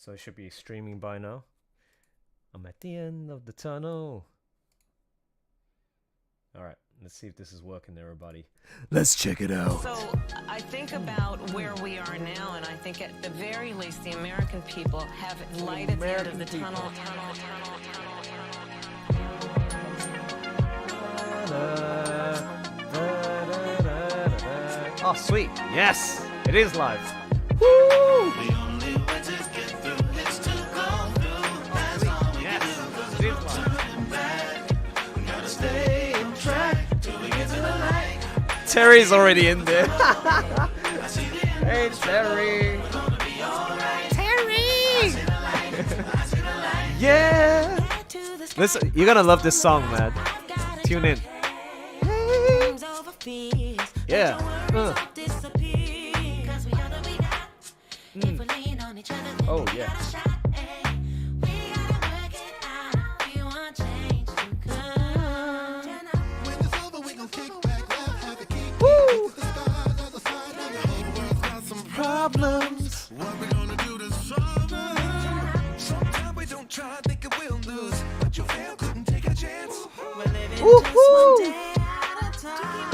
So it should be streaming by now. I'm at the end of the tunnel. Alright, let's see if this is working, everybody. Let's check it out. So I think about where we are now, and I think at the very least, the American people have light at the end of the tunnel. Oh, sweet. Yes, it is live. Woo! Terry's already in there. Hey, Terry. Terry. Yeah. Listen, you're gonna love this song, man. Tune in. Yeah. Oh yeah. Problems. What we gonna do to solve them? Sometimes we don't try, think it will lose, but you fail, couldn't take a chance. We're living just one day at a time.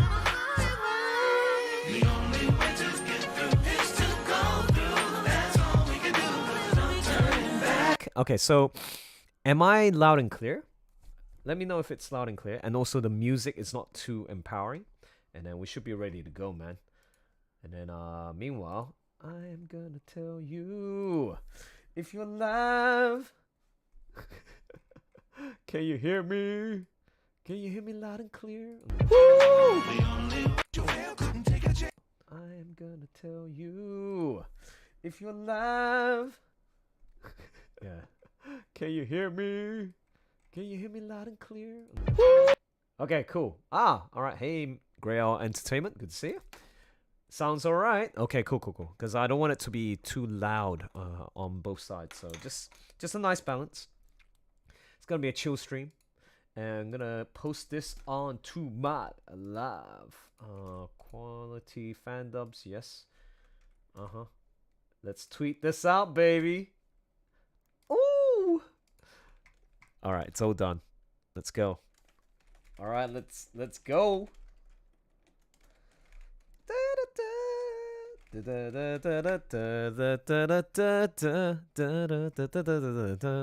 The only way to get through is to go through. That's all we can do. No turning back. Okay, so am I loud and clear? Let me know if it's loud and clear, and also the music is not too empowering, and then we should be ready to go, man. And then, meanwhile, I am gonna tell you, if you're alive, can you hear me? Can you hear me loud and clear? Woo! I am gonna tell you, if you're alive, yeah. Can you hear me? Can you hear me loud and clear? Woo! Okay, cool. All right. Hey, Grail Entertainment, good to see you. Sounds all right. Okay, cool. Because I don't want it to be too loud on both sides. So just a nice balance. It's going to be a chill stream. And I'm going to post this on to my live. Quality fan dubs, yes. Let's tweet this out, baby. Ooh. All right, it's all done. Let's go. All right, let's go.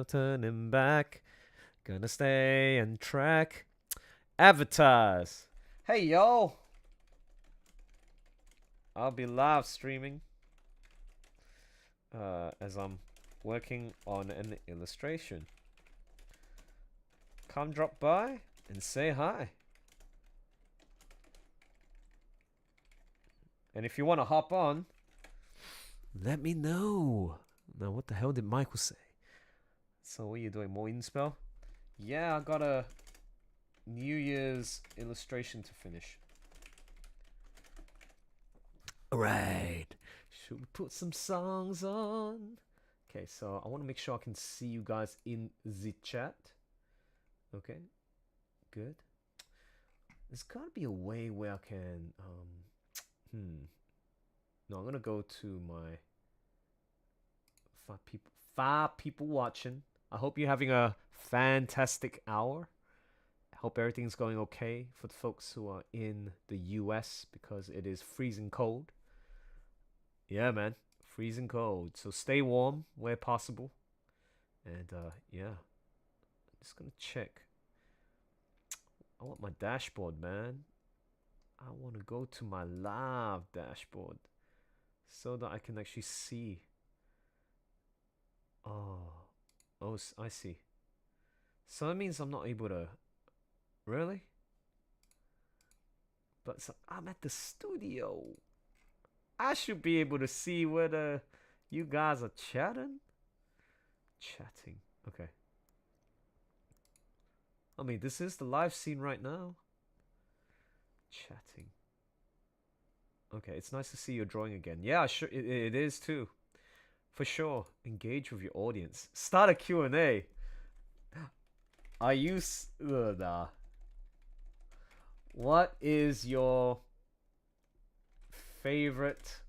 Turning back, gonna stay and track. Advertise. Hey yo, I'll be live streaming as I'm working on an illustration. Come drop by and say hi. And if you want to hop on, let me know. Now, what the hell did Michael say? So, what are you doing? More Edenspell? Yeah, I got a New Year's illustration to finish. Alright. Should we put some songs on? Okay, so I want to make sure I can see you guys in the chat. Okay, good. There's got to be a way where I can... No, I'm gonna go to my five people watching. I hope you're having a fantastic hour. I hope everything's going okay for the folks who are in the US because it is freezing cold. Yeah, man, freezing cold. So stay warm where possible. And yeah, I'm just gonna check. I want my dashboard, man. I want to go to my live dashboard so that I can actually see. Oh, I see. So that means I'm not able to. Really? But so I'm at the studio. I should be able to see whether you guys are chatting. Chatting. Okay. I mean, this is the live scene right now. Chatting. Okay, it's nice to see your drawing again. Yeah, sure, it is too. For sure. Engage with your audience. Start a Q&A. Are you... nah. What is your favorite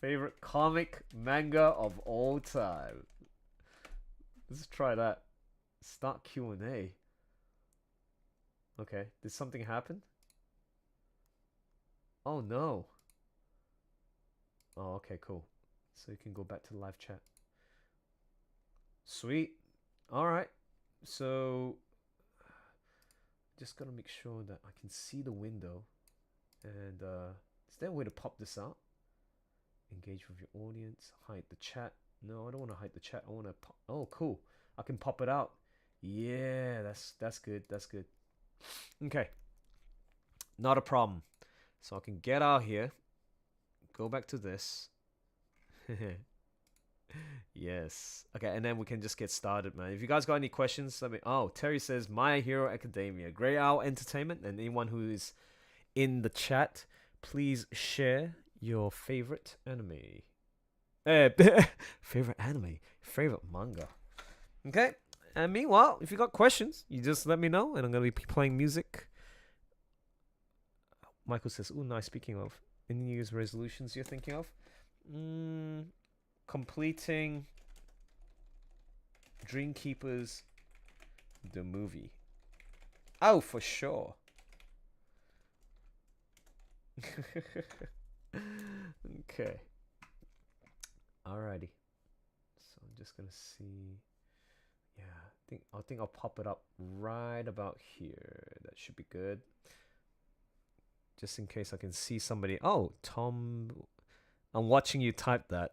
favorite comic manga of all time. Let's try that. Start Q&A. Okay, did something happen? Oh no. Oh, okay, cool. So you can go back to the live chat. Sweet. All right. So just gotta make sure that I can see the window. And is there a way to pop this out? Engage with your audience. Hide the chat. No, I don't want to hide the chat. I want to pop. Oh, cool. I can pop it out. Yeah, that's good. That's good. Okay. Not a problem. So I can get out here. Go back to this. Yes. Okay, and then we can just get started, man. If you guys got any questions, let me. Oh, Terry says My Hero Academia, Grey Owl Entertainment, and anyone who is in the chat, please share your favorite anime. Favorite anime, favorite manga. Okay. And meanwhile, if you got questions, you just let me know, and I'm gonna be playing music. Michael says, "Oh, nice. Speaking of, any New Year's resolutions you're thinking of? Completing Dreamkeepers, the movie. Oh, for sure." Okay. Alrighty. So I'm just gonna see. Yeah, I think I'll pop it up right about here. That should be good. Just in case I can see somebody. Oh, Tom, I'm watching you type that.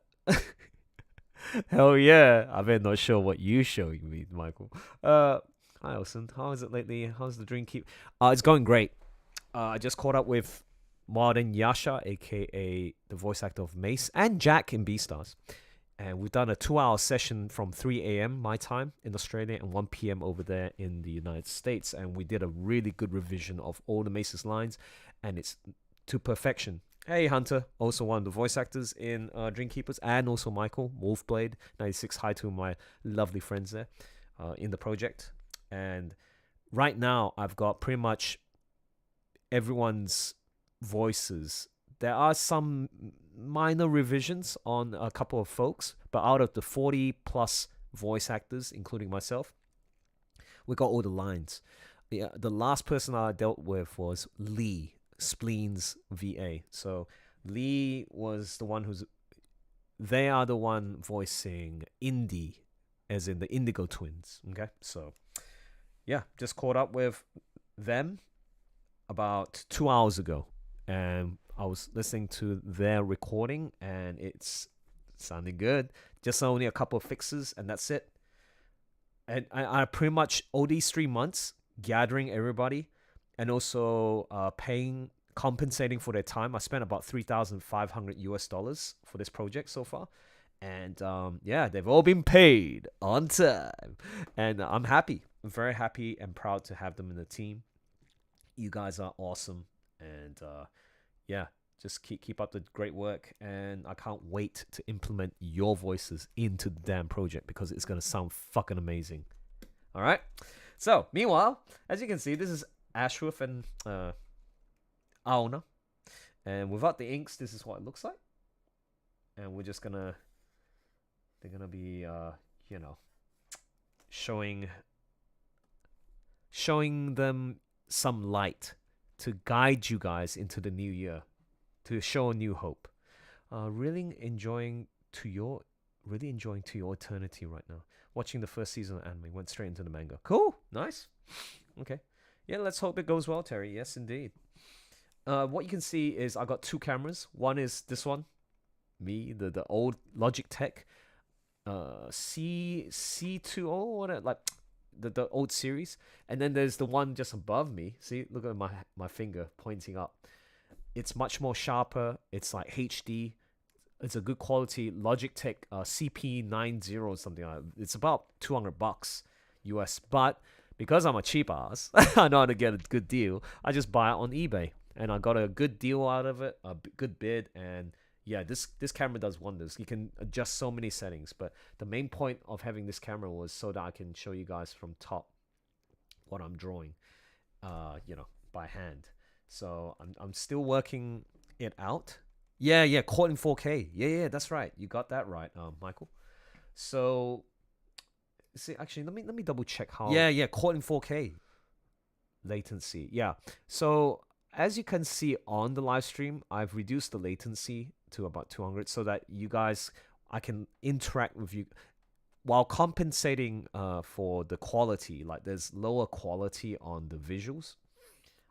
Hell yeah. I bet not sure what you showing me, Michael. Hi Elson. How is it lately? How's the dream keep? It's going great. I just caught up with Martin Yasha, aka the voice actor of Mace, and Jack in Beastars. And we've done a 2-hour session from 3 a.m. my time in Australia and 1 p.m. over there in the United States. And we did a really good revision of all the Mace's lines, and it's to perfection. Hey, Hunter, also one of the voice actors in Dreamkeepers, and also Michael, Wolfblade 96. Hi to my lovely friends there in the project. And right now, I've got pretty much everyone's voices. There are some minor revisions on a couple of folks, but out of the 40 plus voice actors, including myself, we got all the lines. Yeah, the last person I dealt with was Lee, Spleen's VA. So Lee was the one they are the one voicing Indy, as in the Indigo Twins. Okay, so yeah, just caught up with them about 2 hours ago, and I was listening to their recording, and it's sounding good. Just only a couple of fixes, and that's it. And I pretty much all these 3 months gathering everybody, and also compensating for their time. I spent about $3,500 for this project so far, and yeah, they've all been paid on time, and I'm happy. I'm very happy and proud to have them in the team. You guys are awesome, and yeah, just keep up the great work, and I can't wait to implement your voices into the damn project because it's gonna sound fucking amazing. All right. So meanwhile, as you can see, this is Ashworth and Aona, and without the inks, this is what it looks like. And we're just they're gonna be showing them some light to guide you guys into the new year, to show a new hope. Really enjoying to your eternity right now. Watching the first season of anime, went straight into the manga. Cool, nice. Okay, yeah, let's hope it goes well, Terry. Yes, indeed. What you can see is I got 2 cameras. One is this one, me, the old Logitech C20, what like the old series, and then there's the one just above me. See, look at my finger pointing up. It's much more sharper. It's like HD. It's a good quality Logitech CP90 or something like that. It's about $200 US, but because I'm a cheap ass, I know how to get a good deal. I just buy it on eBay, and I got a good deal out of it, a good bid, and yeah, this camera does wonders. You can adjust so many settings, but the main point of having this camera was so that I can show you guys from top what I'm drawing, by hand. So I'm still working it out, Yeah, caught in 4K. Yeah, that's right. You got that right, Michael. So, see, actually, let me double check how. Yeah, caught in 4K. Latency. Yeah. So as you can see on the live stream, I've reduced the latency to about 200 so that I can interact with you while compensating for the quality. Like there's lower quality on the visuals.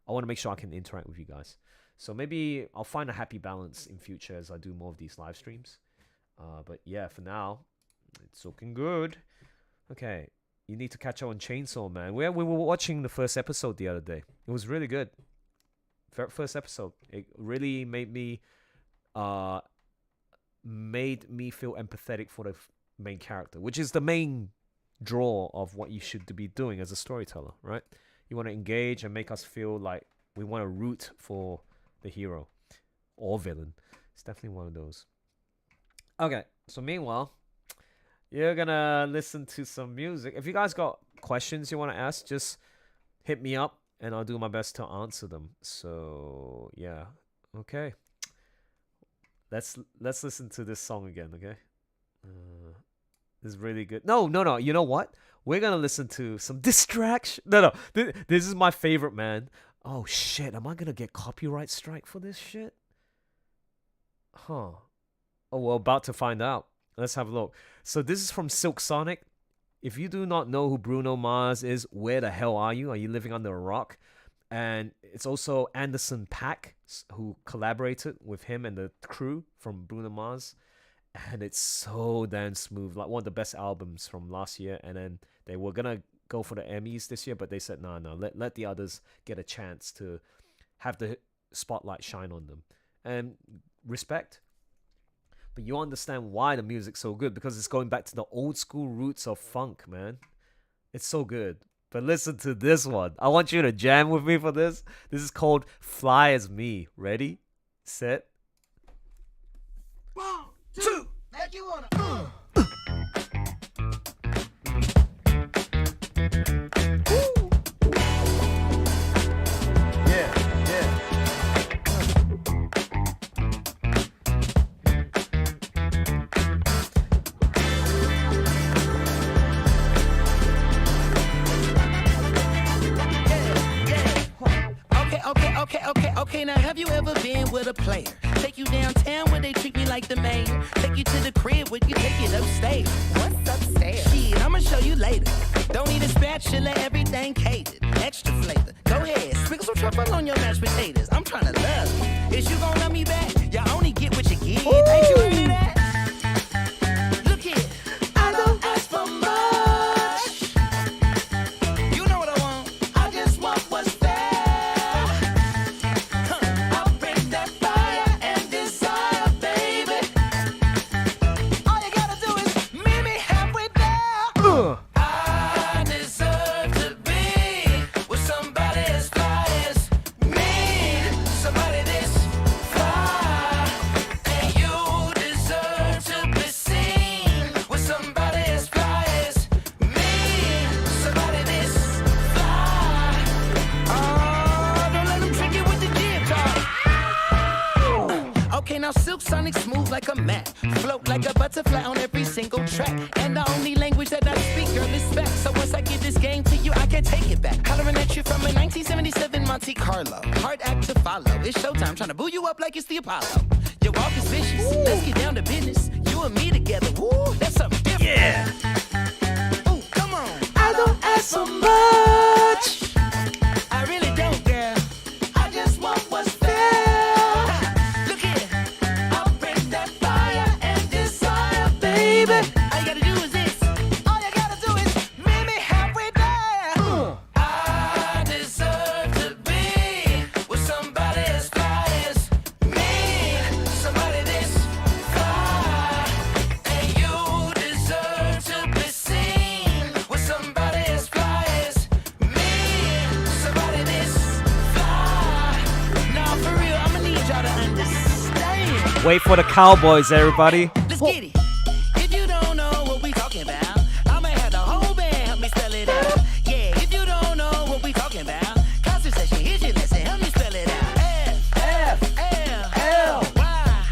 I want to make sure I can interact with you guys. So maybe I'll find a happy balance in future as I do more of these live streams. But yeah, for now, it's looking good. Okay. You need to catch up on Chainsaw Man. We were watching the first episode the other day. It was really good. First episode. It really made me feel empathetic for the main character, which is the main draw of what you should be doing as a storyteller, right? You want to engage and make us feel like we want to root for the hero or villain. It's definitely one of those. Okay, so meanwhile, you're gonna listen to some music. If you guys got questions you want to ask, just hit me up and I'll do my best to answer them. So yeah, okay. Let's listen to this song again, okay? This is really good. No. You know what? We're gonna listen to some distraction. No. This is my favorite, man. Oh shit! Am I gonna get copyright strike for this shit? Huh? Oh, we're about to find out. Let's have a look. So this is from Silk Sonic. If you do not know who Bruno Mars is, where the hell are you? Are you living under a rock? And it's also Anderson .Paak who collaborated with him and the crew from Bruno Mars. And it's so damn smooth. Like one of the best albums from last year. And then they were going to go for the Emmys this year, but they said, no, let the others get a chance to have the spotlight shine on them. And respect. But you understand why the music's so good, because it's going back to the old school roots of funk, man. It's so good. But listen to this one. I want you to jam with me for this. This is called Fly As Me. Ready? Set. 1, 2, like you wanna. Okay, now have you ever been with a player? Take you downtown where they treat me like the mayor. Take you to the crib where you take it upstairs. What's upstairs? Shit, I'ma show you later. Don't need a spatula, everything catered. Extra flavor. Go ahead, sprinkle some truffle on your mashed potatoes. I'm trying to love you. Is you gonna love me back? You only get what you get. Ooh. Ain't you heard of that? Look here, I don't ask for much. You know what I want. I just want what's there. Now Silk Sonic smooth like a mat, float like a butterfly on every single track. And the only language that I speak, girl, is fact. So once I give this game to you, I can't take it back. Hollering at you from a 1977 Monte Carlo. Hard act to follow. It's showtime, trying to boo you up like it's the Apollo. Your walk is vicious. Ooh. Let's get down to business. You and me together. Woo, that's something different. Yeah. Ooh, come on. I don't ask so much. I really don't, girl. I just want what's fair. Wait for the cowboys, everybody. Let's get it. If you don't know what we talking about, I'ma have the whole band help me spell it out. Yeah, if you don't know what we talking about, concert session, here's your lesson, help me spell it out. F L Y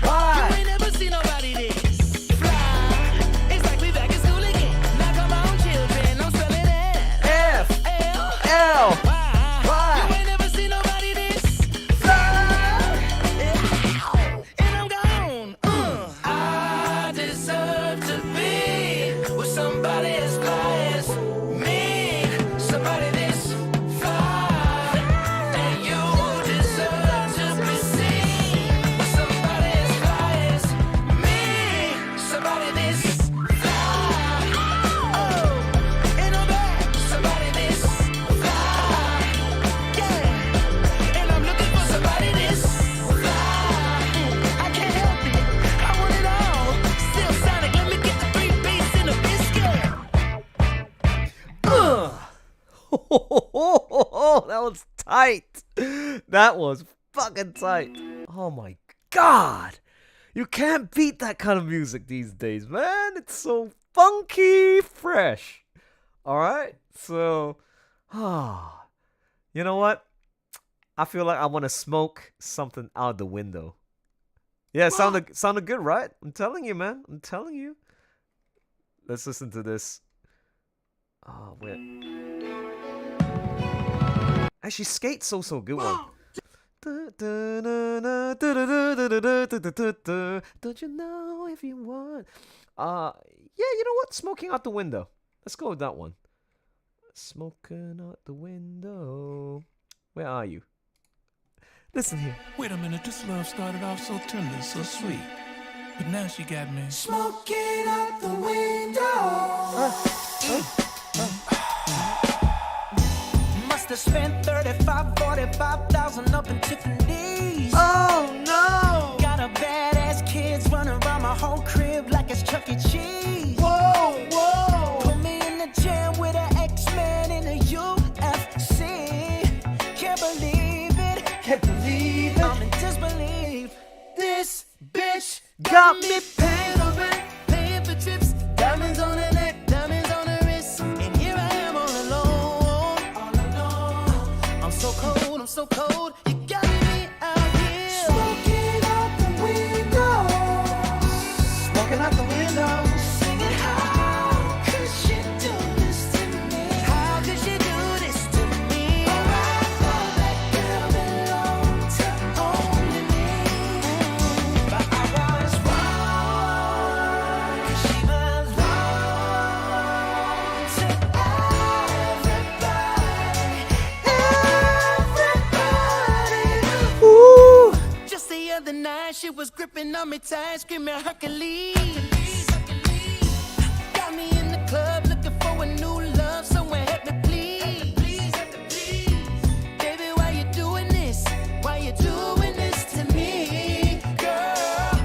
was tight. That was fucking tight. Oh my god. You can't beat that kind of music these days, man. It's so funky fresh. Alright? So, you know what? I feel like I want to smoke something out the window. Yeah, sounded good, right? I'm telling you, man. I'm telling you. Let's listen to this. Oh, wait. Actually, Skate's also a good one. Don't you know if you want? Yeah, you know what? Smoking out the window. Let's go with that one. Smoking out the window. Where are you? Listen here. Wait a minute, this love started off so tender, so sweet. But now she got me smoking out the window. Must have spent 45,000 up in Tiffany's. Oh no! Got a badass kids running around my whole crib like it's Chuck E. Cheese. Whoa, whoa! Put me in the gym with an X-Men in the UFC. Can't believe it. Can't believe it. I'm in disbelief. This bitch Got me paying the rent, paying for trips, diamonds on her neck, diamonds on her wrist, and here I am all alone, all alone. I'm so cold, I'm so cold. You got me out here smoking out the window, smoking out the window. singing. How could she do this to me? How could she do this to me? Oh, I thought that girl belonged to only me, but I was wrong. She was wrong to everybody. Ooh. Just the other night, she was gripping on me tight, screaming Hercules. Got me in the club looking for a new love, someone help me please. Baby, why you doing this? Why you doing this to me, girl?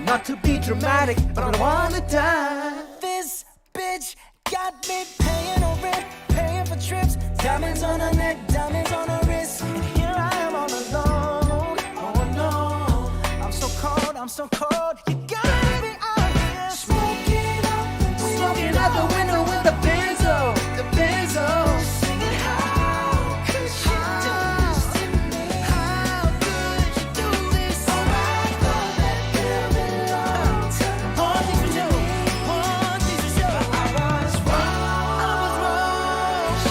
Not to be dramatic, but I wanna die. This bitch got me paying her rent, paying for trips, diamonds on her neck, diamonds on her wrist, and here I am all alone. Oh no, I'm so cold, I'm so cold. You got me out here smoking out the window with the benzo, singing. How could she do this to me? How could you do this? Oh, I thought that girl belonged to one thing for sure, one thing for sure. But I was wrong. She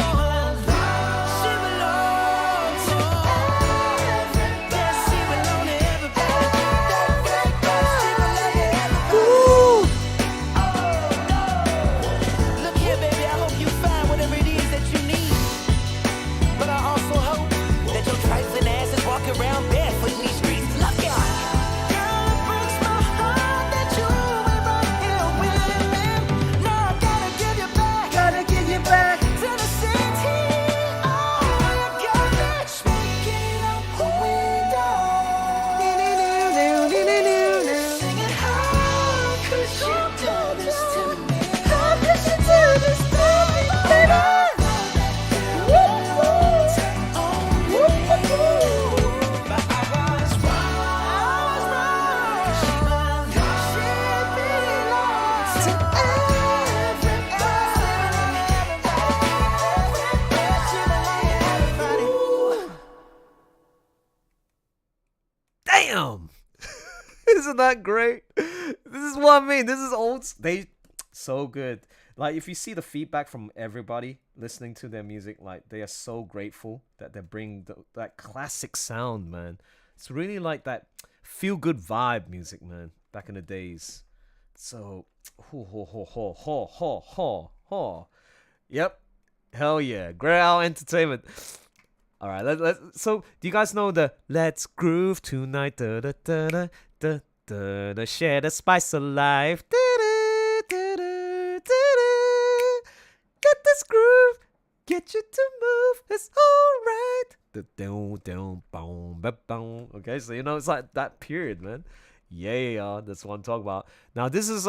belonged to everybody. Yes, she belonged to everybody. Ooh. Look here, baby, I hope you find whatever it is that you need. But I also hope that your trifling ass is walking around barefoot in these streets. Look out! Girl, it breaks my heart that you ain't right here with me. Now I gotta give you back to the city. Oh, you got me smoking out the window, singing. How could you do this to me? How could you do this to me, baby? But I was wrong. She belongs to everybody. Damn! Isn't that great? This is what I mean. This is old. They so good. Like if you see the feedback from everybody listening to their music, like they are so grateful that they bring that classic sound, man. It's really like that feel good vibe music, man. Back in the days. So, Yep. Hell yeah. Great Owl Entertainment. All right, let's. So, do you guys know the "Let's Groove Tonight"? Da da da da da da da. Share the spice of life. Da da da da da da. Get this groove, get you to move. It's alright. Da down down boom ba boom. Okay, so you know it's like that period, man. Yeah, that's what I'm talking about. Now this is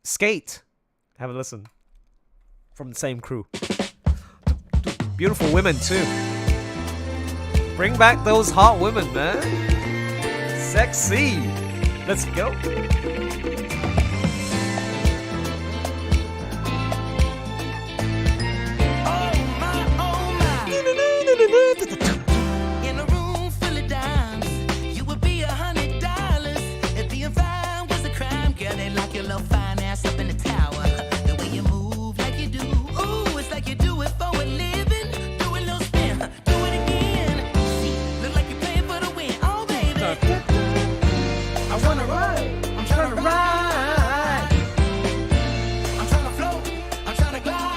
Skate. Have a listen. From the same crew. Beautiful women too. Bring back those hot women, man. Sexy. Let's go. In a room full of dimes, you would be $100 if being fine was a crime. Girl, they lock your little fine ass up in the tower. The way you move like you do, ooh, it's like you do it for a living. Do a little spin, do it again. See, look like you're playing for the win. Oh, baby, I wanna ride. I'm trying to ride. I'm trying to float. I'm trying to glide.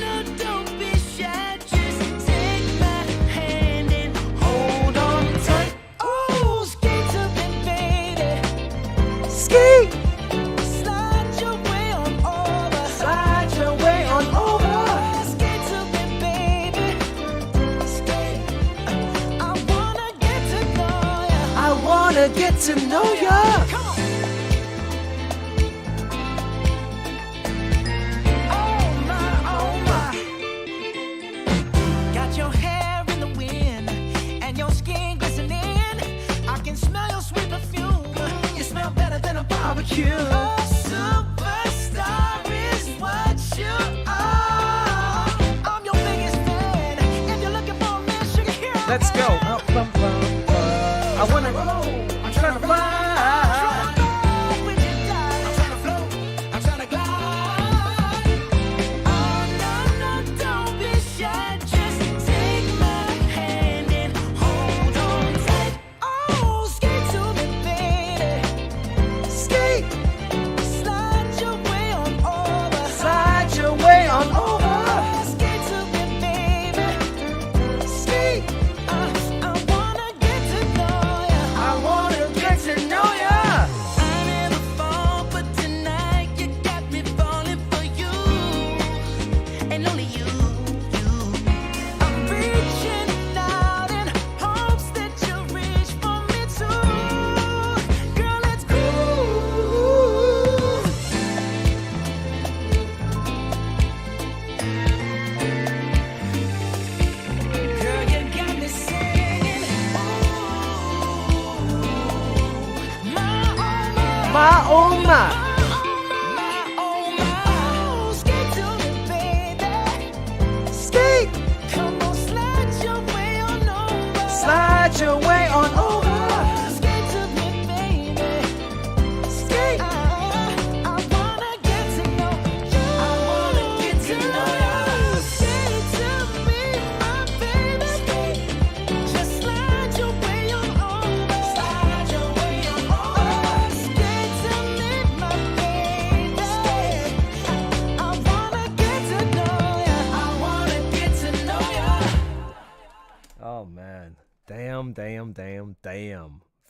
No, don't be shy. Just take my hand and hold on tight. Oh, skate to me, baby. Skate. Slide your way on over. Slide your way on over. Skate to me, baby. Skate. I wanna get to know ya. I wanna get to know ya. Come on. Oh my. Got your hair in the wind and your skin glistening. I can smell your sweet perfume. You smell better than a barbecue. A superstar is what you are. I'm your biggest fan. If you're looking for a man, sugar, here I Let's go. am. I wanna roll. I'm trying to fly. I'm trying to glide. Oh, no, don't be shy. Just take my hand and hold on tight. Oh, skate to me, baby. Skate. Slide your way on over. Slide your way on over. Skate to me, baby. Skate. I wanna get to know ya. I wanna get to know ya. I never fall, but tonight you got me falling for you, and only you. I'm reaching out in hopes that you reach for me too. Girl, let's go. Girl, you got me singing. My oh my. Skate to me, baby. Skate. Come on, slide your way on over. Slide your way on over. Skate to me, baby. Skate. I wanna get to know you. I wanna get to know you. Skate to me, my baby. Just slide your way on over. Slide your way on over. Skate to me, my baby. I wanna get to know you. I wanna get to know you. Oh man. Damn.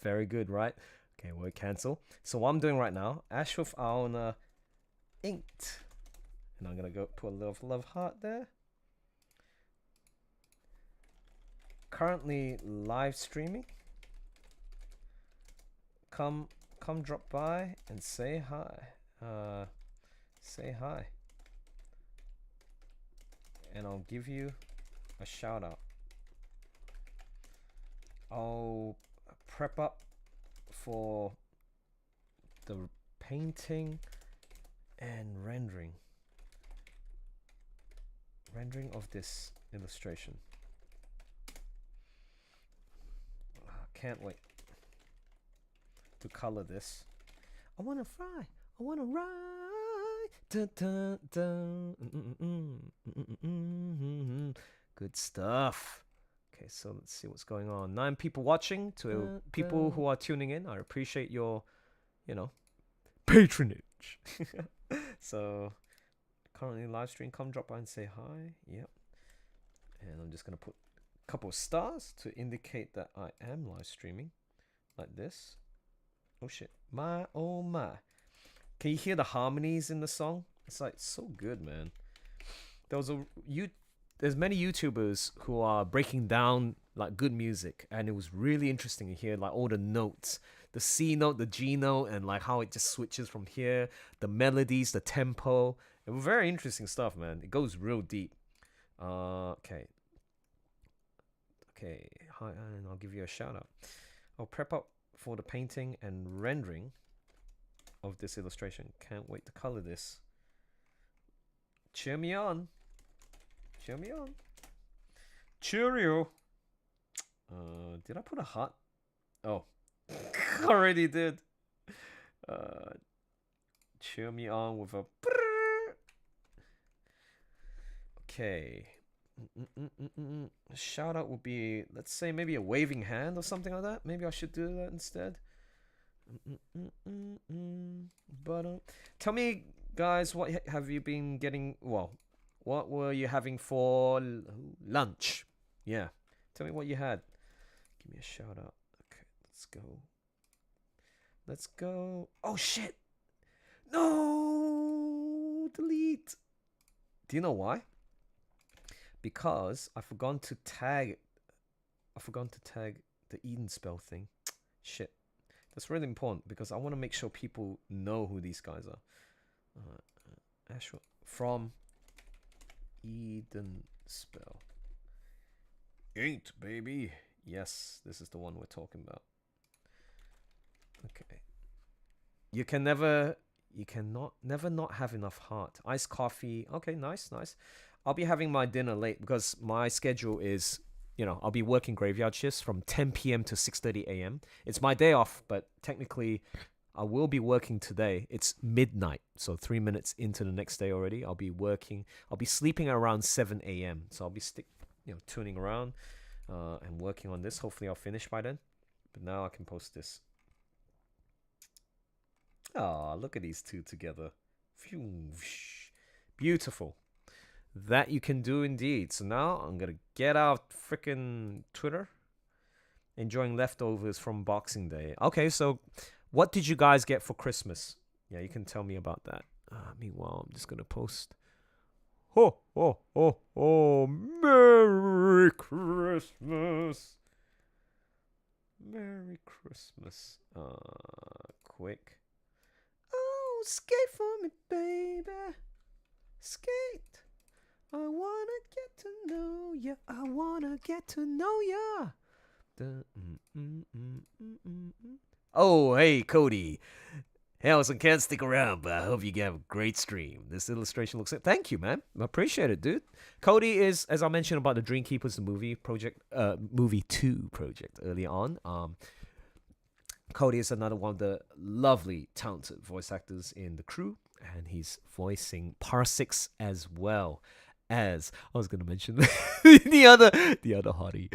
Very good, right? Okay, word cancel. So what I'm doing right now, Ashworth Aona inked. And I'm gonna go put a love heart there. Currently live streaming. Come drop by and say hi. Say hi. And I'll give you a shout out. I'll prep up for the painting and rendering of this illustration. Can't wait to color this. I wanna fly, I wanna ride. Dun, dun, dun. Good stuff. Okay, so let's see what's going on. 9 people watching. To people who are tuning in, I appreciate your, patronage. So, currently live stream. Come drop by and say hi. Yep. And I'm just gonna put a couple of stars to indicate that I am live streaming, like this. Oh shit! My oh my! Can you hear the harmonies in the song? It's like so good, man. There's many YouTubers who are breaking down like good music, and it was really interesting to hear like all the notes, the C note, the G note, and like how it just switches from here, the melodies, the tempo. It was very interesting stuff, man. It goes real deep. Okay, Okay, hi, and I'll give you a shout out. I'll prep up for the painting and rendering of this illustration. Can't wait to color this. Cheer me on. Cheer me on. Cheerio. Did I put a heart? Oh, already did. Cheer me on with a. Okay. Shout out would be, let's say, maybe a waving hand or something like that. Maybe I should do that instead. But tell me, guys, what have you been getting? Well, what were you having for lunch? Yeah, tell me what you had. Give me a shout out. Okay, let's go. Let's go. Oh shit! No, delete. Do you know why? Because I forgot to tag the Edenspell thing. Shit. That's really important because I want to make sure people know who these guys are. Ashwell from Edenspell. Ain't, baby. Yes, this is the one we're talking about. Okay. You can never not have enough heart. Iced coffee. Okay, nice. I'll be having my dinner late because my schedule is, I'll be working graveyard shifts from 10 p.m. to 6:30 a.m. It's my day off, but technically I will be working today. It's midnight, so 3 minutes into the next day already. I'll be working. I'll be sleeping around 7 a.m. So I'll be tuning around and working on this. Hopefully I'll finish by then. But now I can post this. Ah, look at these two together. Beautiful. That you can do indeed. So now I'm going to get out freaking Twitter. Enjoying leftovers from Boxing Day. Okay, so what did you guys get for Christmas? Yeah, you can tell me about that. Meanwhile, I'm just going to post. Oh, Merry Christmas. Merry Christmas. Quick. Oh, skate for me, baby. Skate. I wanna get to know ya. I wanna get to know ya. Oh, hey, Cody. Elson can't stick around, but I hope you have a great stream. This illustration looks... Thank you, man. I appreciate it, dude. Cody is, as I mentioned about the Dreamkeepers, the movie project, movie 2 project early on. Cody is another one of the lovely, talented voice actors in the crew, and he's voicing Parsix as well as I was gonna mention the other hottie.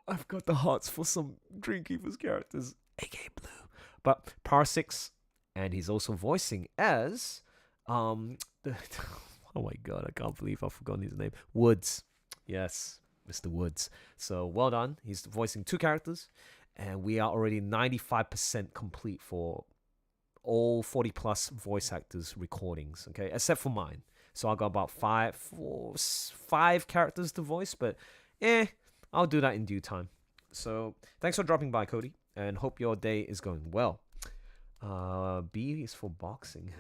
I've got the hearts for some Dreamkeepers characters, aka Blue, but Parsix, and he's also voicing as oh my god, I can't believe I've forgotten his name. Woods, yes, Mr. Woods. So well done. He's voicing 2 characters, and we are already 95% complete for all 40 plus voice actors recordings, okay, except for mine. So I got about 5 characters to voice, but I'll do that in due time. So thanks for dropping by, Cody, and hope your day is going well. B is for boxing.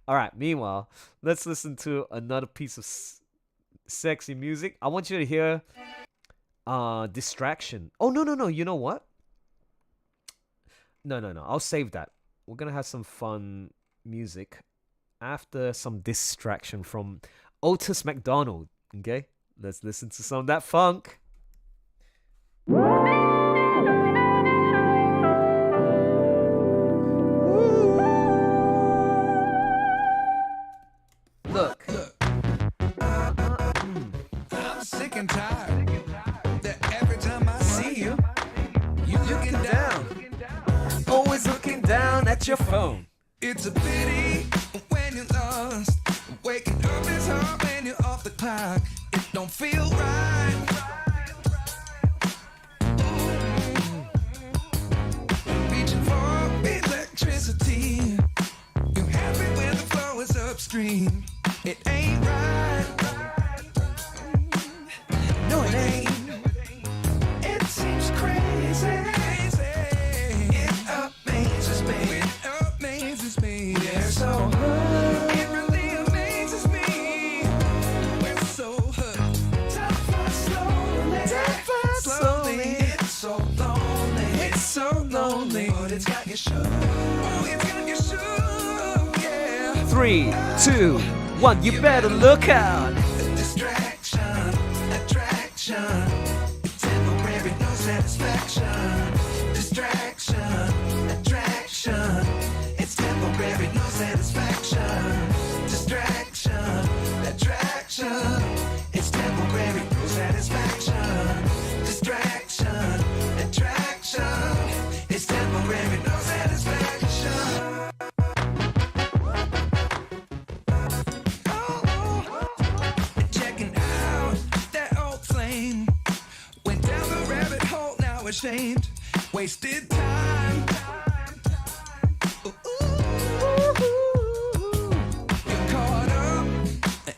All right, meanwhile, let's listen to another piece of sexy music. I want you to hear Distraction. Oh, no, you know what? No, I'll save that. We're gonna have some fun music after some distraction from Otis McDonald. Okay, let's listen to some of that funk. Look. I'm sick and tired that every time I see you, you looking down. Always looking down at your phone. It's a pity when you're lost. Waking up is hard when you're off the clock. It don't feel right. Reaching for electricity. You're happy when the flow is upstream. It ain't right. No, it ain't. It seems crazy. So it really amazes me it's got you shook. Oh, it's got you shook, yeah. 3, 2, 1, you better look out. Distraction, attraction, temporary, no satisfaction. Distraction, attraction, it's temporary, no satisfaction. Distraction, attraction, it's temporary, no satisfaction. Distraction, attraction, it's temporary, no satisfaction. Checking out that old flame. Went down the rabbit hole, now ashamed. Wasted time. You're caught up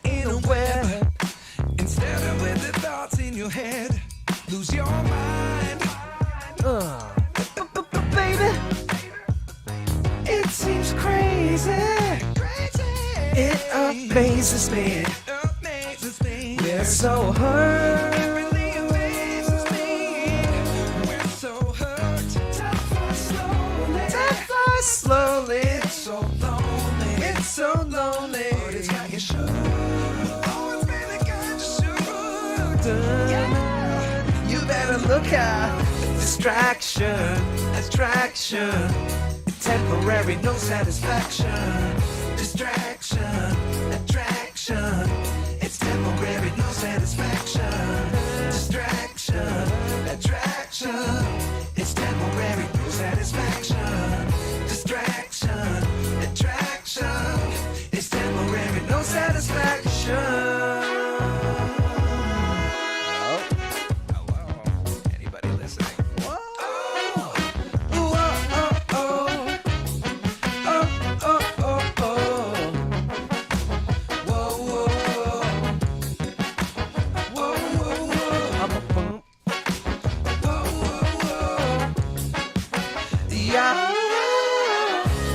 in a web. Instead of with the thoughts in your head, lose your mind. Baby, It seems crazy. it amazes me. Amazes me. We're so hurt. It really amazes me. We're so hurt. Time flies slowly. Time flies slowly. It's so lonely. It's so lonely. But it's got you shook. Oh, it's really got you shook. You better look out. Distraction, attraction, temporary, no satisfaction. Distraction, attraction. It's temporary, no satisfaction. Distraction, attraction. It's temporary, no satisfaction. Distraction, attraction. It's temporary, no satisfaction. Hello? Anybody listening?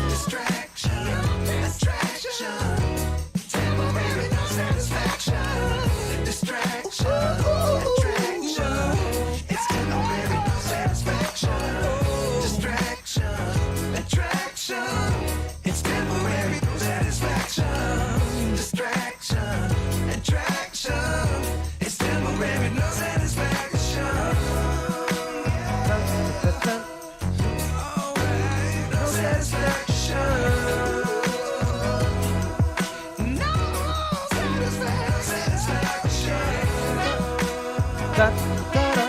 Distraction, attraction, temporary, no satisfaction. Distraction, attraction, it's temporary, no satisfaction. Distraction, attraction, it's temporary, no satisfaction. Distraction, attraction, it's temporary, no satisfaction. Alright, no satisfaction. No satisfaction. Da, da, da.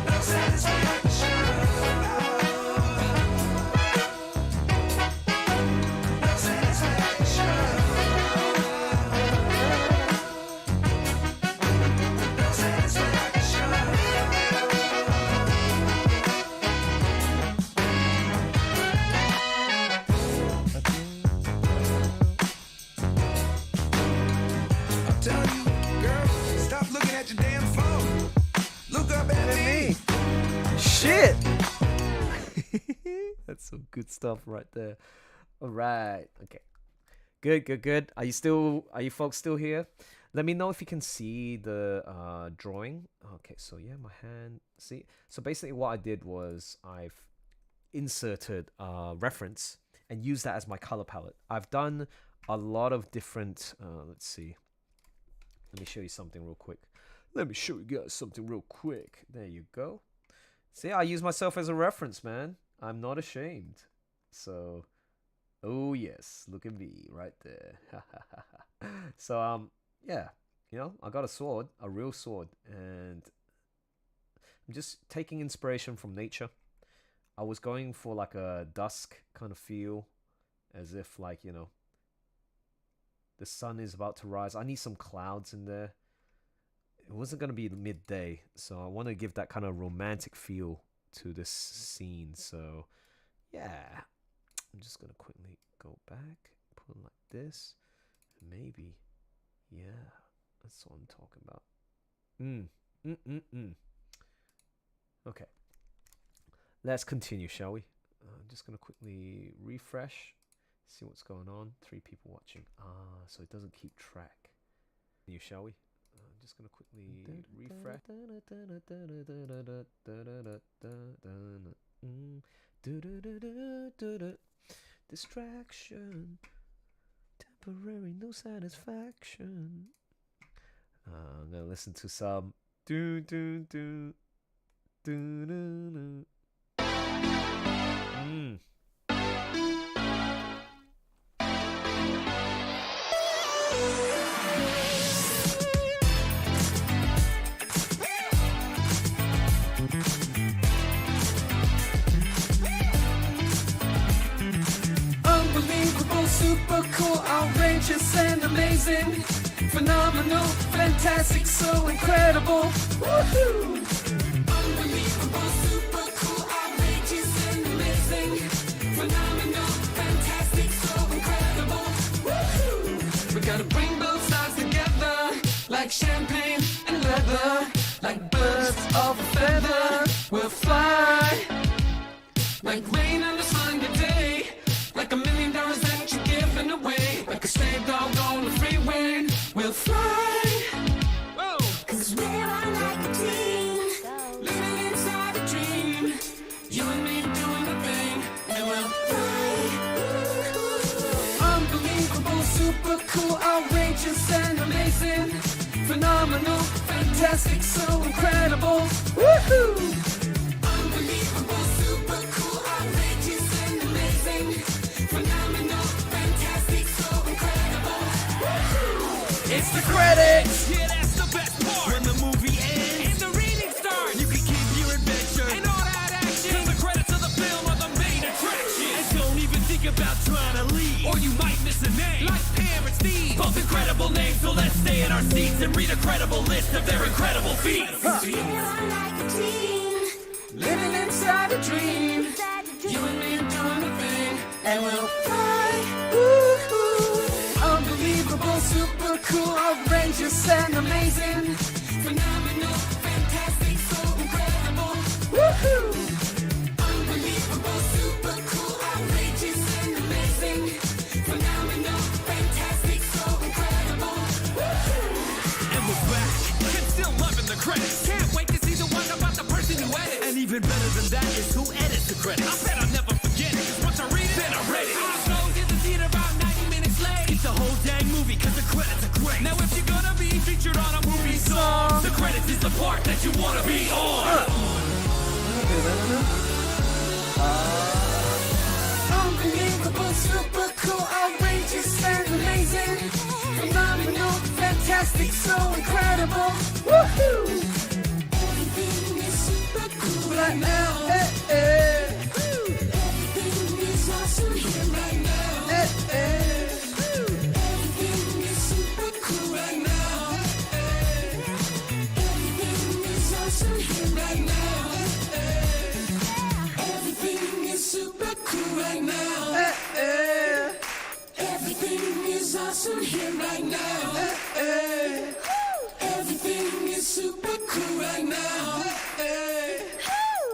No satisfaction. No satisfaction. No satisfaction. I'm telling you, girl, stop looking at your damn phone. Look up at me. Shit. That's some good stuff right there. All right. Okay. Good. Are you folks still here? Let me know if you can see the drawing. Okay, so yeah, my hand. See? So basically what I did was I've inserted a reference and used that as my color palette. I've done a lot of different, let's see. Let me show you something real quick. Let me show you guys something real quick. There you go. See, I use myself as a reference, man. I'm not ashamed. So, oh yes, look at me right there. So, yeah, you know, I got a sword, a real sword, and I'm just taking inspiration from nature. I was going for like a dusk kind of feel, as if like, you know, the sun is about to rise. I need some clouds in there. It wasn't going to be midday, so I want to give that kind of romantic feel to this scene. So, yeah, I'm just going to quickly go back, put it like this. Maybe, yeah, that's what I'm talking about. Okay, let's continue, shall we? I'm just going to quickly refresh, see what's going on. 3 people watching. So it doesn't keep track. Shall we? I'm just going to quickly refresh. Distraction, temporary, no satisfaction. I'm gonna listen to some do do do do do do. Unbelievable, super cool, outrageous and amazing. Phenomenal, fantastic, so incredible. Woohoo! Unbelievable, super cool, outrageous and amazing. Phenomenal, fantastic, so incredible. Woohoo! We gotta bring both sides together, like champagne and leather, like birds of a feather. We'll fly, like rain on a sunny day, like $1 million that you're giving away, like a stray dog on the freeway. We'll fly, whoa, 'cause we're on like a team, living inside a dream. You and me doing the thing, and we'll fly. Unbelievable, super cool, outrageous and amazing. Phenomenal, fantastic, so incredible. Woohoo! Unbelievable, super cool, outrageous and amazing. Phenomenal, fantastic, so incredible. Woohoo! It's the credits! Yeah, that's the best part. When the movie ends And the reading starts! you can keep your adventure. And all that action! 'Cause the credits of the film are the main attraction. And don't even think about trying to leave, or you might miss a name. Like Pam and Steve! Both incredible names, so let's stay in our seats and read a credible list of their incredible feats. We're on like a team, living inside a dream. You and me doing the thing, and we'll fly. Woo-hoo. Unbelievable, super cool, outrageous and amazing. Phenomenal, fantastic, so incredible. Woohoo! Unbelievable, super cool, outrageous and amazing. Phenomenal, fantastic, so incredible. Woohoo! And we're back, and still loving the credits. Can't wait to see the one about the person who edits. And even better than that is who edits the credits. I bet I'll never forget it, 'cause once I read it, Then I read it. I'll go to the theater about 90 minutes late. It's the whole dang movie, 'cause the credits are great. Now if you're gonna be featured on a movie song, The credits is the part that you wanna be on. unbelievable, super cool, outrageous and amazing. Phenomenal, fantastic, so incredible. Woohoo! Everything is super cool right now. Hey, hey. Everything is awesome here right now. Hey, hey. Everything is super cool right now. Hey, hey. Everything is awesome here right now. Everything is super cool right now. Everything is awesome here right now. Everything is super cool right now.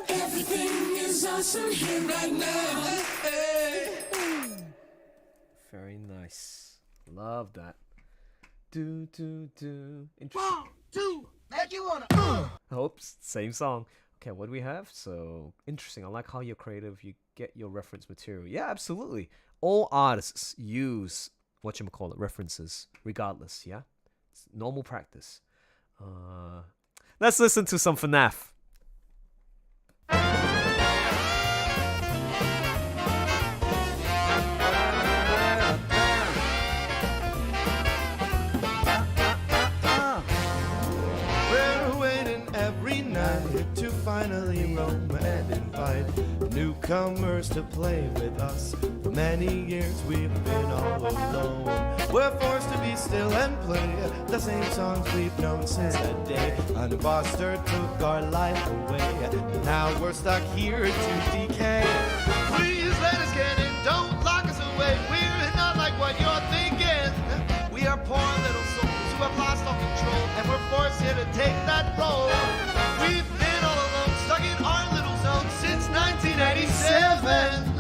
Everything is awesome here right now. Very nice. Love that. Do do do. Interesting. Oops, same song. Okay, what do we have? So interesting. I like how you're creative. You get your reference material. Yeah, absolutely. All artists use whatchamacallit references, regardless. Yeah, it's normal practice. Let's listen to some FNAF. We're waiting every night to finally roam and invite newcomers to play with us. For many years we've been all alone. We're forced to be still and play the same songs we've known since the day an imposter took our life away. Now we're stuck here to decay. Please let us get in, don't lock us away. We're not like what you're thinking. We are poor little souls who have lost all control, and we're forced here to take that role. We've been all alone, stuck in our little zone since 1987.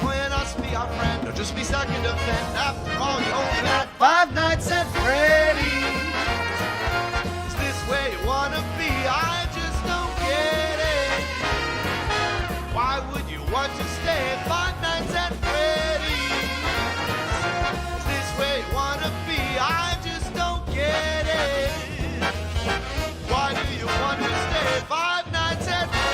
Join us, be our friend, or just be stuck in a pen. After all, you only got 5 nights at Freddy's. Is this where you wanna be? I just don't get it. Why would want to stay 5 nights at Freddy's? Is this where you wanna be? I just don't get it. Why do you want to stay 5 nights at Freddy's?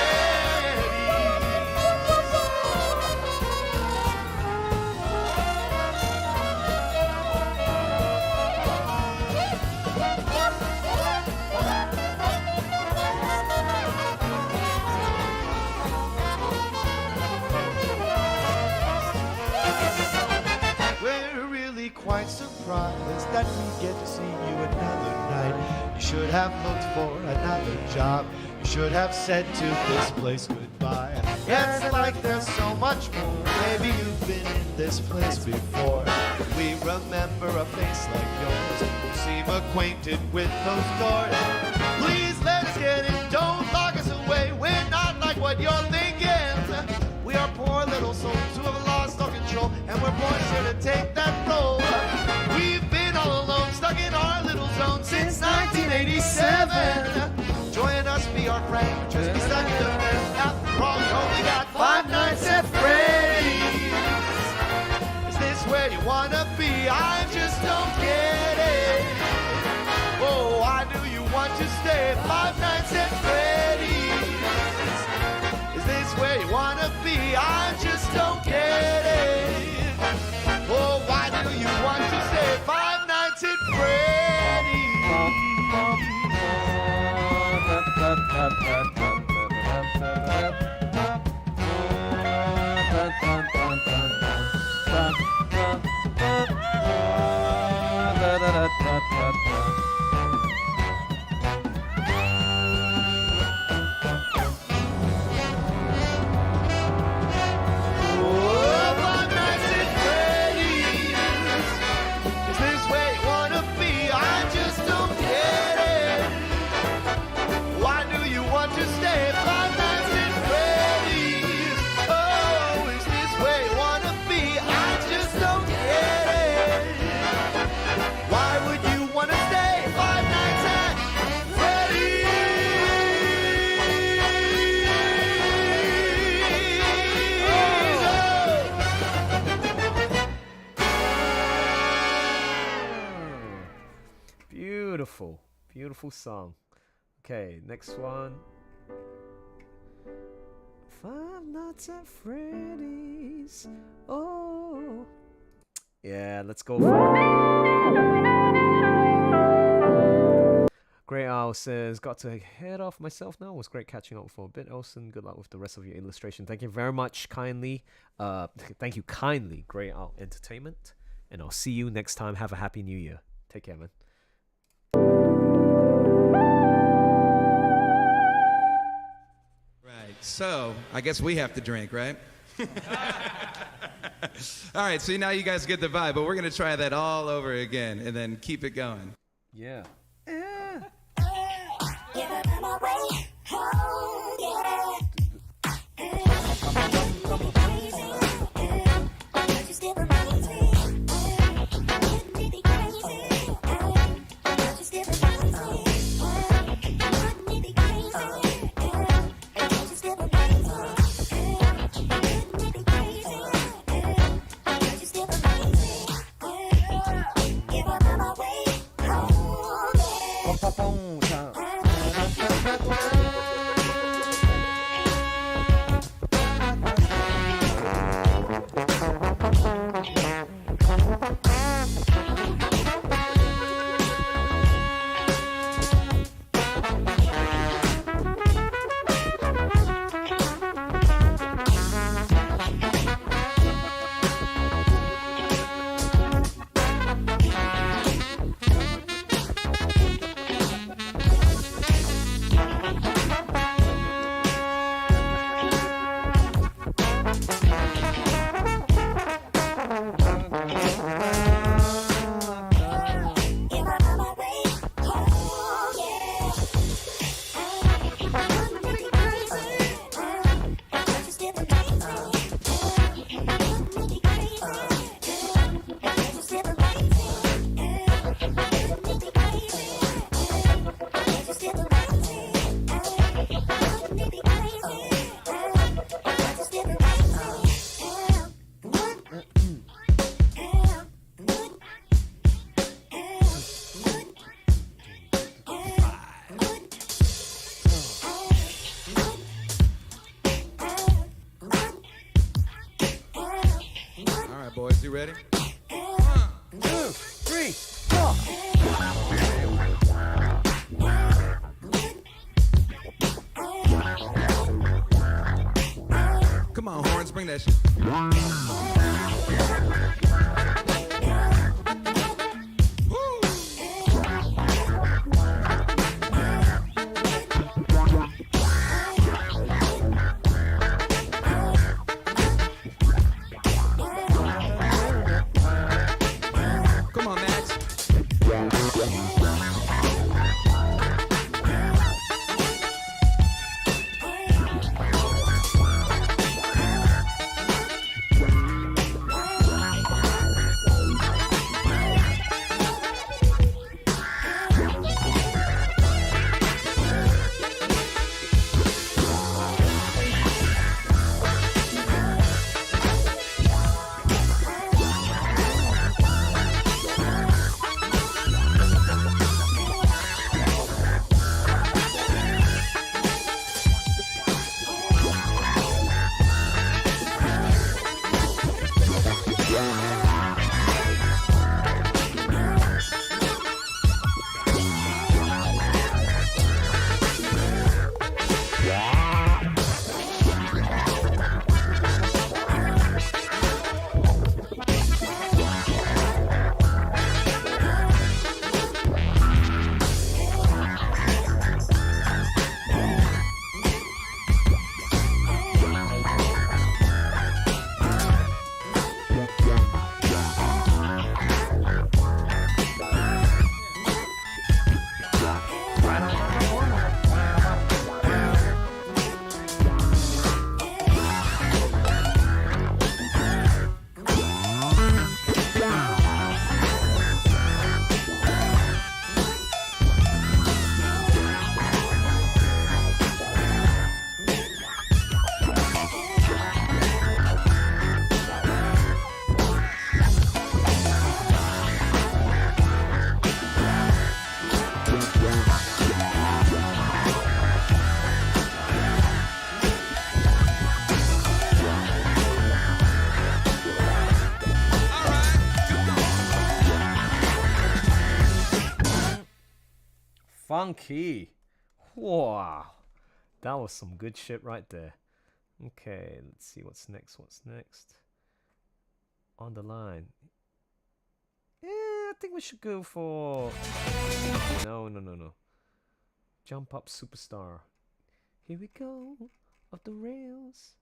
We're really quite surprised that we get to see you another night. You should have looked for another job. You should have said to this place goodbye. It's like there's so much more. Maybe you've been in this place before. We remember a face like yours. You seem acquainted with those doors. Please let us get in. Don't lock us away. We're not like what you're thinking. We are poor little souls who have lost all control, and we're born here to take that role. We've been all alone, stuck in our little zone since 1987. Join us, be our friend, just be stuck in the bed. After all, you only got 5 nights at Freddy's. Is this where you wanna be? I just don't get it. Oh, why do you want to stay 5 nights at Freddy's? Is this where you wanna be? I just don't get it. Oh, why do you want to stay 5 nights at Freddy's? Beautiful, beautiful song. Okay, next one. 5 Nights at Freddy's. Oh, yeah, let's go for it. Grey Owl says, got to head off myself now. It was great catching up for a bit, Elson. Good luck with the rest of your illustration. Thank you very much, kindly. Thank you kindly, Grey Owl Entertainment. And I'll see you next time. Have a happy new year. Take care, man. So, I guess we have to drink, right? All right, so now you guys get the vibe, but we're going to try that all over again and then keep it going. Yeah. You ready? 1, 2, 3, 4. Come on, horns, bring that shit. Come on, Max. Funky. Wow. That was some good shit right there. Okay, let's see what's next. What's next? On the line. Yeah, I think we should go for... No. Jump Up Superstar. Here we go. Off the rails.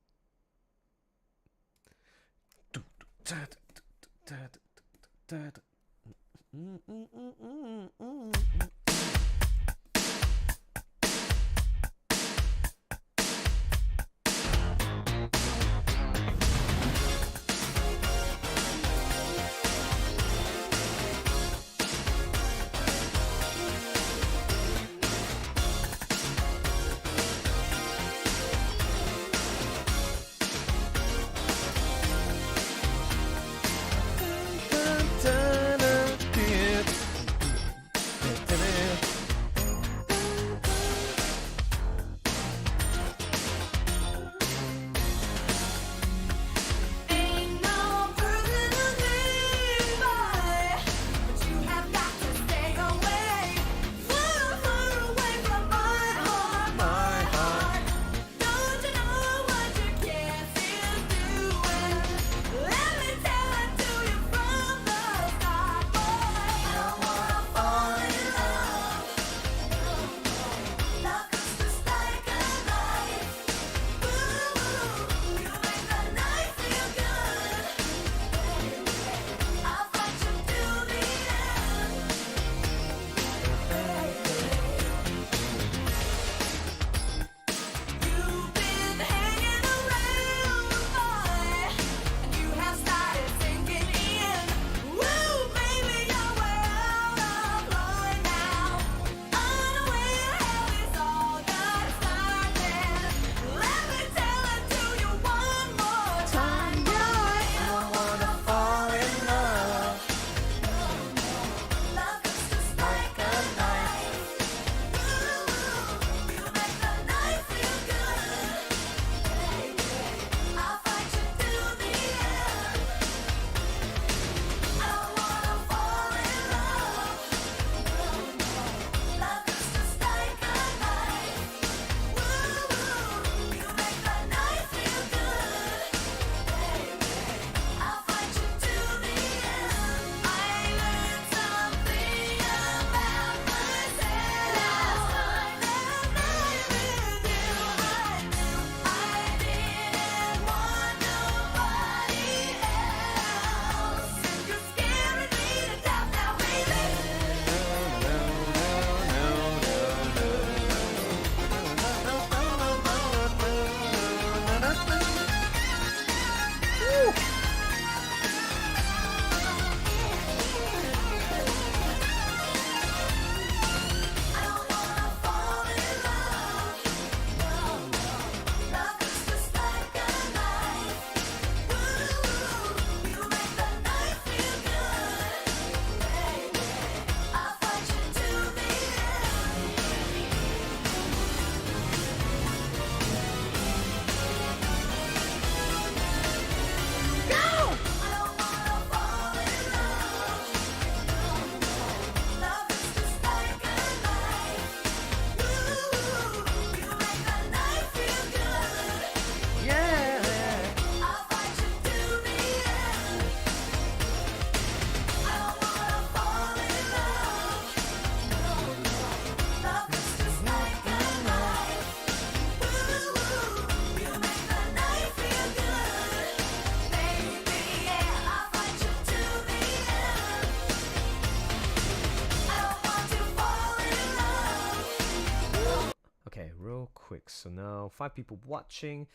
quick. So now 5 people watching.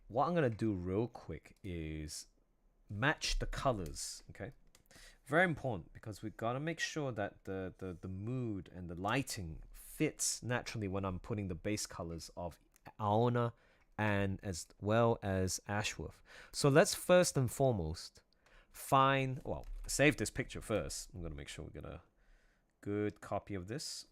What I'm gonna do real quick is match the colors. Okay, very important because we gotta make sure that the mood and the lighting fits naturally when I'm putting the base colors of Aona and as well as Ashworth. So let's first and foremost save this picture first. I'm gonna make sure we get a good copy of this.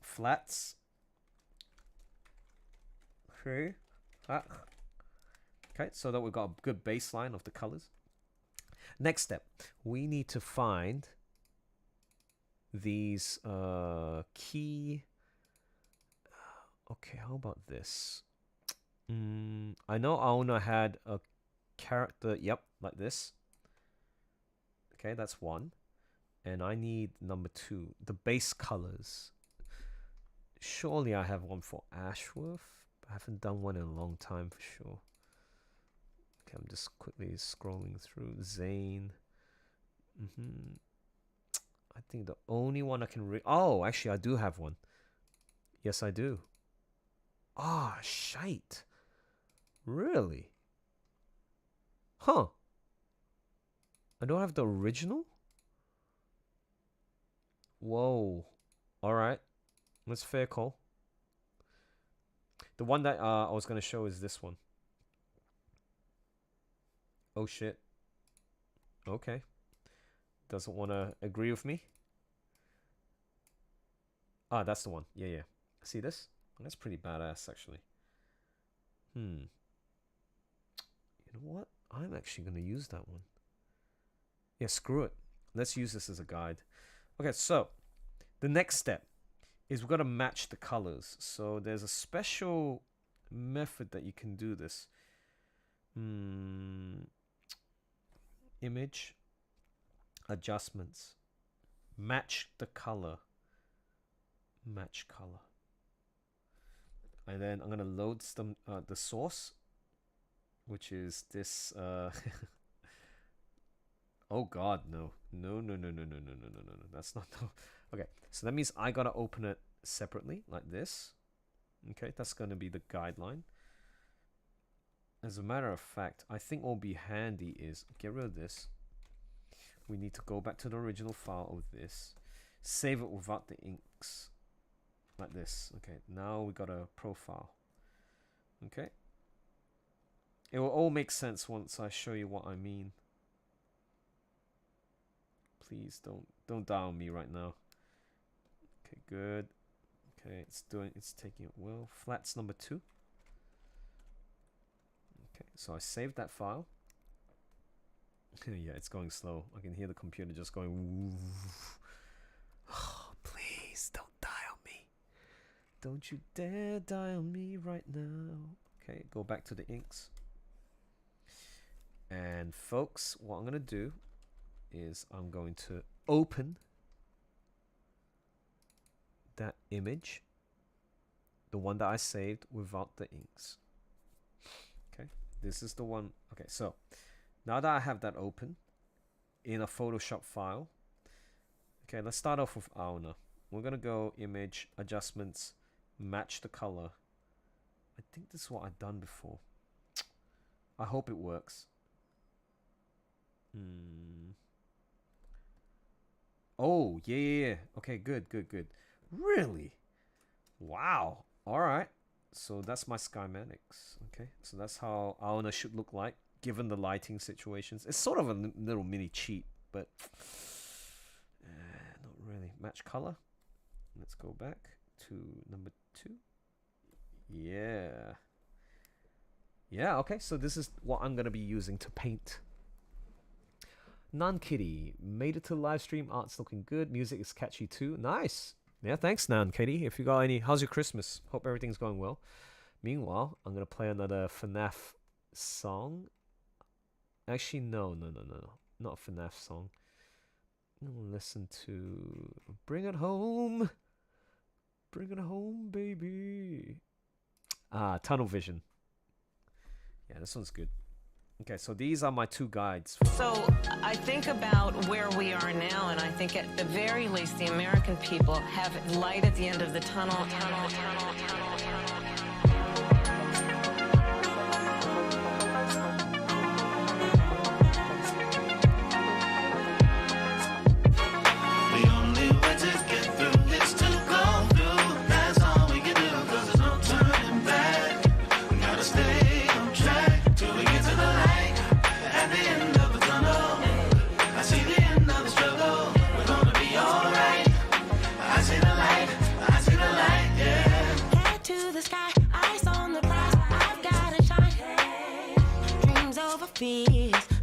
Flats. Okay, so that we've got a good baseline of the colors. Next step, we need to find these key. Okay, how about this? I know Aona had a character, yep, like this. Okay, that's 1. And I need number 2, the base colors. Surely I have one for Ashworth. I haven't done one in a long time for sure. Okay, I'm just quickly scrolling through. Zane. I think the only one I can oh, actually I do have one. Yes, I do. Ah, shite. Really? Huh. I don't have the original? Whoa. Alright. That's fair call. The one that I was going to show is this one. Oh shit. Okay. Doesn't want to agree with me. Ah, that's the one. Yeah. See this? That's pretty badass, actually. You know what? I'm actually going to use that one. Yeah, screw it. Let's use this as a guide. Okay, so the next step is we've got to match the colors. So there's a special method that you can do this. Image, adjustments, match the color, match color. And then I'm going to load some the source, which is this oh god, no. No. That's not no. Okay, so that means I gotta open it separately like this. Okay, that's gonna be the guideline. As a matter of fact, I think what will be handy is get rid of this. We need to go back to the original file of this, save it without the inks like this. Okay, now we got a profile. Okay, it will all make sense once I show you what I mean. Please don't die on me right now. Okay, good. Okay, it's taking it well. Flats number 2. Okay, so I saved that file. Yeah, it's going slow. I can hear the computer just going. Oh, please don't die on me. Don't you dare die on me right now. Okay, go back to the inks. And folks, what I'm gonna do is I'm going to open that image, the one that I saved without the inks. Okay, this is the one. Okay, so now that I have that open in a Photoshop file, okay, let's start off with Aona. We're gonna go image, adjustments, match the color. I think this is what I've done before. I hope it works. Oh, yeah. Okay, good. Really? Wow. Alright. So that's my schematics. Okay, so that's how Aona should look like, given the lighting situations. It's sort of a little mini cheat, but not really. Match color. Let's go back to number 2. Yeah. Yeah, okay, so this is what I'm going to be using to paint. Nan Kitty made it to the live stream. Art's looking good. Music is catchy too. Nice. Yeah, thanks, Nan Kitty. If you got any, how's your Christmas? Hope everything's going well. Meanwhile, I'm gonna play another FNAF song. Actually, no, not a FNAF song. I'm gonna listen to "Bring It Home." Bring it home, baby. Tunnel Vision. Yeah, this one's good. Okay, so these are my two guides. So I think about where we are now, and I think at the very least the American people have light at the end of the tunnel.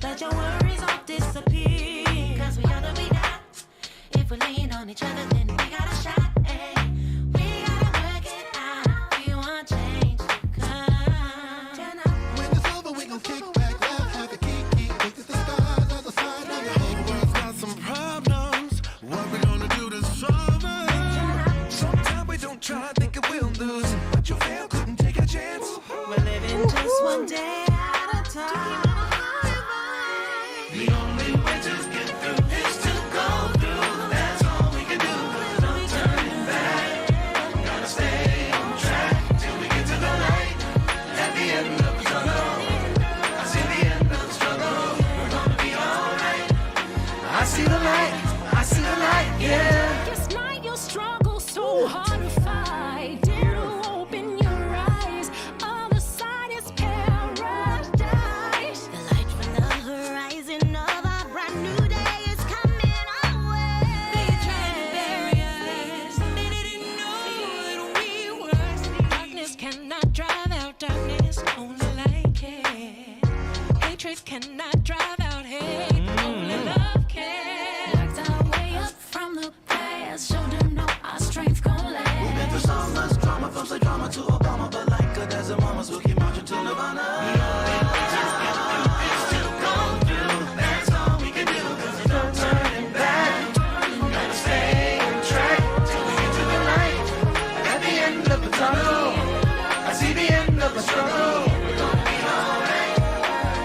Let your worries all disappear. Cause we gotta be down. If we lean on each other, then we got a shot. Hey, we gotta work it out. We want change to come. When it's over, we gon' kick back, laugh, have a kiki. Look at the stars, other side of the whole world's got some problems. What we gonna do to solve them? Sometimes we don't try, think it will lose. But you fail, couldn't take a chance. We're living just one day at a time. The only way to get through is to go through. That's all we can do. There's no turning back. Gotta stay on track till we get to the light. At the end of the tunnel, I see the end of the struggle. We're gonna be alright. I see the light. I see the light. Yeah. It's not your struggle so hard to fight. Dare to open your eyes. Other side is paradise. The light from the horizon of a brand new day is coming our way. They tried to bury us. They didn't know that we were. Darkness cannot drive out darkness. Only light can. Hatred cannot drive out hate. Only love can. Worked our way up from the past. Showed them no our strength gon' last. We've been through so much drama, from say drama to Obama, but like a desert mamas, we'll keep marching to Nirvana. The only way to get through is to go through. That's all we can do. There's no turning back. Gotta stay on track till we get to the light. At the end of the tunnel, I see the end of the struggle. We're gonna be alright.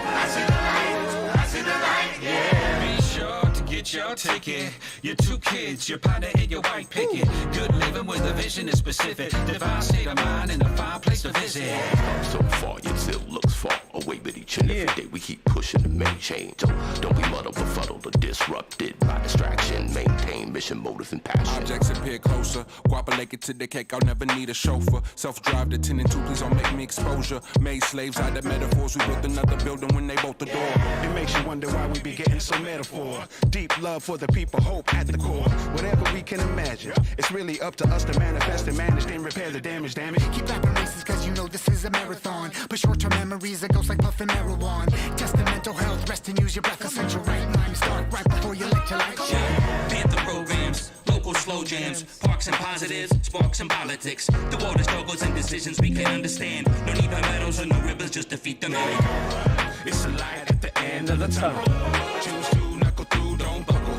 I see the light. I see the light. Yeah. Be sure to get your ticket. Your two kids, your partner, and your white picket. Good living with a vision is specific. Divine state of mind and a fine place to visit. So far, yet still looks far away with each and every day. We keep pushing to make change. Don't be muddled, befuddled, or disrupted by distraction. Maintain mission, motive, and passion. Objects appear closer. Guapa like it to the cake, I'll never need a chauffeur. Self-drive the 10 and 2, please don't make me exposure. Made slaves out of metaphors. We built another building when they bolt the door. It makes you wonder why we be getting so metaphor. Deep love for the people, hope at the core. Whatever we can imagine, it's really up to us to manifest and manage, then repair the damage, damn it. Keep rapping races cause you know this is a marathon. But short-term memories, it goes like puffing marijuana. Test the mental health, rest and use your breath. Essential right mind, start right before you let your light shine. Panther programs, local slow jams, parks and positives, sparks and politics. The water struggles and decisions we can understand. No need for medals or no ribbons, just defeat the man. It's a light at the end of the tunnel. Choose to knuckle through, don't buckle.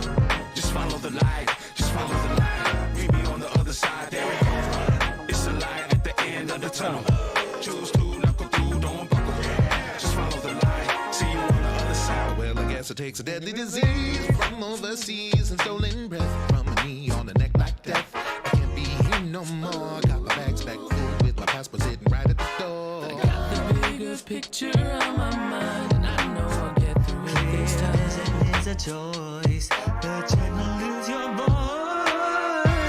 Just follow the light, just follow the light. Meet me on the other side, there it goes. It's a light at the end of the tunnel. Choose to knuckle through, don't buckle. Just follow the light, see you on the other side. Well, I guess it takes a deadly disease from overseas and stolen breath from a knee on the neck like death. I can't be here no more. Got my bags back full with my passport sitting right at the door. I got the bigger picture on my mind, and I know I'll get through it this time. It's a choice, but you will lose your voice.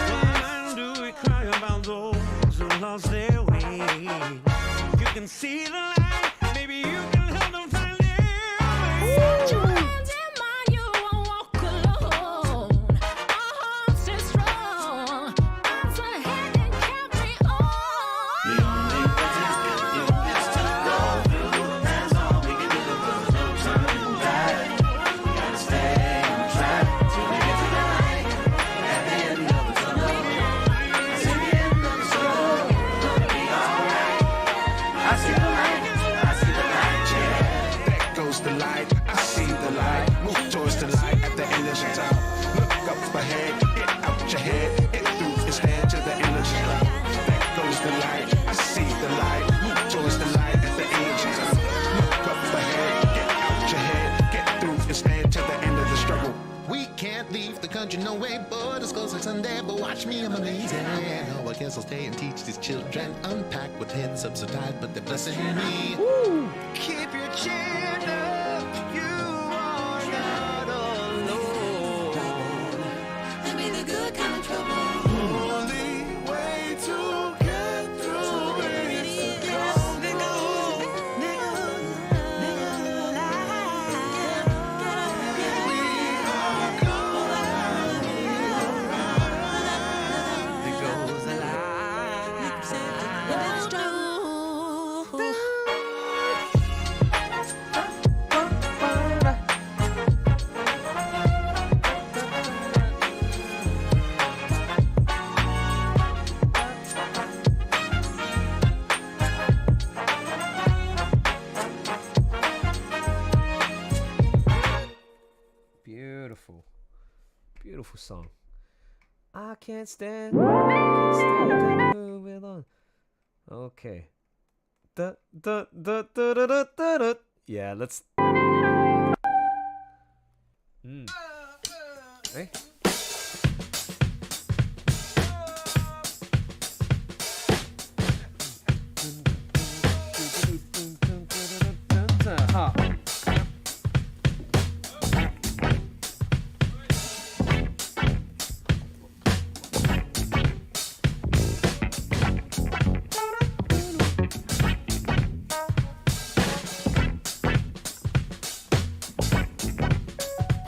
Why do we cry about those who lost their way? You can see the light, maybe you can help them find their way. Set your hands in mine, you won't walk alone. Our hearts stay strong. Arms ahead and carry on. The only way to get through is to go through. That's all we can do. There's no turning back. Gotta stay on track till we get to the light. At the end of the tunnel, I see the end of the struggle. We're gonna be alright. I see the light. Sunday, but watch me, I'm amazing. Oh, I guess I'll stay and teach these children. Unpack with heads up so tight, but they're blessing me. Woo! Keep your chin up, you are not alone. I mean the good kind of trouble. Only way to get through is to go. Beautiful. Beautiful song. I can't stand to move it on. Okay. Yeah, let's. Hey.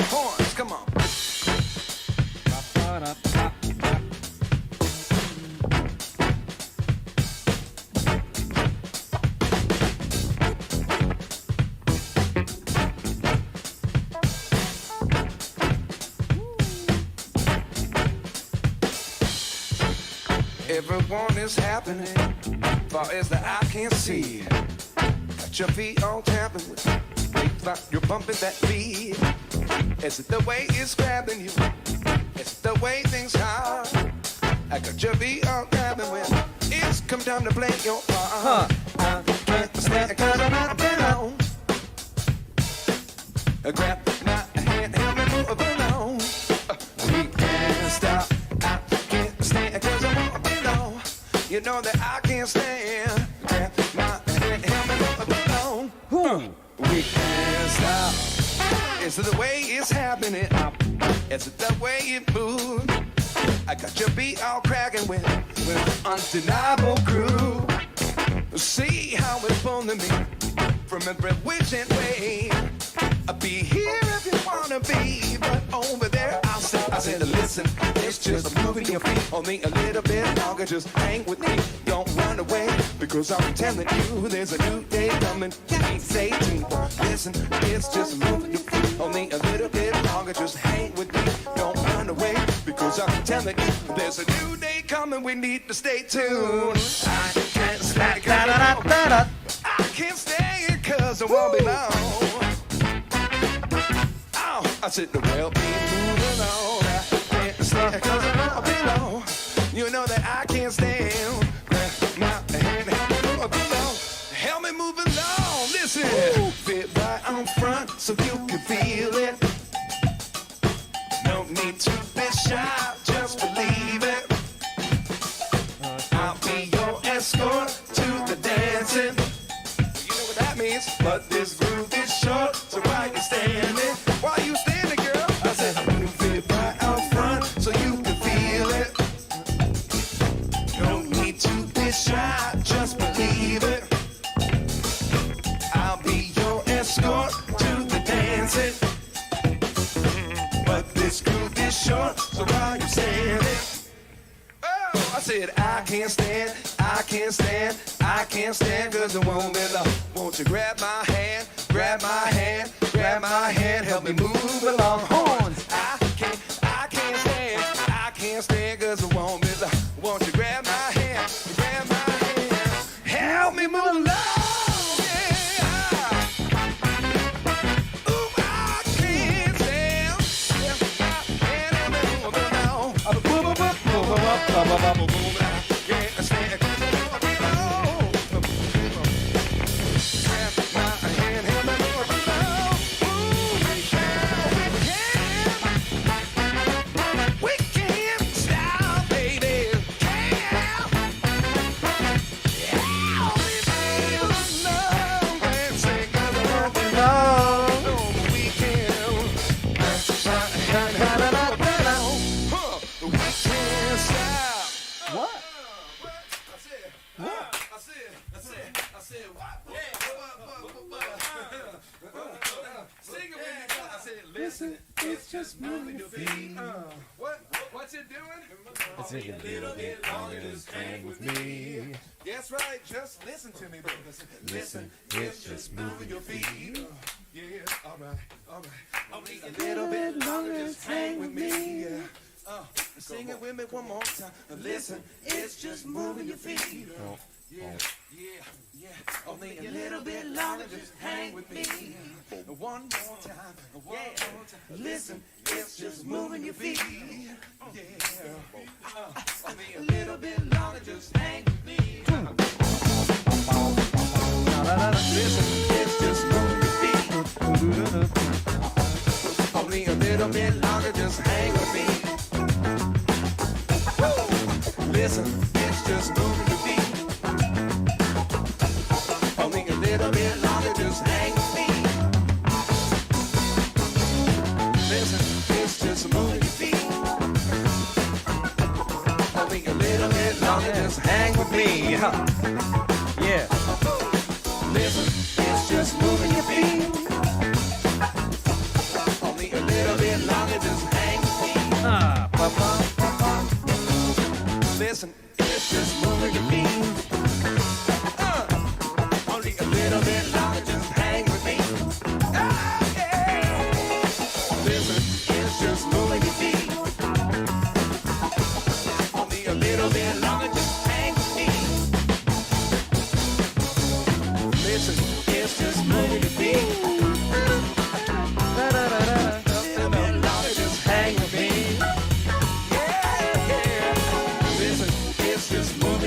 Horns, come on. Everyone is happening, far as the eye can see. Got your feet on tapping with like you're bumping that beat. Is it the way it's grabbing you? Is it the way things are? I got your feet on grabbing when it's come time to play your part. I can't stand 'cause I'm not alone. Grab my hand, help me move along. We can't stop. I can't stand 'cause I won't be long. You know that I can't stand. Grab my hand, help me move along. We can't stop. Is it the way it's happening? Is it the way it moves? I got your beat all cracking with undeniable groove. See how it's pulling me from every which and way. I'll be here if you wanna be, but over there I said, listen, it's just moving your feet only a little bit longer. Just hang with me, don't run away, because I'm telling you there's a new day coming. You ain't say listen, it's just moving your feet only a little bit longer. Just hang with me, don't run away, because I'm telling you there's a new day coming. We need to stay tuned. I can't stay, I can't stay 'cause I won't be long. I said the well be moving on. I can't stand 'cause I won't be long. You know that I can't stand. Grab my hand, help me move along. Help me move along. Listen, fit right on front so you can feel it. No need to be shy, just believe it. I'll be your escort to the dancing. You know what that means? But this groove is short, so why you standing? Why you standing, girl? I said you fit right out front so you can feel it. No need to be shy, just believe it. I'll be your escort to the dancing. But this groove is short, so why you standing? Oh, I said I can't stand, I can't stand, I can't stand 'cause it won't be long. Won't you grab my hand, grab my hand, grab my hand, help me move along. Horns, I can't stand 'cause it won't be long. Won't you grab my hand, help me move along. We can't stop. said, what? Sing it with me. I said, listen, it's just moving your feet. What's it doing? It's a little bit longer, just hang with me. That's right, just listen to me, baby. Listen, it's just moving your feet. Yeah, all right. Only a little bit longer, just hang with me. Yeah. Sing it with me one more time. Listen, it's just moving your feet. Yeah. Only a little bit longer, just hang with me. One more time. Listen, it's just moving your feet. Yeah. Only a little bit longer, just hang with me. Listen, it's just moving your feet. Only a little bit longer, just hang with me. Listen, it's just moving your feet. Only a little bit longer, just hang with me. Listen, it's just moving your feet. Only a little bit longer, just hang with me. Yeah. Listen, it's just moving your feet. Only a little bit longer, just hang with me. Listen, it's just moving your feet. Only a little bit longer, just hang with me. Listen, it's just moving your feet. Only a little bit longer, just hang with me. Listen, it's just moving your feet. A little bit longer, just hang with me. Listen, it's just moving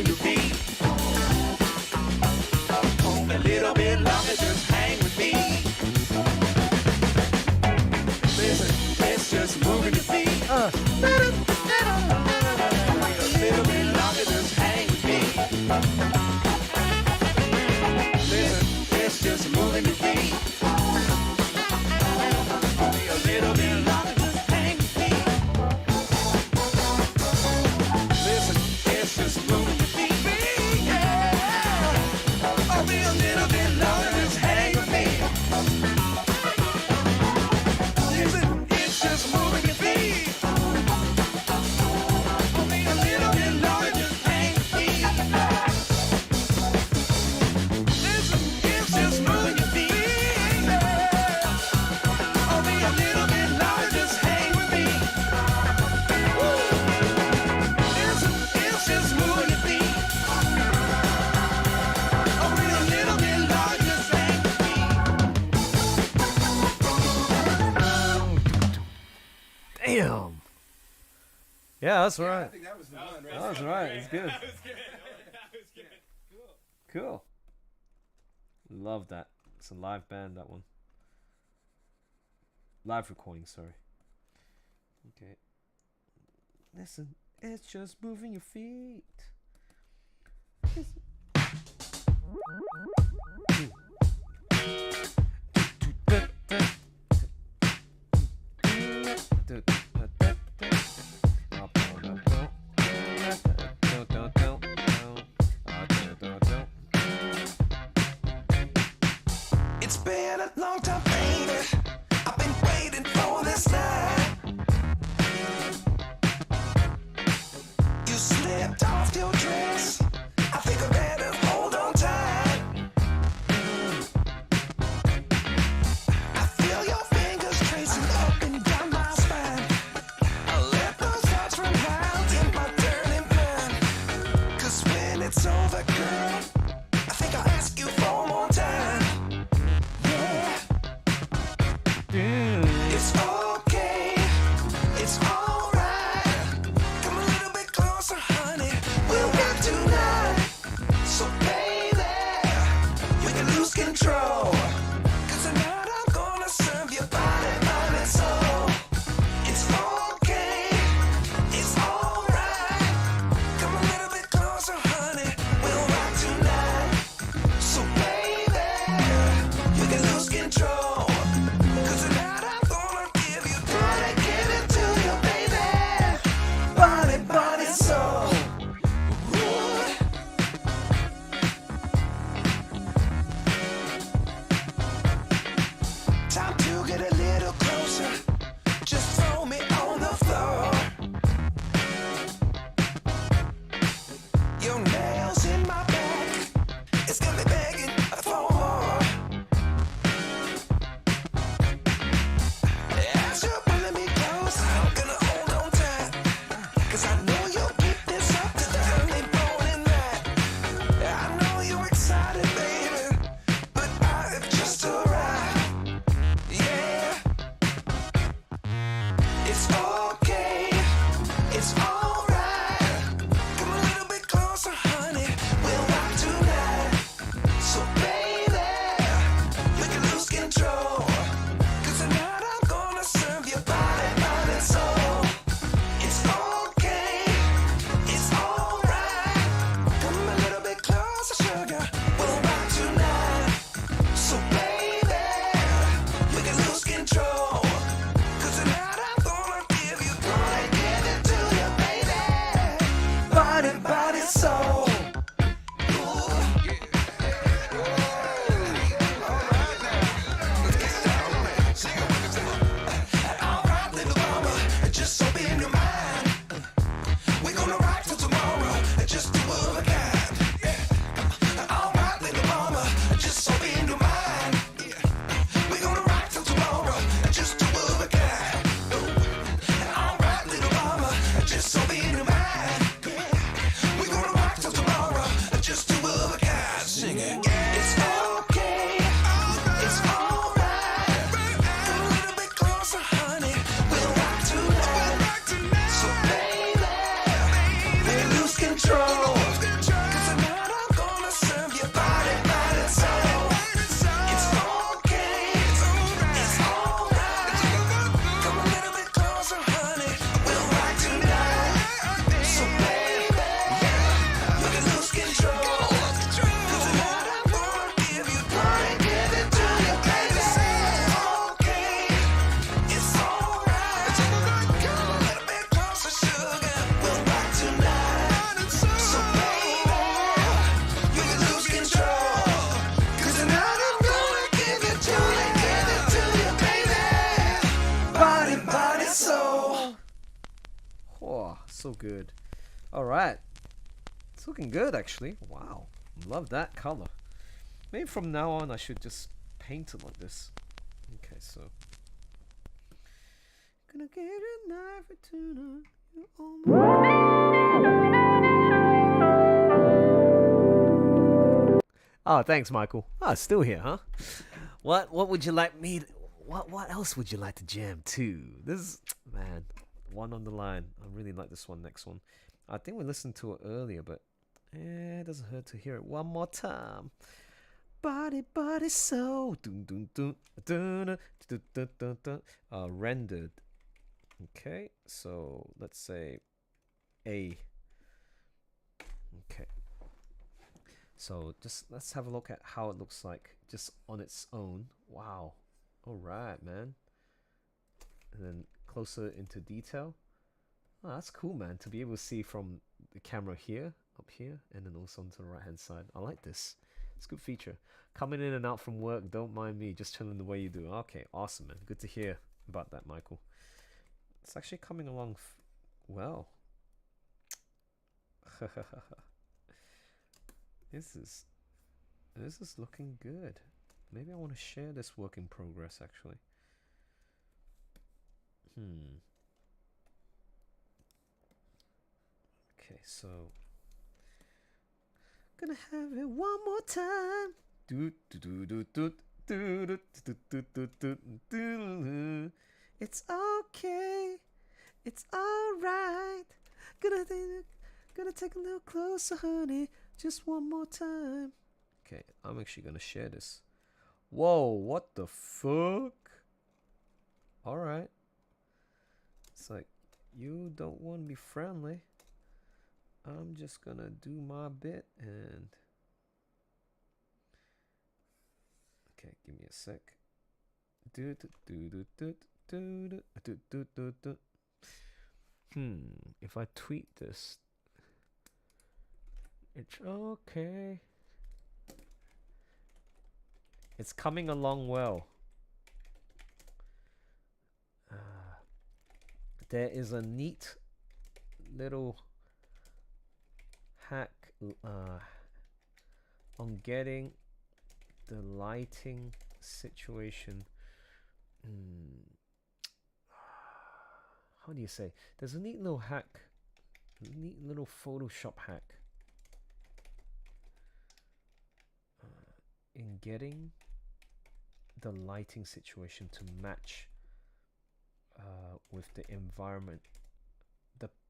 your feet. A little bit longer, just hang with me. Listen, it's just moving your feet. A little bit longer, just hang with me. Listen, it's just moving your feet. Only a little bit longer, just hang with me. Listen, it's just moving your feet. Yeah. Only a little bit longer, just hang with me. Listen, it's just moving your feet. Only a little bit longer, just hang with me. Listen, it's just moving your feet. Only a little bit longer, just hang with me. Listen, it's just moving your feet. Only a little bit longer, just hang with me. Damn. Yeah, that's right. I think that was the one, right? That was right. It's good. That was good. Cool. Love that. It's a live band, that one. Live recording, sorry. Okay. Listen, it's just moving your feet. It's been a long time, baby. I've been waiting for this night. You slipped off your dress. I think I better hold on tight. I feel your fingers tracing up and down my spine. I let those thoughts run wild in my turning mind. 'Cause when it's over, girl, I think I'll ask you for more time. Yeah. Your nails in my back. It's got me begging for more. As you're pulling me close, I'm gonna hold on tight. 'Cause I know you'll keep this up to the early morning light. I know you're excited, baby, but I've just arrived. Yeah. It's okay. It's alright. Come a little bit closer, honey. We'll rock tonight. So baby, we can lose control. 'Cause tonight I'm gonna serve your body, mind and soul. It's okay. It's alright. Come a little bit closer, sugar. We'll rock tonight. So baby, we can lose control. 'Cause tonight I'm gonna give you, gonna give it to you, baby. Body, body, soul. Alright, little mama, just so be in your mind. We're gonna rock till tomorrow, just do what we got. Alright, little mama, just so be in your mind. We're gonna rock till tomorrow, just do what we got. Alright, little mama, just so be in your mind. We're gonna rock till tomorrow, just do what we got. Sing it. It's okay. It's alright. Come a little bit closer, honey. We'll rock tonight. So baby, we lose control. 'Cause tonight I'm gonna serve your body, mind and soul. It's okay. It's alright. Come a little bit closer, honey. We'll rock tonight. So baby, we can lose control. 'Cause tonight I'm gonna give you, gonna give it to you, baby. Okay. It's alright. Come a little bit closer, sugar. We'll rock tonight. So baby, you can lose control. 'Cause tonight I'm gonna give it to you, baby. Body, body, soul. Oh, so good. Alright. It's looking good actually. Wow. Love that color. Maybe from now on I should just paint it like this. Okay, so. Gonna get a knife or tuna. You Oh, thanks, Michael. Ah, still here, huh? What would you like me what else would you like to jam to? This man, one on the line. I really like this one, next one. I think we listened to it earlier, but it doesn't hurt to hear it one more time. Body, body, soul. Dun, dun, dun, dun, dun, dun, dun, dun, dun. Rendered. Okay, so let's say A. Okay. So just let's have a look at how it looks like just on its own. Wow. Alright, man. And then closer into detail. Oh, that's cool, man, to be able to see from the camera here, up here, and then also onto the right hand side. I like this. It's a good feature. Coming in and out from work, don't mind me, just chilling the way you do. Okay, awesome, man. Good to hear about that, Michael. It's actually coming along well. This is looking good. Maybe I want to share this work in progress actually. Okay, so gonna have it one more time. It's okay. It's alright. Gonna take a little closer, honey. Just one more time. Okay, I'm actually gonna share this. Whoa, what the fuck? Alright. It's like, you don't want to be friendly. I'm just gonna do my bit and... Okay, give me a sec. If I tweet this... It's okay. It's coming along well. There is a neat little hack on getting the lighting situation. How do you say? There's a neat little hack, neat little Photoshop hack in getting the lighting situation to match with the environment,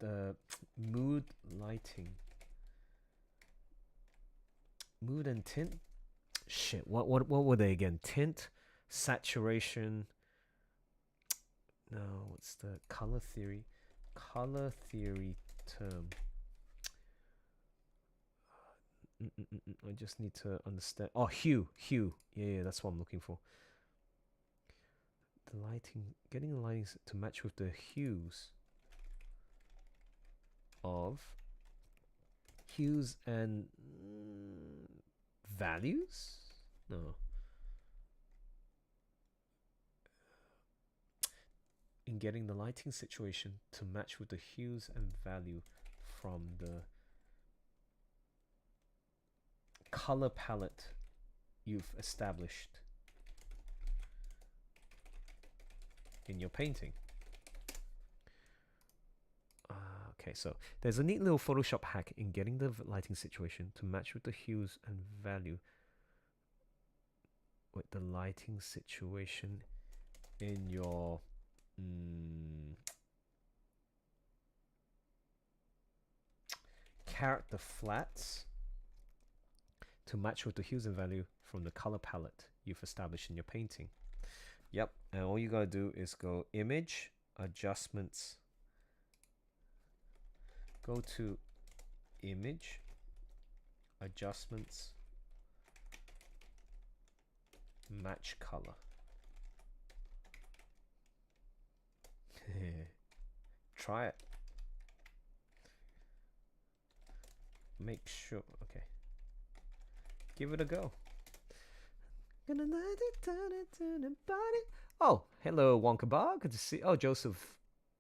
the mood lighting, mood and tint. Shit, what were they again? Tint, saturation. No, what's the color theory? Color theory term. I just need to understand. Oh, hue. Yeah, that's what I'm looking for. The lighting, getting the lighting to match with the hues and values. No. In getting the lighting situation to match with the hues and value from the color palette you've established in your painting. Okay, so there's a neat little Photoshop hack in getting the lighting situation to match with the hues and value with the lighting situation in your character flats to match with the hues and value from the color palette you've established in your painting. Yep, and all you gotta do is go image, adjustments, go to image, adjustments, match color. Try it. Make sure. Okay. Give it a go. Oh, hello, Wonka Bar. Good to see. Oh, Joseph.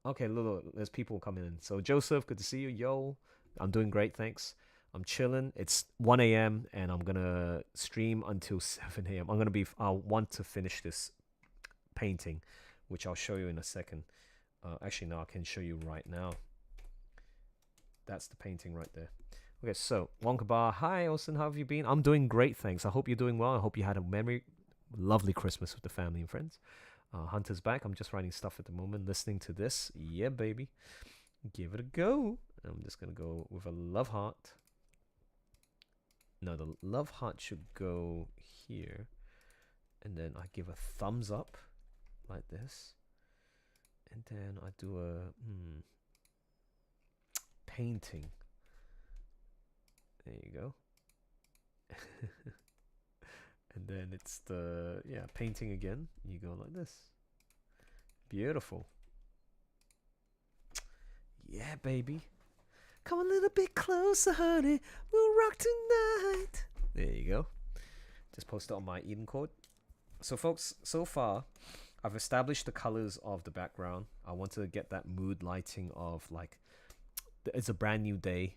Okay, look, there's people coming in. So, Joseph, good to see you. Yo, I'm doing great, thanks. I'm chilling. It's 1 a.m. and I'm gonna stream until 7 a.m. I want to finish this painting, which I'll show you in a second. Actually, no, I can show you right now. That's the painting right there. Okay, so Wonka Bar. Hi, Elson. How have you been? I'm doing great, thanks. I hope you're doing well. I hope you had a lovely Christmas with the family and friends. Hunter's back. I'm just writing stuff at the moment, listening to this. Yeah, baby. Give it a go. I'm just gonna go with a love heart. No, the love heart should go here, and then I give a thumbs up like this. And then I do a painting. There you go. And then it's the painting again. You go like this. Beautiful. Yeah, baby. Come a little bit closer, honey. We'll rock tonight. There you go. Just post it on my Eden code. So, folks, so far I've established the colors of the background. I want to get that mood lighting of like it's a brand new day.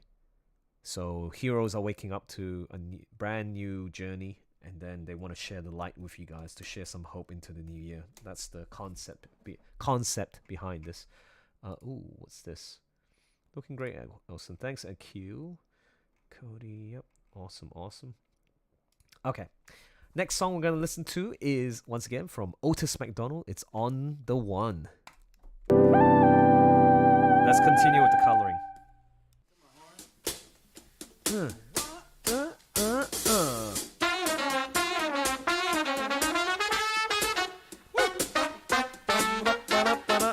So heroes are waking up to a brand new journey, and then they want to share the light with you guys to share some hope into the new year. That's the concept behind this. Ooh, what's this? Looking great, Elson. Thanks, AQ. Cody, yep. Awesome. Okay. Next song we're going to listen to is, once again, from Otis McDonald. It's On the One. Let's continue with the coloring.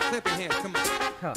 Clap your hands, come on. Huh.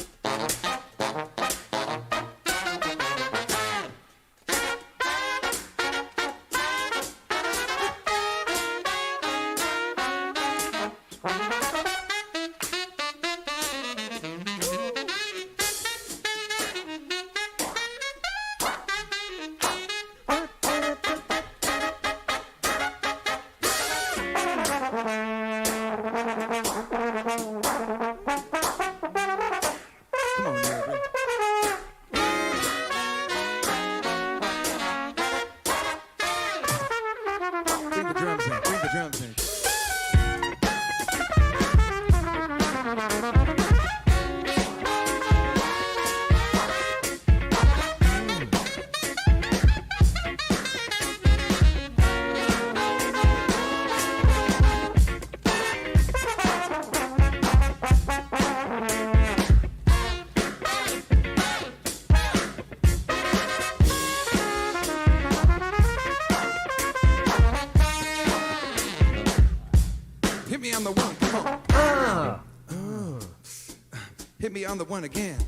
Get me on the one again.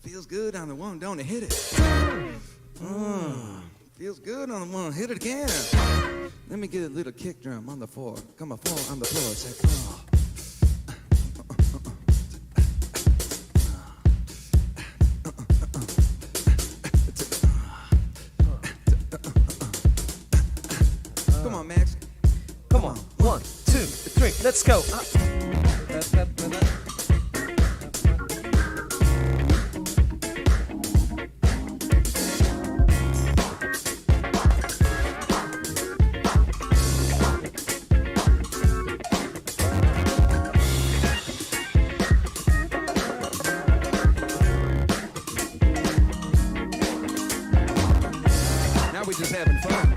Feels good on the one, don't it? Hit it. Feels good on the one. Hit it again. Let me get a little kick drum on the floor. Come on, floor on the floor. Say, oh. Come on, Max. Come on. 1, 2, 3. Let's go. Now we're just having fun.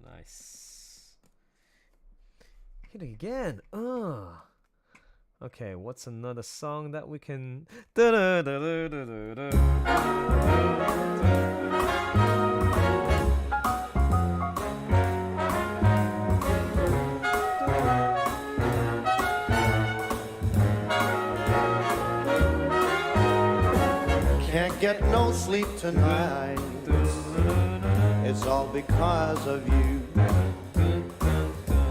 Nice. Hit it again. Okay, what's another song that we can? Can't get no sleep tonight. It's all because of you.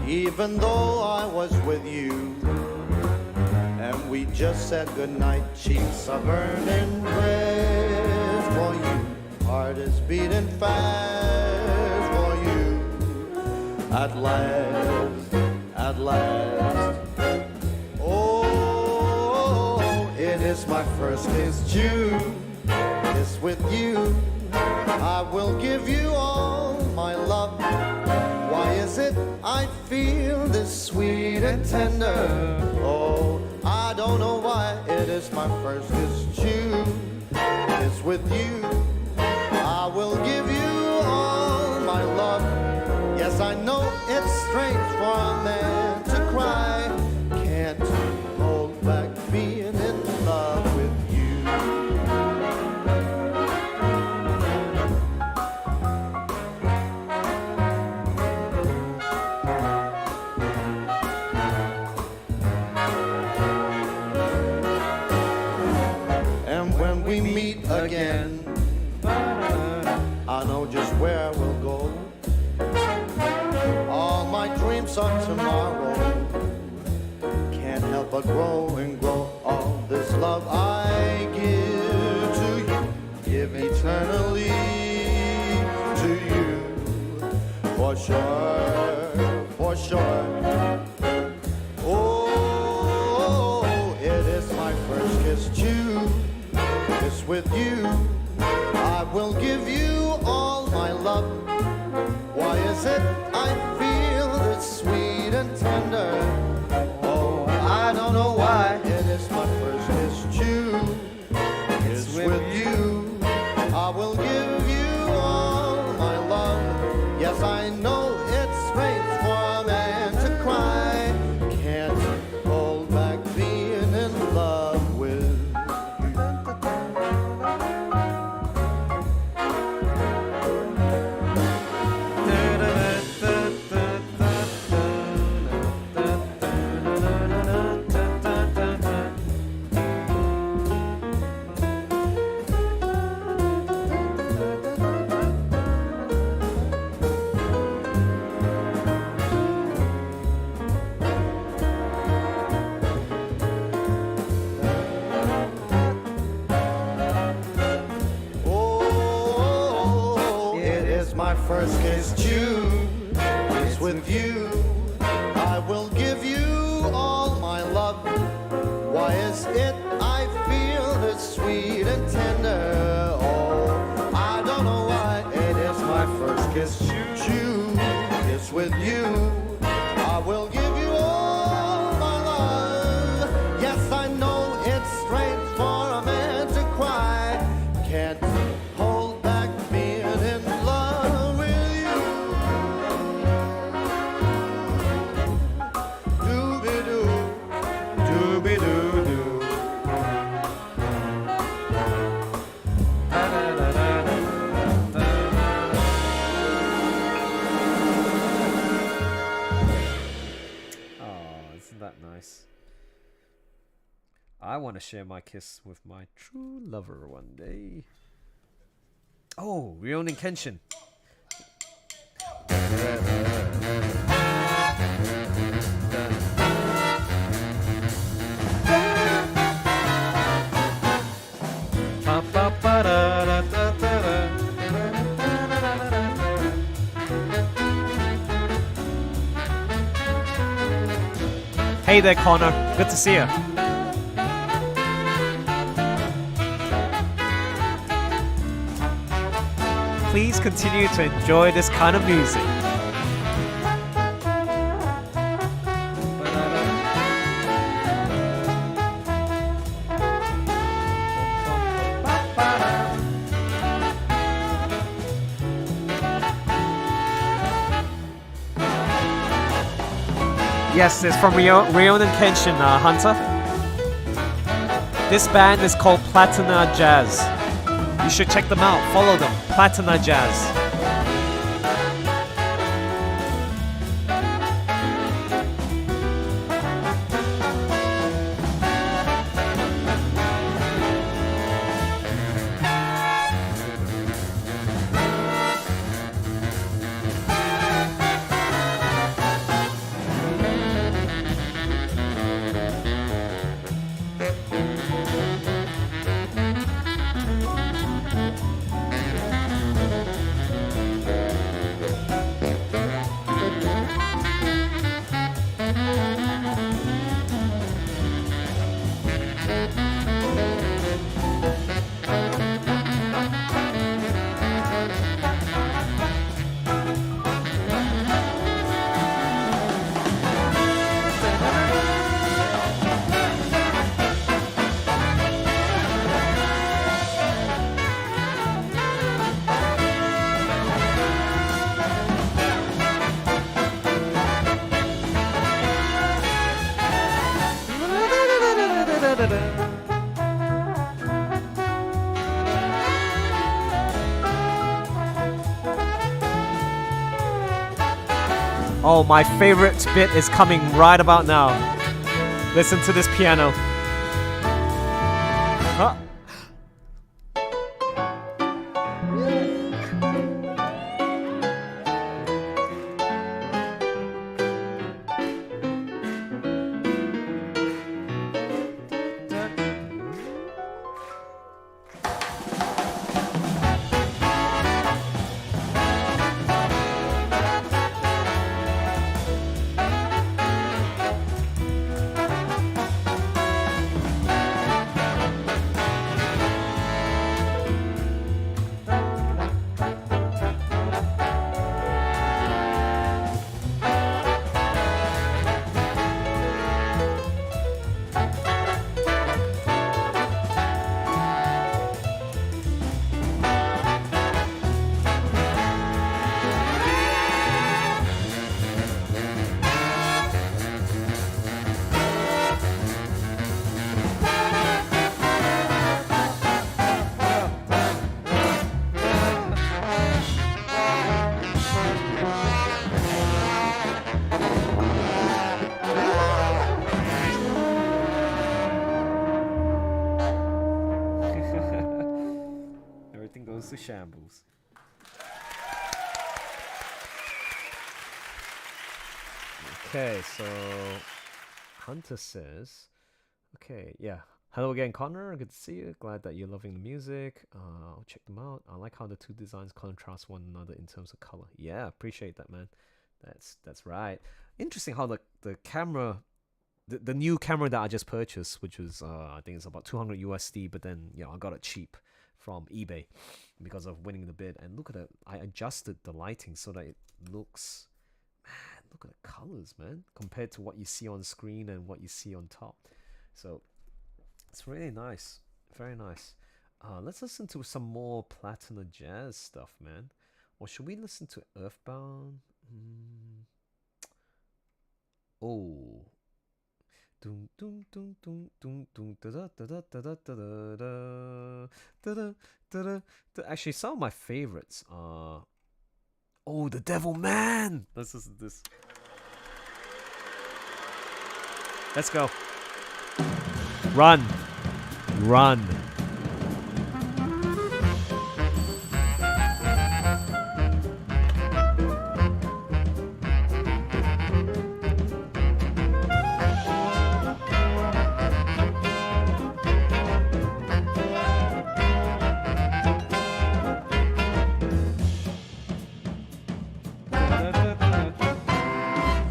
Even though I was with you and we just said goodnight, cheeks are burning red for you. Heart is beating fast for you. At last, at last. Oh, it is my first kiss due. Kiss with you. I will give you all my love. Why is it I feel this sweet and tender? Oh, I don't know why. It is my first kiss due. Kiss with you. I will give you all my love. Yes, I know it's strange for a man to cry. Can't hold back being in love with you. We meet again, I know just where we'll go. All my dreams of tomorrow can't help but grow and grow. All this love I give to you, give eternally to you, for sure, for sure. Oh, it is my first kiss too. With you, I will give you all my love. Why is it I feel this sweet and tender? Oh, I don't know why. It is my first kiss too. It's with you. I will give you all my love. Yes, I know it's strange for a man to cry. Can't hold back being in love with. First kiss due is with you. I will give you all my love. Why is it I feel this sweet and tender? Oh, I don't know why. It is my Isn't that nice? I want to share my kiss with my true lover one day. Oh, Ryonin Kenshin. Hey there, Connor. Good to see you. Please continue to enjoy this kind of music. Yes, it's from Ryonin Kenshin, Hunter. This band is called Platina Jazz. You should check them out. Follow them. Platina Jazz. Oh, my favorite bit is coming right about now. Listen to this piano. Huh? To shambles. Okay, so Hunter says, okay, yeah. Hello again, Connor. Good to see you. Glad that you're loving the music. I'll check them out. I like how the two designs contrast one another in terms of color. Yeah, appreciate that, man. That's right. Interesting how the camera, the new camera that I just purchased, which was I think it's about 200 USD, but then I got it cheap from eBay because of winning the bid. And look at it, I adjusted the lighting so that it looks, man, look at the colors, man, compared to what you see on screen and what you see on top. So it's really nice, very nice. Let's listen to some more Platina Jazz stuff, man. Or should we listen to Earthbound? Oh, actually, some of my favorites are The Devil Man. This is this. Let's go. Run. Run.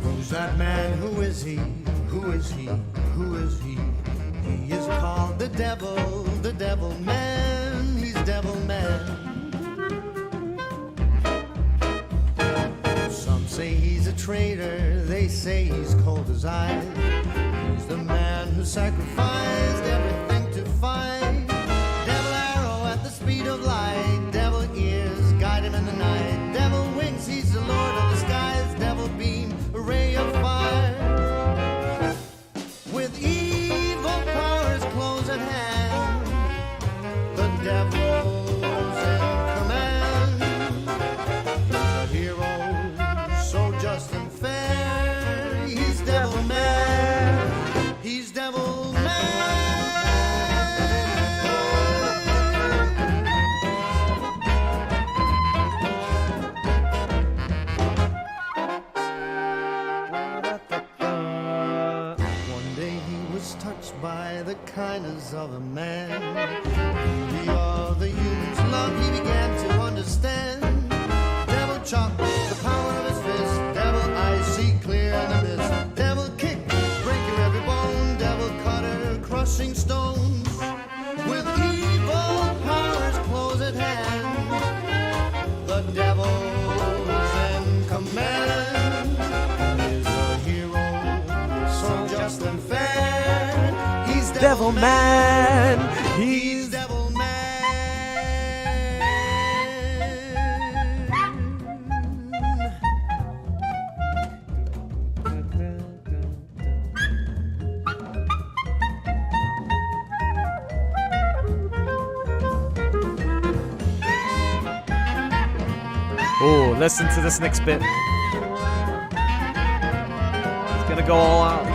Who's that man? Who is he? Who is he? Who is he? He is called the devil man. He's devil man. Some say he's a traitor. They say he's cold as ice. He's the man who sacrificed everything to fight. Devil arrow at the speed of light. Devil ears guide him in the night. Devil wings, he's the lord of the skies. Devil beam, a ray of fire. With evil powers close at hand, the devil's in command. He's a hero, so just and fair. He's devil man. He's devil man. One day he was touched by the kindness of a man. Beauty of the human's love he began to understand. Devil chop the power of his fist. Devil eyes see clear in the mist. Devil kick, break your every bone. Devil cutter, crushing stones. With evil powers close at hand, the devil's in command. He is a hero, so just and fair. He's devil man. He's devil man. Oh, listen to this next bit. It's gonna go all out.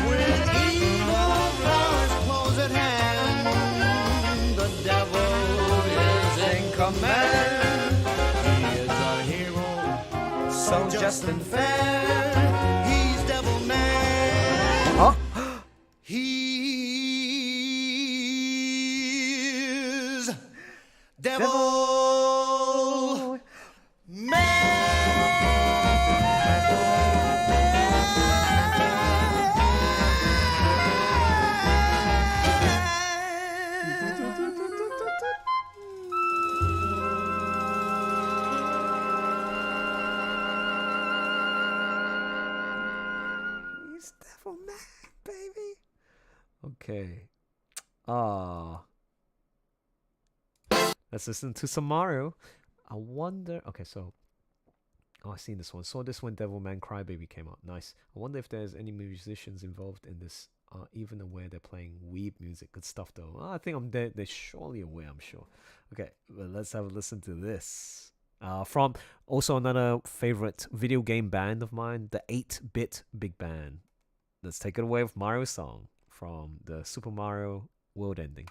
With evil powers close at hand, the devil is in command. He is a hero, so just and fair. He's devil man. Huh? He's devil He's devil man, baby. Okay. Let's listen to some Mario. I wonder. Okay, so. Oh, I've seen this one. Saw this when Devilman Crybaby came out. Nice. I wonder if there's any musicians involved in this, even aware they're playing weeb music. Good stuff, though. I think they're surely aware, I'm sure. Okay, well, let's have a listen to this. From also another favorite video game band of mine, the 8-Bit Big Band. Let's take it away with Mario's song from the Super Mario World ending.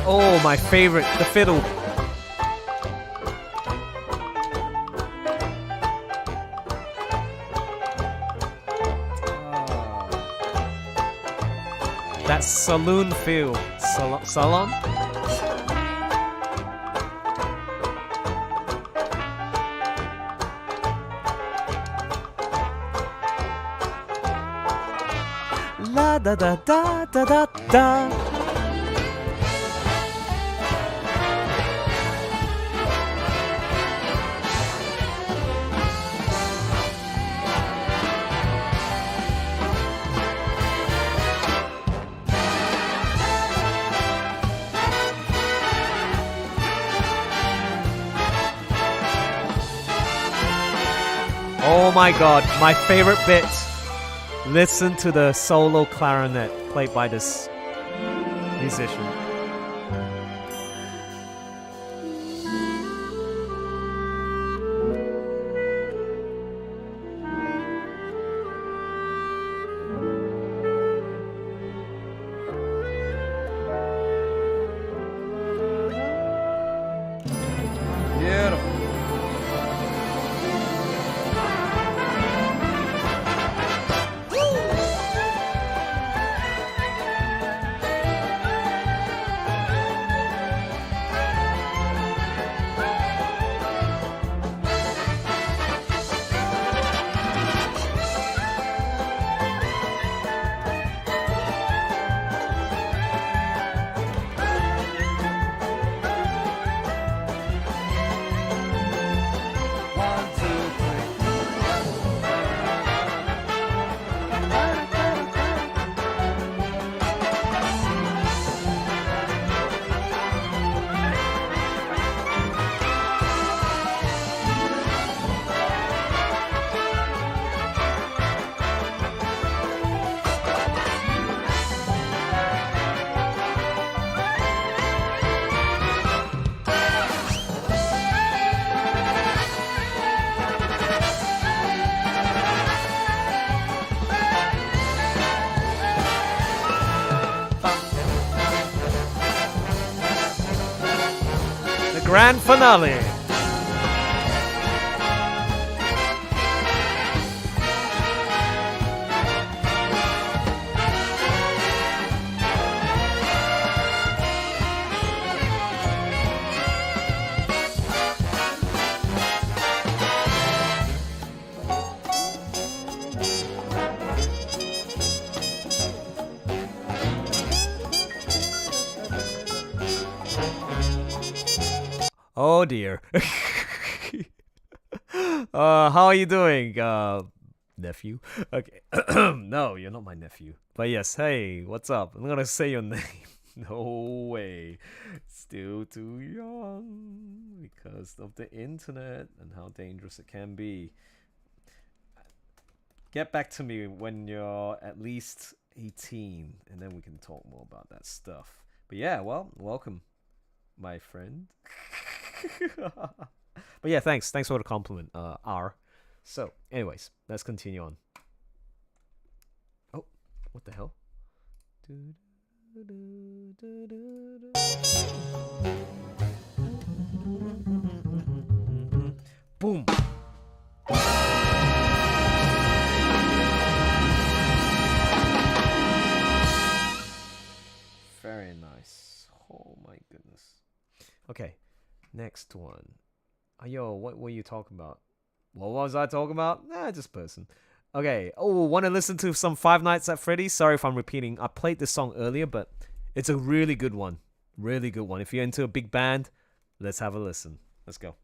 Oh, my favorite, the fiddle. That saloon feel. Salon? La da da da da da da. Oh my god, my favorite bit. Listen to the solo clarinet played by this musician. Beautiful. Grand finale. Oh dear. How are you doing, nephew? Okay. No, you're not my nephew. But yes, hey, what's up? I'm gonna say your name. No way. Still too young because of the internet and how dangerous it can be. Get back to me when you're at least 18 and then we can talk more about that stuff. But yeah, well, welcome, my friend. But yeah, thanks for the compliment, R. So, anyways, let's continue on. Oh, what the hell? Boom. Very nice. Oh my goodness. Okay. Next one. Yo, what were you talking about? What was I talking about? Just person. Okay. Oh, want to listen to some Five Nights at Freddy's? Sorry if I'm repeating. I played this song earlier, but it's a really good one. Really good one. If you're into a big band, let's have a listen. Let's go.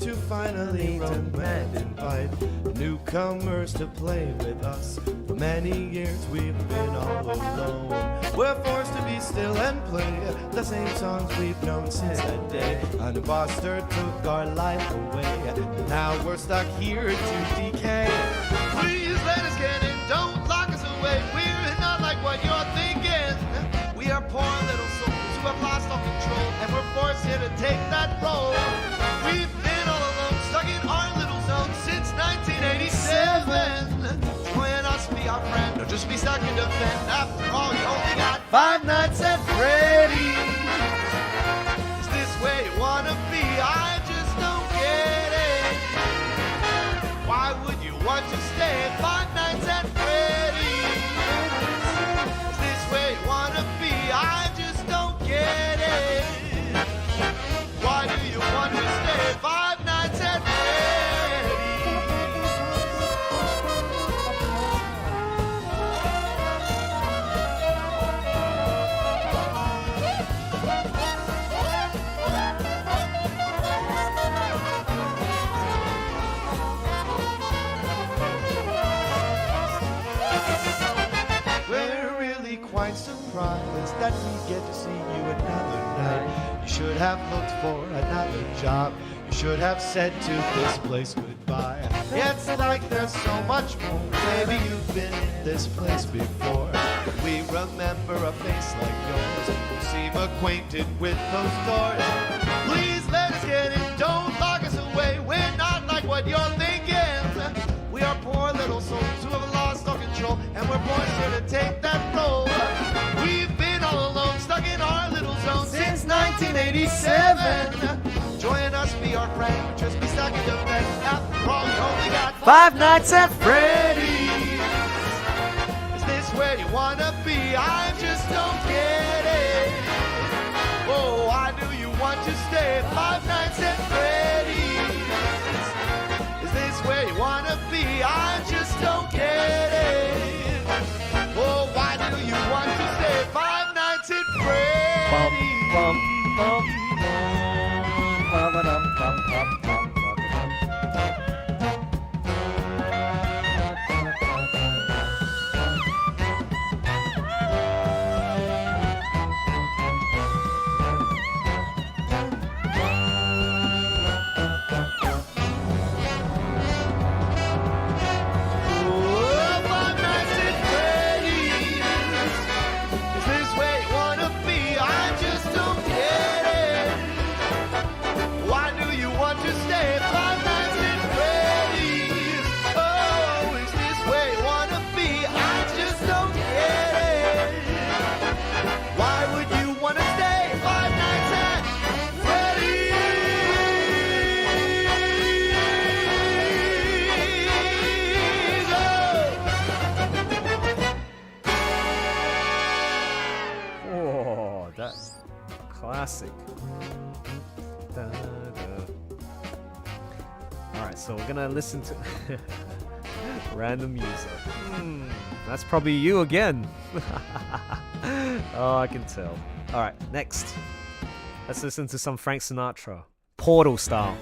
To finally roam and invite newcomers to play with us. For many years we've been all alone. We're forced to be still and play the same songs we've known since that day. An imposter took our life away. Now we're stuck here to decay. Please let us get in, don't lock us away. We're not like what you're thinking. We are poor little souls who have lost all control, and we're forced here to take that role. We've been all alone, stuck in our little zone since 1987. Join us, be our friend, or just be stuck in defend. After all, you only got 5 Nights at Freddy's. Is this where you wanna be? I just don't get it. Why would you want to stay at 5 Nights at Freddy's? Is this where you wanna be? I just don't get it. Why do you want to stay 5 Nights at Freddy's? We're really quite surprised that we get to see you another night. You should have looked for another job. You should have said to this place goodbye. It's like there's so much more. Maybe you've been in this place before. We remember a face like yours. You seem acquainted with those doors. Please let us get in. Don't lock us away. We're not like what you're thinking. We are poor little souls who have lost all control, and we're forced here to take that role. We've been all alone, stuck in our little zone since 1987. Join us, be our friend, or just be stuck in the bed. After all, you only got 5 Nights at Freddy's. Is this where you wanna be? I just don't get it. Oh, why do you want to stay 5 Nights at Freddy's? Is this where you wanna be? I just don't get it. Oh, why do you want to stay 5 Nights at Freddy's? Bum, bum, bum, bum, bum, bum, bum, bum. Classic. Da, da. Alright, so we're gonna listen to random music. That's probably you again. Oh, I can tell. Alright, next. Let's listen to some Frank Sinatra. Portal style.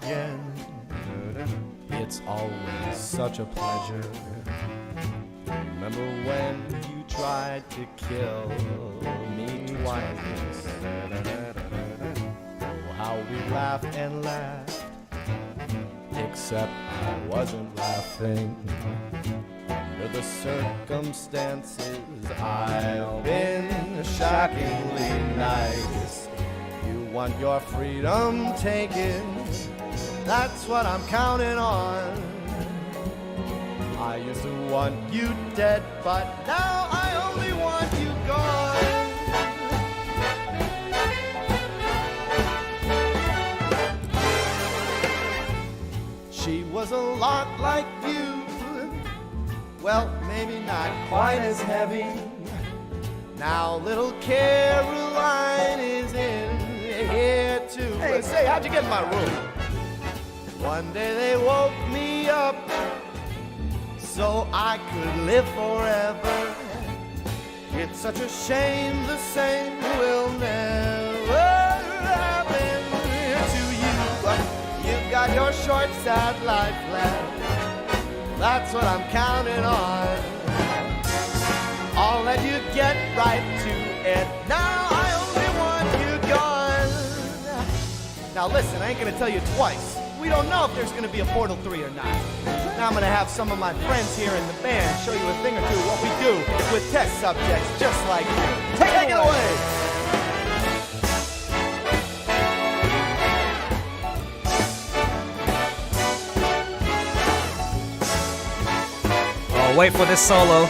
Again, it's always such a pleasure. Remember when you tried to kill me twice? Oh, how we laughed and laughed, except I wasn't laughing. Under the circumstances, I've been shockingly nice. You want your freedom taken, that's what I'm counting on. I used to want you dead, but now I only want you gone. She was a lot like you, well, maybe not quite as heavy. Now little Caroline is in here too. Hey, say, how'd you get in my room? One day they woke me up so I could live forever. It's such a shame the same will never happen to you. But you've got your short, sad life left. That's what I'm counting on. I'll let you get right to And now I only want you gone. Now listen, I ain't gonna tell you twice. We don't know if there's gonna be a Portal 3 or not. Now I'm gonna have some of my friends here in the band show you a thing or two what we do with test subjects just like you. Take it away! Oh, wait for this solo.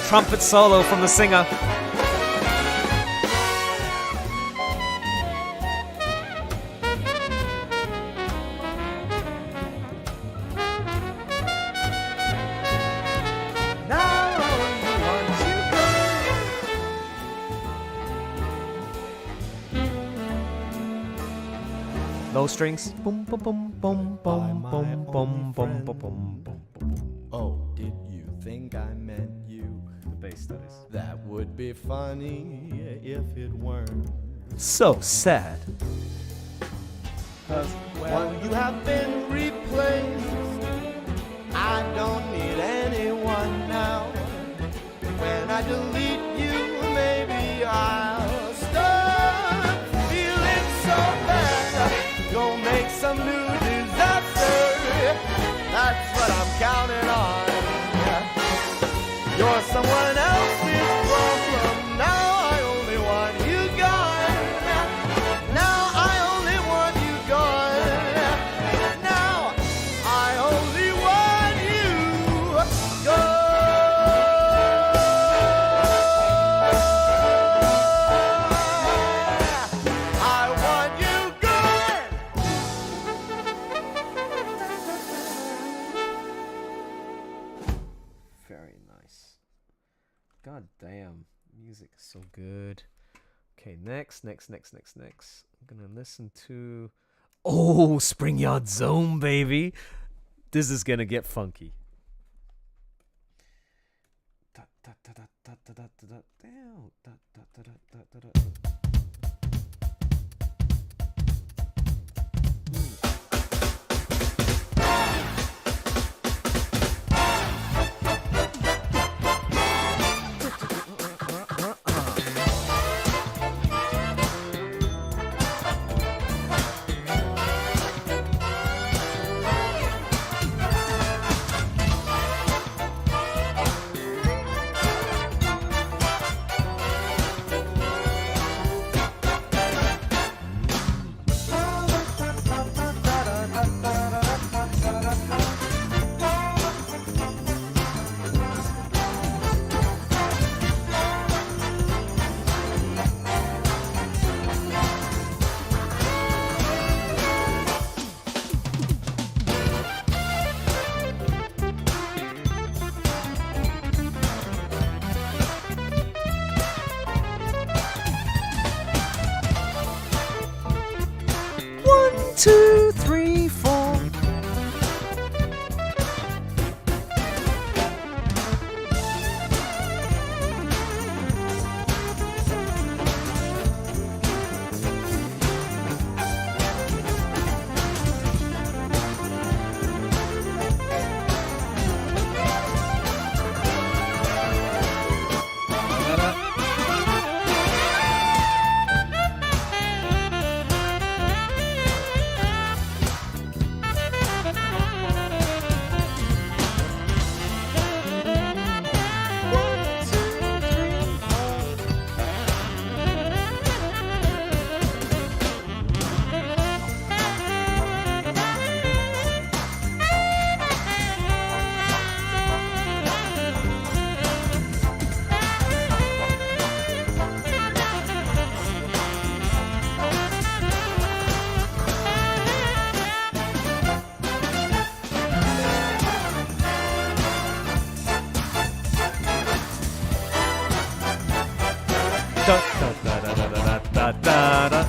Trumpet solo from the singer. No strings. Boom, boom, boom, boom, boom, boom, boom, boom, boom, boom, boom. Oh, did you think I meant you? The bass, that is. That would be funny if it weren't. So sad. Well, you have been replaced. I don't need anyone now. When I delete you, maybe I'll start feeling so bad. Go make some new disaster. That's what I'm counting on. You're someone else's problem. Now I only want you gone. Now I only want you gone. Now I only want you gone. I want you gone. Very nice. God damn. Music is so good. Okay, next. I'm gonna listen to... Oh, Spring Yard Zone, baby. This is gonna get funky. One, two, three, four. Da, da, da, da, da, da, da, da.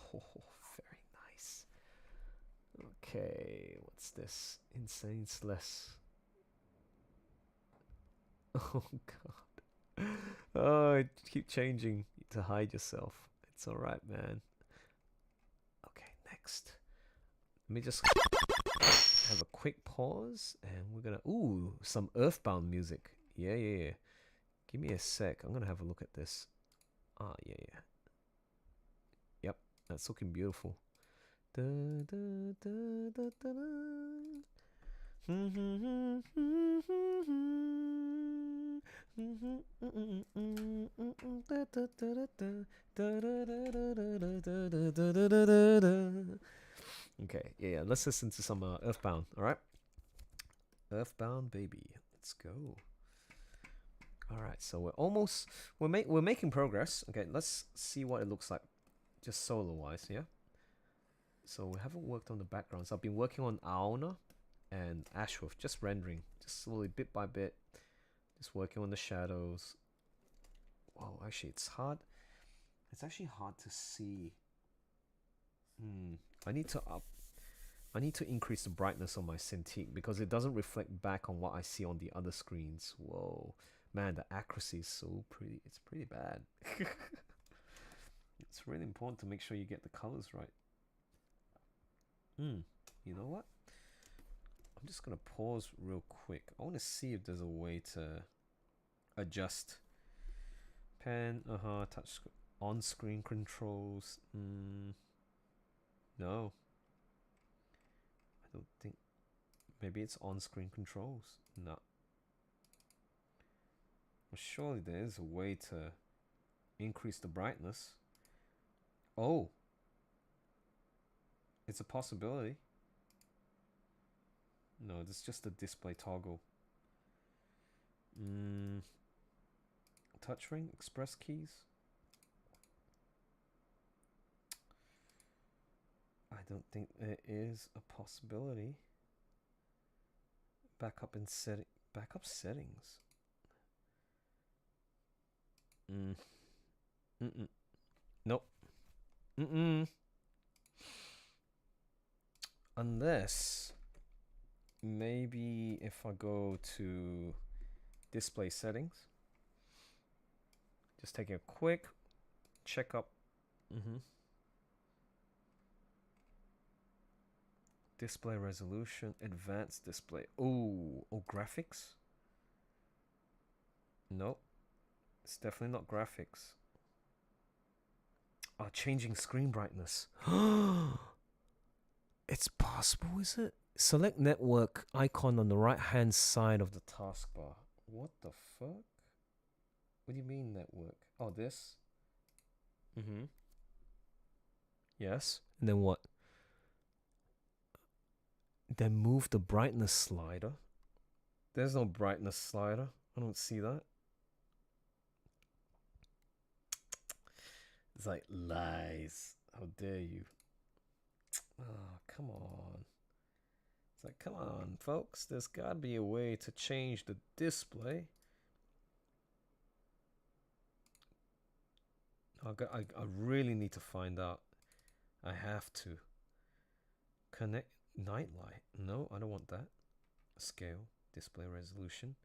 very nice. Okay, what's this? Insane Celeste. Oh god. Oh, keep changing to hide yourself. It's alright, man. Okay, next. Let me just have a quick pause and we're gonna some Earthbound music. Yeah. Give me a sec. I'm gonna have a look at this. Yeah. Yep, that's looking beautiful. Okay, yeah, let's listen to some Earthbound, alright? Earthbound, baby. Let's go. Alright, so we're making progress. Okay, let's see what it looks like just solo wise, yeah? So we haven't worked on the backgrounds. I've been working on Aona and Ashworth, just rendering, just slowly, bit by bit, just working on the shadows. Whoa, actually, it's hard. It's actually hard to see. I need to increase the brightness on my Cintiq because it doesn't reflect back on what I see on the other screens. Whoa, man, the accuracy is so pretty. It's pretty bad. It's really important to make sure you get the colors right. You know what? I'm just gonna pause real quick. I want to see if there's a way to adjust pen. Touch on-screen controls. No, I don't think. Maybe it's on-screen controls. No. Well, surely there is a way to increase the brightness. Oh, it's a possibility. No, it's just a display toggle. Touch ring, express keys. I don't think there is a possibility. Backup settings. Nope. Unless maybe if I go to display settings, just taking a quick check up. Display resolution, advanced display. Oh, graphics? Nope. It's definitely not graphics. Changing screen brightness. It's possible, is it? Select network icon on the right hand side of the taskbar. What the fuck? What do you mean network? Oh, this? Yes. And then what? Then move the brightness slider. There's no brightness slider. I don't see that. It's like lies. How dare you? Oh, come on. It's like, come on, folks. There's got to be a way to change the display. I really need to find out. I have to. Connect nightlight. No, I don't want that. Scale, display resolution.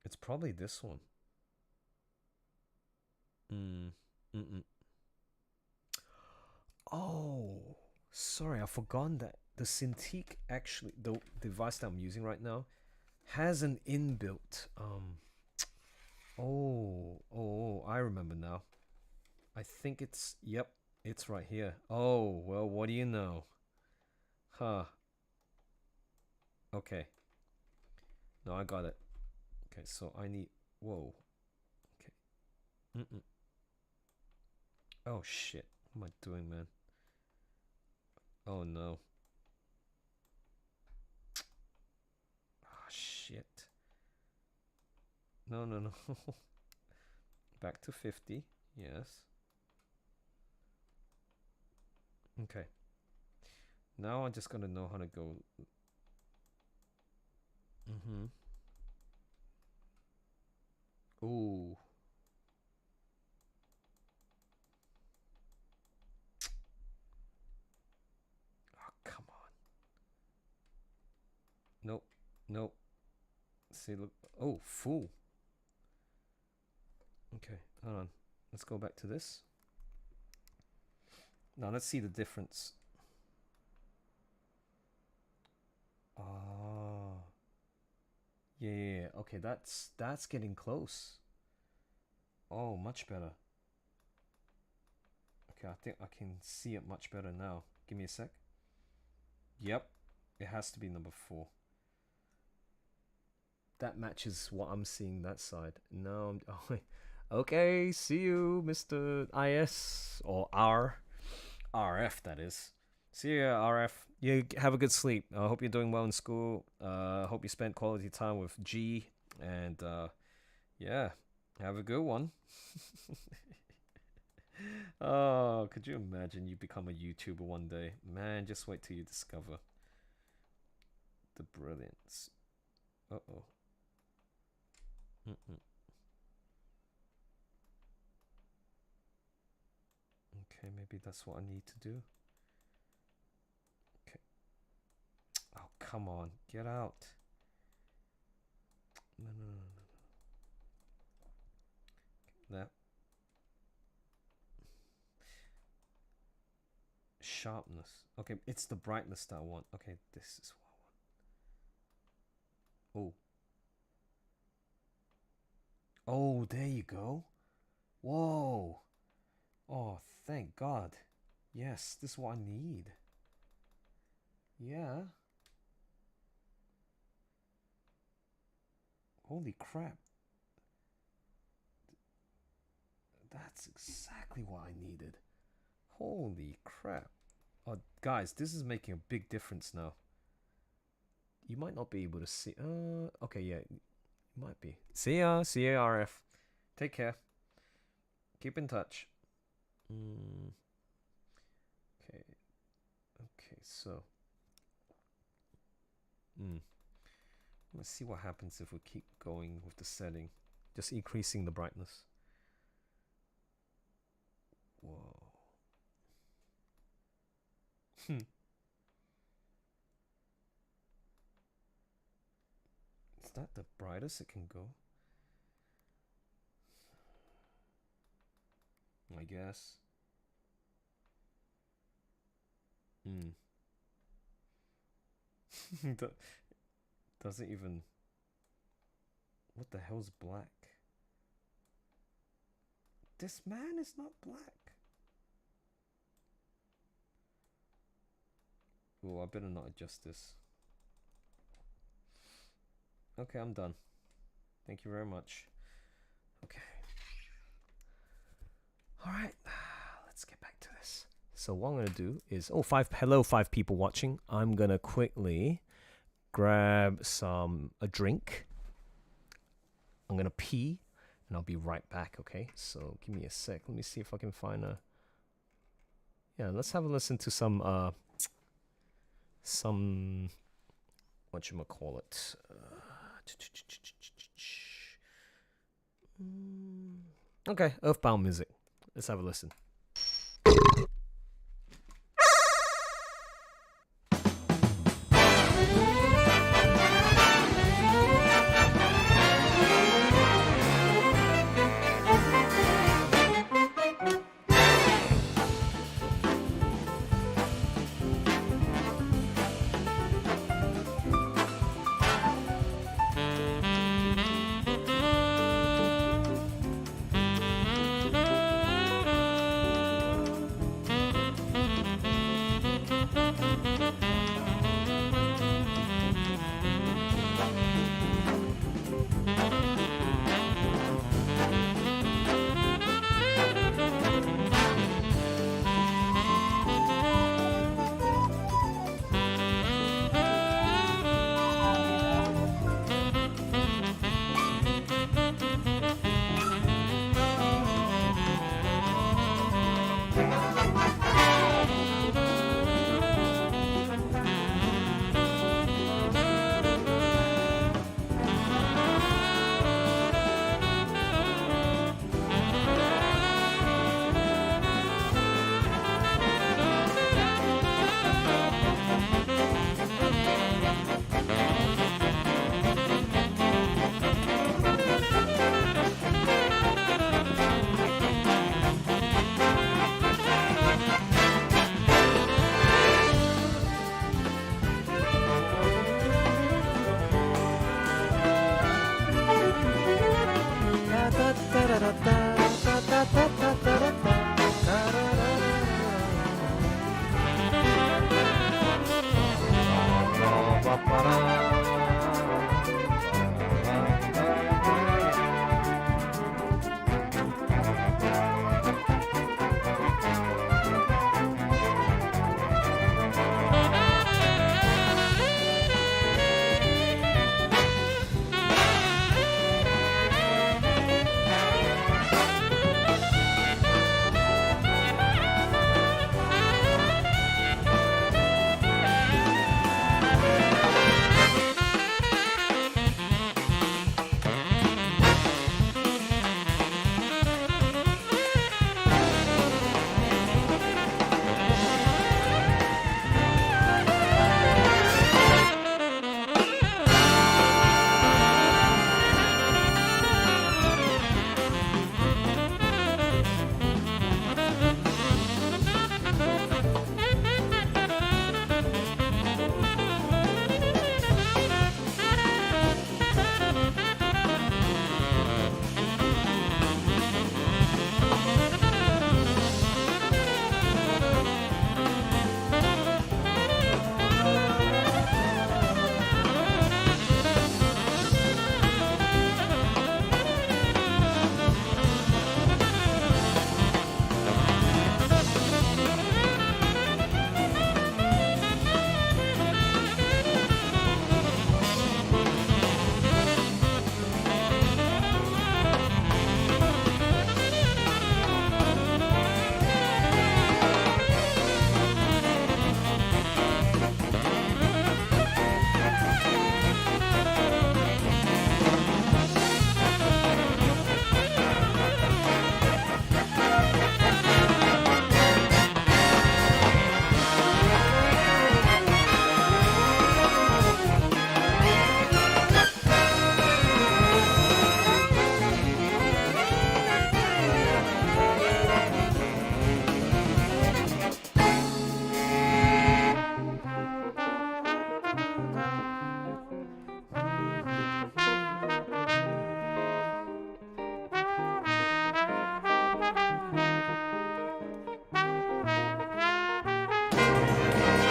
It's probably this one. Oh, sorry, I've forgotten that the Cintiq, actually, the device that I'm using right now, has an inbuilt I remember now. I think it's, yep, it's right here. Oh, well, what do you know? Huh. Okay. No, I got it. Okay, so I need, whoa. Okay. Oh shit. What am I doing, man? Oh no. Ah, shit. No. Back to 50. Yes. Okay. Now I'm just gonna know how to go. Ooh. actually look... Oh, full. Okay, hold on. Let's go back to this. Now let's see the difference. Ah. Yeah. Okay, that's getting close. Oh, much better. Okay, I think I can see it much better now. Give me a sec. Yep, it has to be number 4. That matches what I'm seeing that side. No, I'm... Oh, okay, see you, Mr. IS or RF, that is. See ya, RF. You have a good sleep. I hope you're doing well in school. I hope you spent quality time with G. And yeah, have a good one. Oh, could you imagine you become a YouTuber one day? Man, just wait till you discover the brilliance. Uh-oh. Okay, maybe that's what I need to do. Okay. Oh, come on. Get out. No. That. Sharpness. Okay, it's the brightness that I want. Okay, this is what I want. Oh. Oh, there you go. Whoa. Oh, thank God. Yes, this is what I need. Yeah. Holy crap. That's exactly what I needed. Holy crap. Oh, guys, this is making a big difference now. You might not be able to see. Okay, yeah. You might be. See ya, RF. Take care. Keep in touch. Okay. Okay, so. Let's see what happens if we keep going with the setting. Just increasing the brightness. Whoa. Is that the brightest it can go? I guess. Doesn't even... What the hell's black? This man is not black. Oh, I better not adjust this. Okay, I'm done. Thank you very much. Okay. Alright, let's get back to this. So what I'm going to do is... Oh, hello, 5 people watching. I'm going to quickly grab a drink. I'm going to pee, and I'll be right back, okay? So give me a sec. Let me see if I can find a... Yeah, let's have a listen to some whatchamacallit. Okay, Earthbound music. Let's have a listen.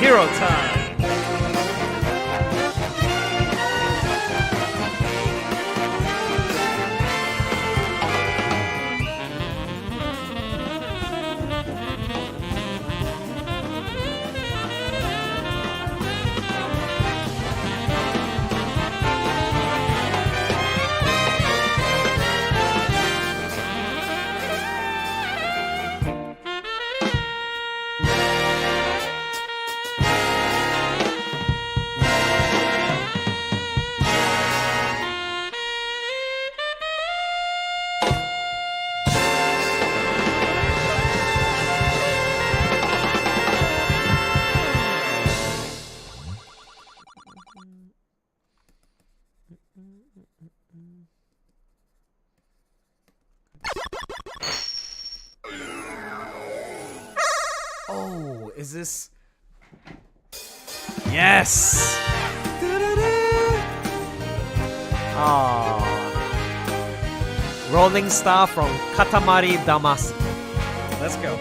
Hero time. Oh, is this? Yes! Ah, Rolling Star from Katamari Damacy. Let's go.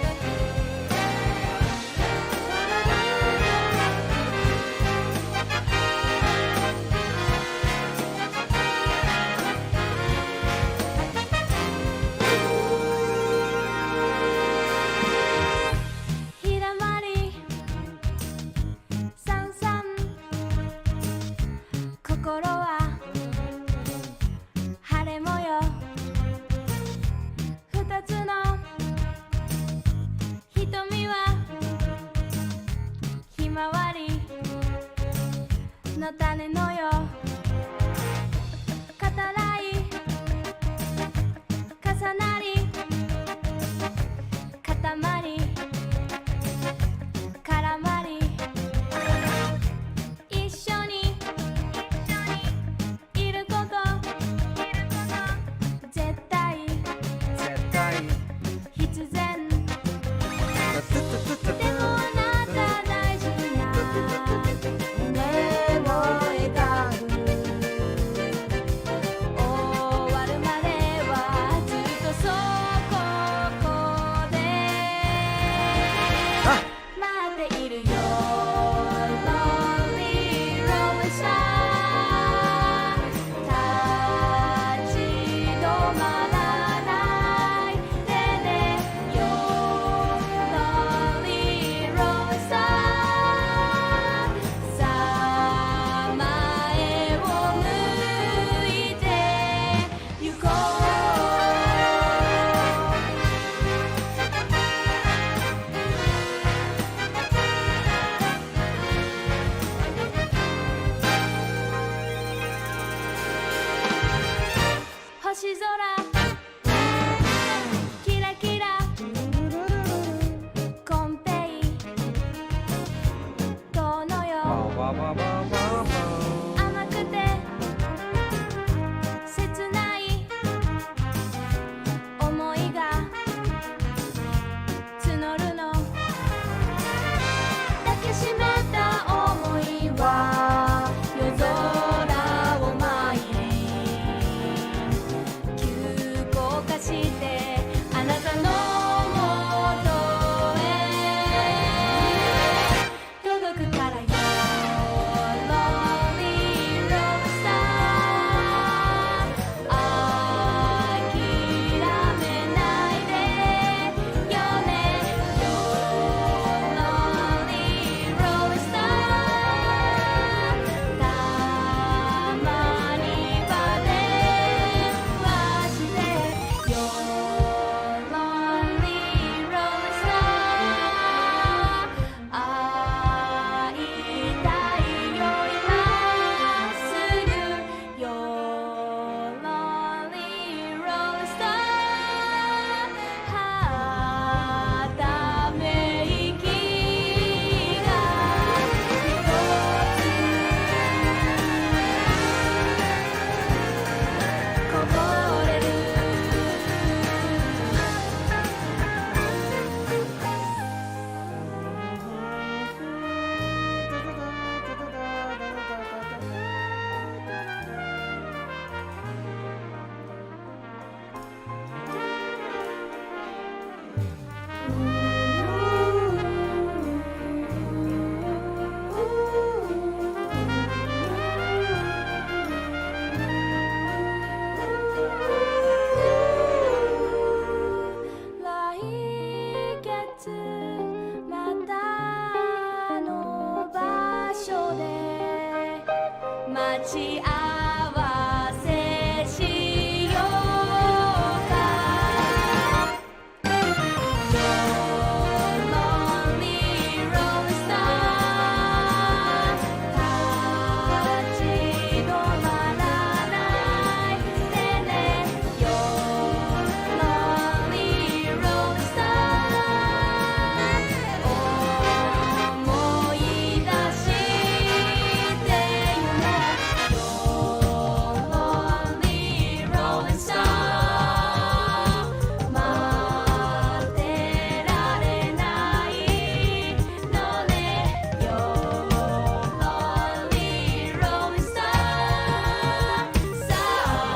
ち合わせしようか Lonely Rolling Star 立ち止まらないでね You're Lonely Rolling Star 思い出してよね You're Lonely Rolling Star 待ってられないのね You're Lonely Rolling Star さあ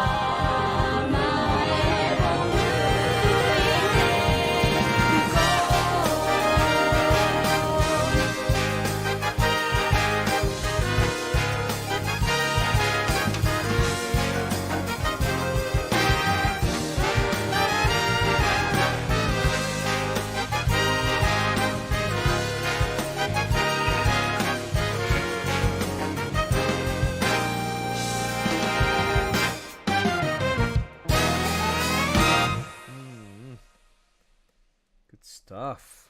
前を向いGood stuff.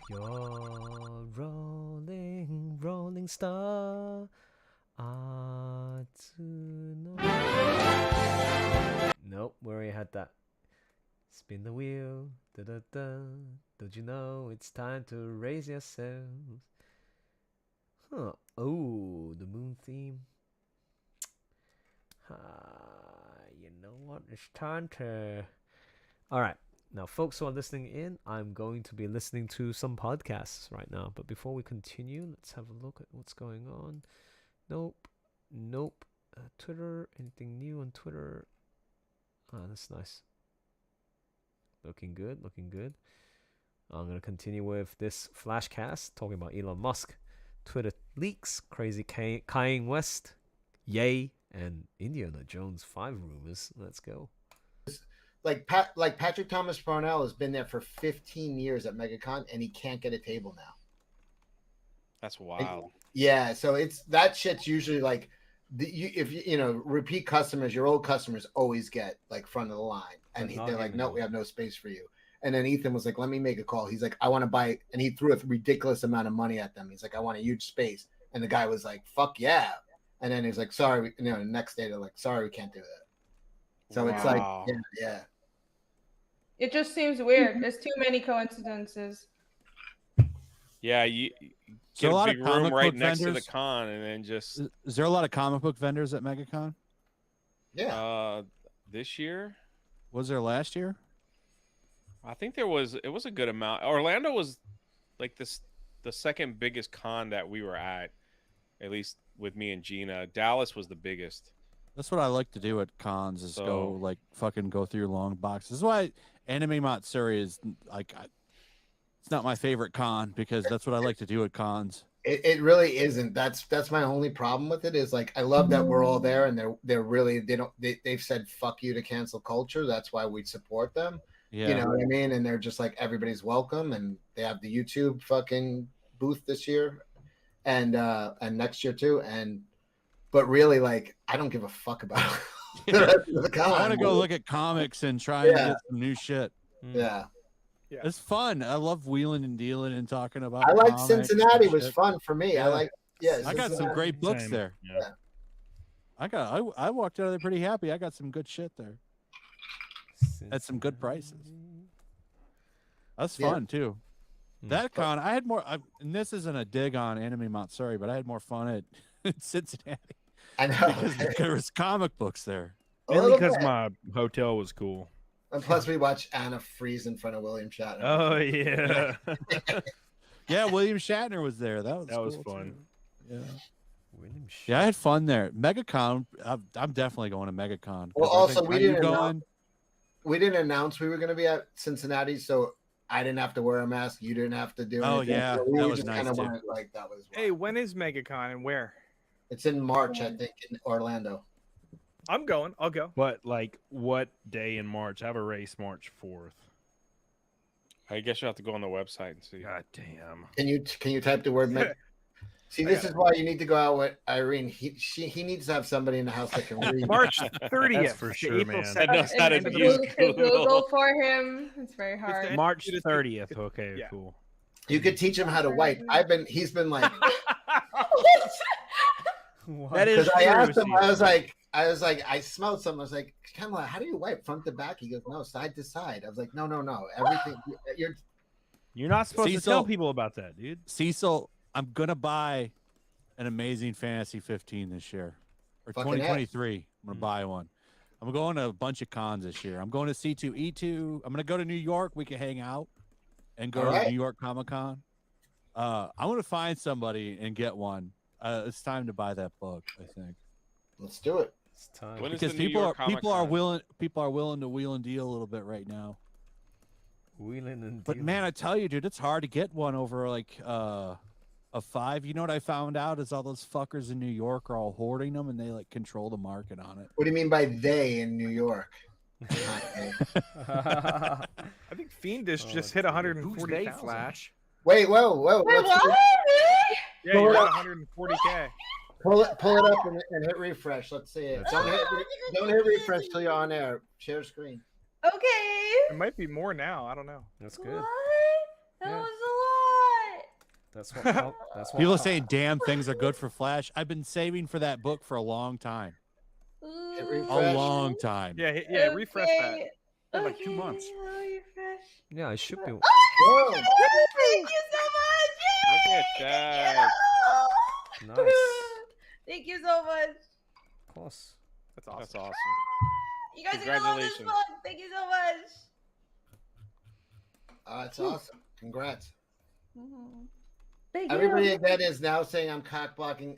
You're rolling, rolling star. Nope, we already had that. Spin the wheel. Da da da. Don't you know it's time to raise yourselves? Huh. Oh, the moon theme. You know what? It's time to. Alright. Now, folks who are listening in, I'm going to be listening to some podcasts right now. But before we continue, let's have a look at what's going on. Nope. Nope. Twitter. Anything new on Twitter? Ah, that's nice. Looking good. Looking good. I'm going to continue with this flashcast talking about Elon Musk. Twitter leaks. Crazy Kanye West. Yay. And Indiana Jones 5 rumors. Let's go. Like Patrick Thomas Parnell has been there for 15 years at MegaCon, and he can't get a table now. That's wild. Yeah, so it's that shit's usually like if you know repeat customers, your old customers always get like front of the line, and they're like, no, we have no space for you. And then Ethan was like, let me make a call. He's like, I want to buy, and he threw a ridiculous amount of money at them. He's like, I want a huge space, and the guy was like, fuck yeah. And then he's like, sorry, the next day they're like, sorry, we can't do that. So it's like, yeah. It just seems weird. There's too many coincidences. Yeah, you So get a a lot big of room comic right book next to the vendors? con, and then just Is there a lot of comic book vendors at MegaCon? Yeah. This year, Was there last year? I think it was a good amount. Orlando was like the second biggest con that we were at least with me and Gina. Dallas was the biggest. That's what I like to do at cons is go like fucking go through long boxes. This is why Anime Matsuri is like it's not my favorite con because that's what I like to do at cons. It really isn't. That's my only problem with it is like I love that we're all there and they've said fuck you to cancel culture. That's why we support them. Yeah. You know what I mean? And they're just like everybody's welcome and they have the YouTube fucking booth this year and next year too. But really like I don't give a fuck about the rest of the con. I want to go look at comics and try and get some new shit. Yeah. It's fun. I love wheeling and dealing and talking about I like comics Cincinnati and was shit. fun for me. Yeah. I like I got some great books there. Yeah. I walked out of there pretty happy. I got some good shit there. At some good prices. That's fun too. That con, I had more. And this isn't a dig on Anime Matsuri, but I had more fun at Cincinnati. I know because there was comic books there. Mainly because my hotel was cool. And plus, we watched Anna freeze in front of William Shatner. Oh yeah, yeah. William Shatner was there. That was fun. Too. Yeah. William Yeah, I had fun there. MegaCon. I'm definitely going to MegaCon. Well, also we didn't announce we were going to be at Cincinnati, so I didn't have to wear a mask. You didn't have to do anything. Oh yeah, so we that were was just nice kind of too. went like that was. Hey, when is MegaCon and where? It's in March, I think, in Orlando. I'm going. I'll go. What day in March? I have a race March 4th. I guess you have to go on the website and see. God damn. Can you type the word See, this is why you need to go out with Irene. He needs to have somebody in the house that can read. March 30th. That's for sure, April man. 2nd. That knows how to And use Google for him. It's very hard. March 30th. Okay, Yeah. cool. You could teach him how to wipe. He's been like, That is because I asked true, him, I was like, I smelled something. I was like, Kamala, how do you wipe front to back? He goes, no, side to side. I was like, no, everything. You're not supposed to tell Cecil- people about that, dude. Cecil, I'm gonna buy an Amazing Fantasy 15 this year, or Fucking 2023. I'm gonna buy one. I'm going to a bunch of cons this year. I'm going to C2E2. I'm gonna go to New York. We can hang out and go to Alright. New York Comic Con. I'm gonna find somebody and get one. It's time to buy that book. I think. Let's do it. It's time. When is Because the New people York are Comic-Con? people are willing to wheel and deal a little bit right now. Wheeling and But dealing. man, I tell you, dude, it's hard to get one over like a 5. You know what I found out is all those fuckers in New York are all hoarding them and they like control the market on it. What do you mean by they in New York? I think Fiendish just hit 140,000. Flash? Wait, whoa. Wait, let's what? Yeah, Pull you're it at up. 140K. Pull it up and hit refresh. Let's see it. Don't hit refresh till you're on air. Share screen. Okay. It might be more now. I don't know. That's good. What? That Yeah. was a lot. That's what. That's what. People are saying damn things are good for Flash. I've been saving for that book for a long time. Hit A refresh. long time. Yeah, refresh that. Okay. In like 2 months. I'll refresh. Yeah, I should be. Whoa. Thank you so much. Look at that. Nice. Thank you so much. Of course. That's awesome. That's awesome. You guys are gonna love this Congratulations. book. Thank you so much. That's awesome. Congrats. Thank Everybody you. again is now saying I'm cock blocking.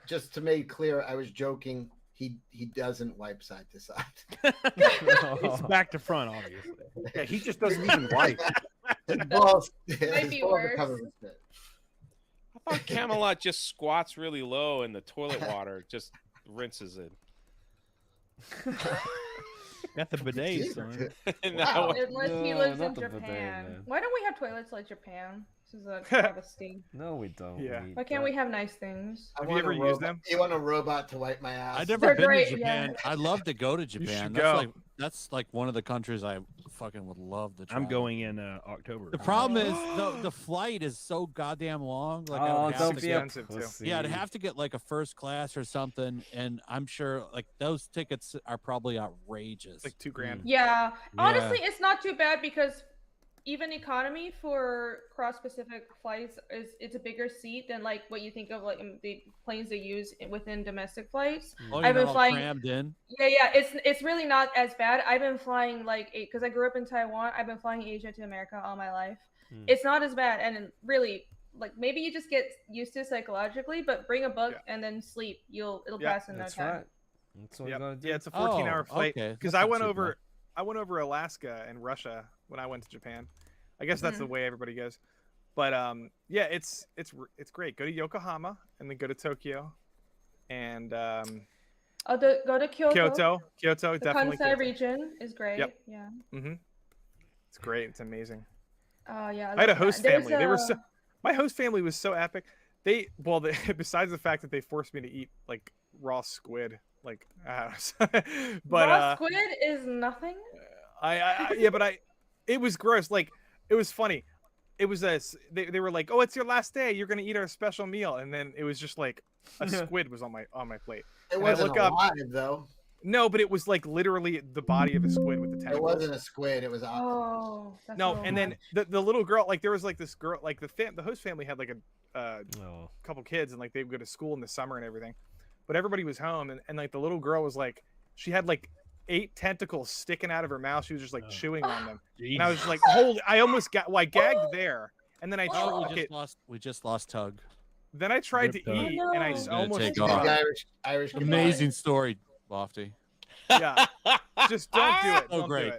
Just to make clear, I was joking. He doesn't wipe side to side. It's back to front, obviously. Yeah, he just doesn't even wipe. His balls, Might his be balls are worse. covered with spit. I thought Camelot just squats really low and the toilet water just rinses it. Got the bidet, son. Now- Unless he No, lives not in the bidet, Japan. man. Why don't we have toilets like Japan? This is a travesty. No, we don't. Yeah. Why can't we have nice things? Have you ever used them? You want a robot to wipe my ass? I've never They're been great, to Japan. I'd love to go to Japan. should That's go. that's like one of the countries I fucking would love to try. I'm going in October. The problem is the flight is so goddamn long. Like I Oh, would have don't to be get, a expensive, too. pussy. yeah, I'd have to get like a first class or something, and I'm sure like those tickets are probably outrageous. Like $2,000. Yeah. Honestly, it's not too bad because even economy for cross-Pacific flights it's a bigger seat than like what you think of like the planes they use within domestic flights. Oh, you're I've been not all flying. crammed in. Yeah, it's really not as bad. I've been flying like because I grew up in Taiwan. I've been flying Asia to America all my life. It's not as bad, and really like maybe you just get used to it psychologically. But bring a book and then sleep. It'll pass in no That's time. right. That's what you Yep. gotta do. Yeah, it's a 14-hour Oh, flight. okay. Because That's I not went too over, Alaska and Russia when I went to Japan. I guess that's the way everybody goes. But yeah, it's great. Go to Yokohama and then go to Tokyo, and Go to Kyoto. Kyoto, The definitely. Kansai region is great. Yep. Yeah. It's great. It's amazing. Oh yeah. I had a love host that. There's family. They were a- my host family was so epic. They besides the fact that they forced me to eat like raw squid, like but raw squid is nothing. it was gross. Like it was funny. It was they were like, oh, it's your last day. You're gonna eat our special meal, and then it was just like a squid was on my plate. It And I wasn't look up- alive though. No, but it was like literally the body of a squid with the It tentacles. wasn't a squid. It was octopus. Oh. That's No, a little and then much. the little girl, like there was like this girl, like the host family had like a couple kids, and like they would go to school in the summer and everything, but everybody was home, and like the little girl was like, she had like 8 tentacles sticking out of her mouth. She was just like chewing on them, and I was just like, holy! I almost got, well, I gagged there, and then I we just lost Tug. Then I tried to Rip Tug. eat, and I He's gonna almost take threw off. up. Irish. Amazing story, Lofty. Yeah, just don't do it. Oh, Don't great. do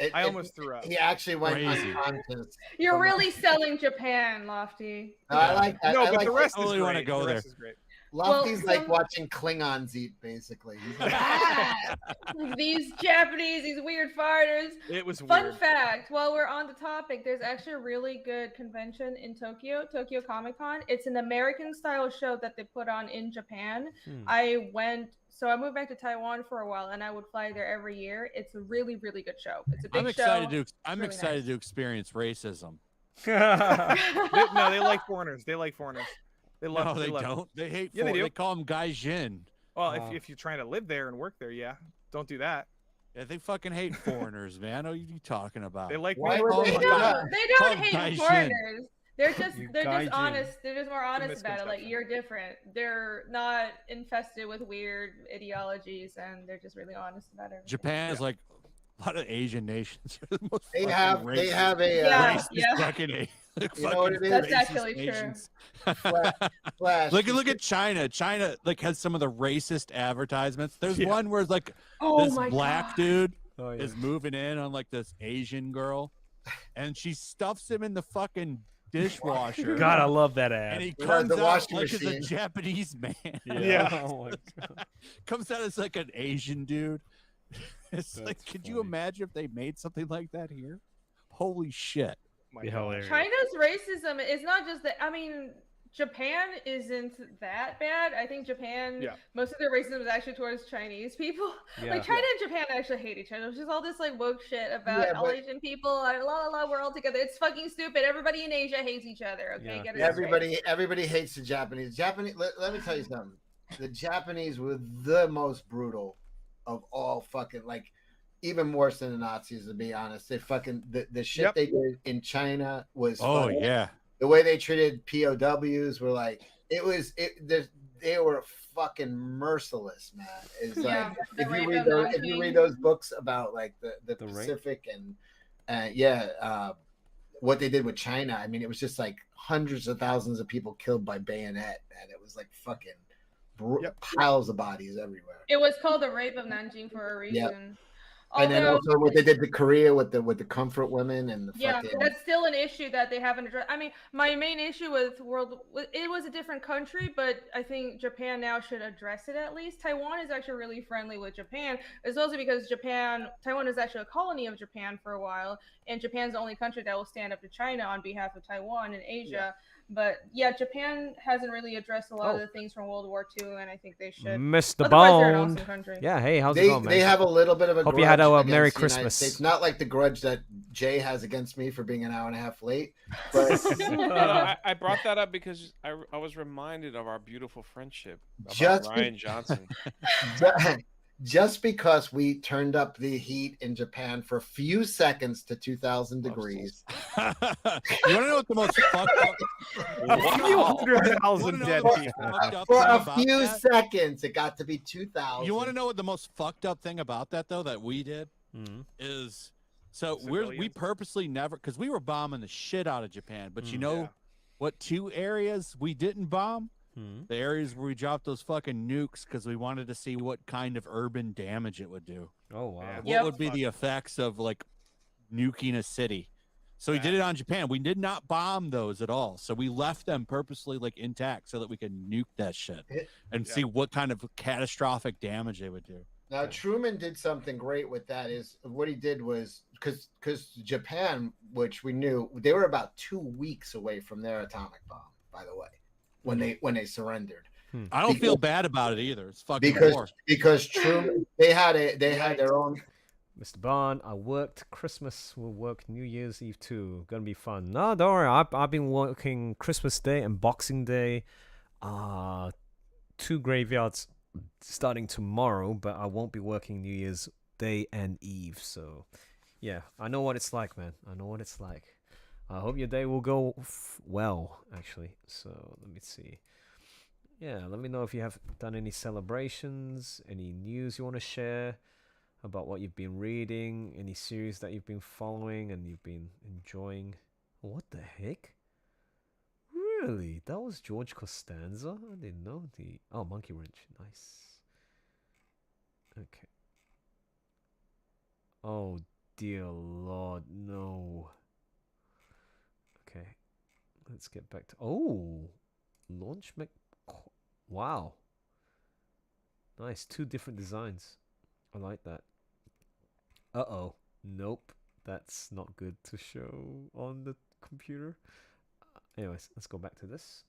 it. I almost threw up. He actually went Crazy. unconscious. You're really selling Japan, Lofty. No, I like that. No, I but like the rest I is really great. wanna go The there. rest is great. Lofty's Well, like watching Klingons eat, basically. He's like, these Japanese, these weird farters. It was Fun weird. fact, while we're on the topic, there's actually a really good convention in Tokyo, Tokyo Comic Con. It's an American style show that they put on in Japan. I moved back to Taiwan for a while and I would fly there every year. It's a really, really good show. It's a big show. I'm excited to experience racism. No, they like foreigners. They like foreigners. They love. No, they love don't. They hate. Yeah, they do. They call them gaijin. Well, if you're trying to live there and work there, yeah, don't do that. Yeah, they fucking hate foreigners, man. What are you talking about? They like. They don't hate foreigners. They're just honest. They're just more honest about it. Like, you're different. They're not infested with weird ideologies, and they're just really honest about it. Japan is like a lot of Asian nations. They have a fucking you know what it is? That's actually true. Flash. Look at China. China like has some of the racist advertisements. There's one where it's like this black dude is moving in on like this Asian girl, and she stuffs him in the fucking dishwasher. God, I love that ad. And he comes out like as a Japanese man. Yeah. Oh my God. Comes out as like an Asian dude. It's like, could you imagine if they made something like that here? Holy shit. Hilarious. China's racism is not just that. I mean, Japan isn't that bad. I think Japan, most of their racism is actually towards Chinese people. Yeah. Like, China and Japan actually hate each other. There's just all this like woke shit about all Asian people. We're all together. It's fucking stupid. Everybody in Asia hates each other. Okay, get it everybody hates the Japanese. Let me tell you something. The Japanese were the most brutal of all fucking, like, even worse than the Nazis, to be honest. They fucking the shit they did in China was the way they treated POWs were like they were fucking merciless, man. It's like if you read those books about like the Pacific and what they did with China, I mean, it was just like hundreds of thousands of people killed by bayonet, and it was like fucking piles of bodies everywhere. It was called the Rape of Nanjing for a reason. Yep. And then also what they did to Korea with the comfort women and the fucking... that's still an issue that they haven't addressed. I mean, my main issue with it was a different country, but I think Japan now should address it at least. Taiwan is actually really friendly with Japan. It's also because Taiwan is actually a colony of Japan for a while, and Japan's the only country that will stand up to China on behalf of Taiwan and Asia. Yeah. But yeah, Japan hasn't really addressed a lot of the things from World War II, and I think they should. Mr. Otherwise, they're an Bond. awesome country. Yeah, hey, how's it going, man? They have a little bit of a Hope grudge you had a against Merry the United Christmas. States. Not like the grudge that Jay has against me for being an hour and a half late, but I brought that up because I was reminded of our beautiful friendship about Ryan Johnson. Just because we turned up the heat in Japan for a few seconds to 2,000 degrees. You want to know what the most fucked up? A few 100,000 dead people. For a few seconds, it got to be 2,000. You want to know what the most fucked up thing about that though that we did is? So we purposely never, because we were bombing the shit out of Japan, but you know what? 2 areas we didn't bomb. The areas where we dropped those fucking nukes because we wanted to see what kind of urban damage it would do. Oh wow! What would be the effects of like nuking a city? So we did it on Japan. We did not bomb those at all. So we left them purposely like intact so that we could nuke that shit and see what kind of catastrophic damage they would do. Now Truman did something great with that. Is what he did was because Japan, which we knew, they were about 2 weeks away from their atomic bomb. By the way. When they surrendered, I don't feel bad about it either. It's fucking because Truman they had their own. Mr. Bond, I worked Christmas. We'll work New Year's Eve too. Gonna be fun. No, don't worry. I've been working Christmas Day and Boxing Day. 2 graveyards starting tomorrow, but I won't be working New Year's Day and Eve. So, yeah, I know what it's like, man. I know what it's like. I hope your day will go well, actually. So let me see. Yeah, let me know if you have done any celebrations, any news you want to share about what you've been reading, any series that you've been following and you've been enjoying. What the heck? Really? That was George Costanza? I didn't know Monkey Wrench. Nice. Okay. Oh, dear Lord, no. Okay, let's get back to launch Wow. Nice. 2 different designs. I like that. Uh-oh. Nope. That's not good to show on the computer. Anyways, let's go back to this.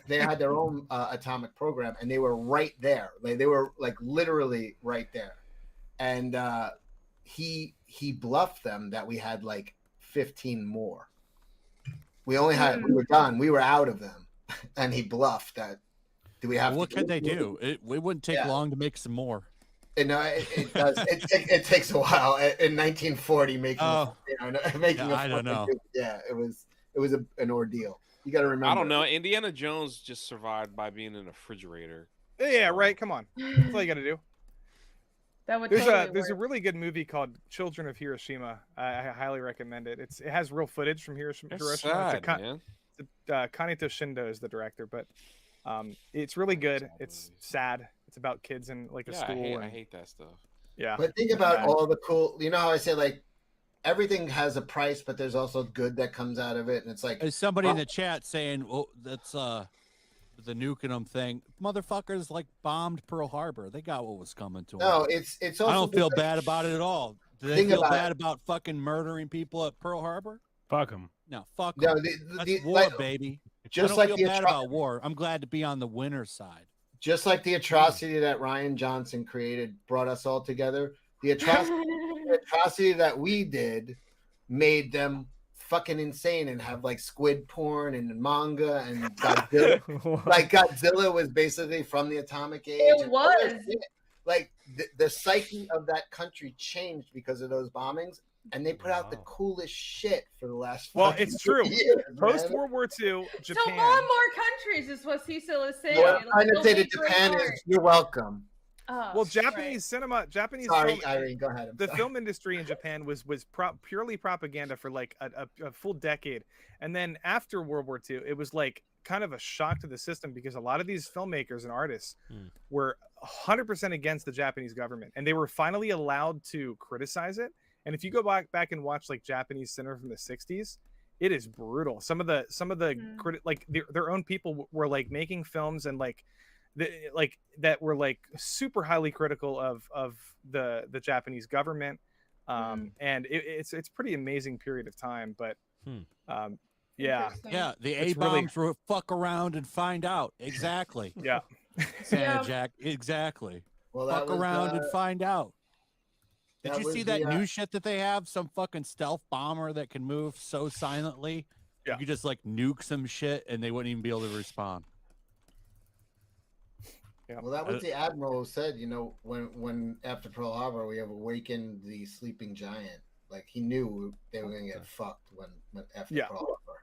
They had their own atomic program, and they were right there. Like they were like literally right there. And he bluffed them that we had like 15 more. We were done. We were out of them, and he bluffed that. Do we have? What could they do? It wouldn't take long to make some more. And it does. It takes a while. In 1940, making I don't know. Yeah, it was an ordeal. You got to remember. I don't know. Indiana Jones just survived by being in a refrigerator. Yeah, right. Come on. That's all you got to do. That would There's a really good movie called Children of Hiroshima. I highly recommend it. It has real footage from Hiroshima. Sad, man. Kanito Shindo is the director, but it's really good. It's sad. It's about kids in like a school. I hate that stuff. Yeah. But think about all the cool. You know how I say like everything has a price, but there's also good that comes out of it, and it's like there's somebody in the chat saying, "Oh, that's the nuking them thing." Motherfuckers like bombed Pearl Harbor. They got what was coming to them. No, it's also. I don't feel bad about it at all. Do they feel bad about fucking murdering people at Pearl Harbor? Fuck them. No, fuck No, them. That's war, baby. Just I don't like feel the bad about war. I'm glad to be on the winner's side. Just like the atrocity that Ryan Johnson created brought us all together. The atrocity that we did made them fucking insane and have like squid porn and manga and Godzilla. Like Godzilla was basically from the atomic age. It was. Like the psyche of that country changed because of those bombings, and they put out the coolest shit for the last. Well, it's true. Years, Post World War II, Japan. So more countries is what Cecil is saying. What I'm trying to say to Japan is, you're welcome. Oh, well, Japanese cinema, Japanese. Sorry, film, Irene, go ahead. The film industry in Japan was purely propaganda for like a full decade, and then after World War II, it was like kind of a shock to the system because a lot of these filmmakers and artists were 100% against the Japanese government, and they were finally allowed to criticize it. And if you go back and watch like Japanese cinema from the 60s, it is brutal. Some of the like their own people were like making films and like that were like super highly critical of the Japanese government. And it's pretty amazing period of time, but yeah, the A-bombs were fuck around and find out. Exactly. Yeah. Santa Jack, exactly. Well, fuck around and find out. Did you see that new shit that they have? Some fucking stealth bomber that can move so silently. You could just like nuke some shit and they wouldn't even be able to respond. Yeah. Well, that was the admiral who said, you know, when after Pearl Harbor we have awakened the sleeping giant. Like he knew they were gonna get fucked when after Pearl Harbor.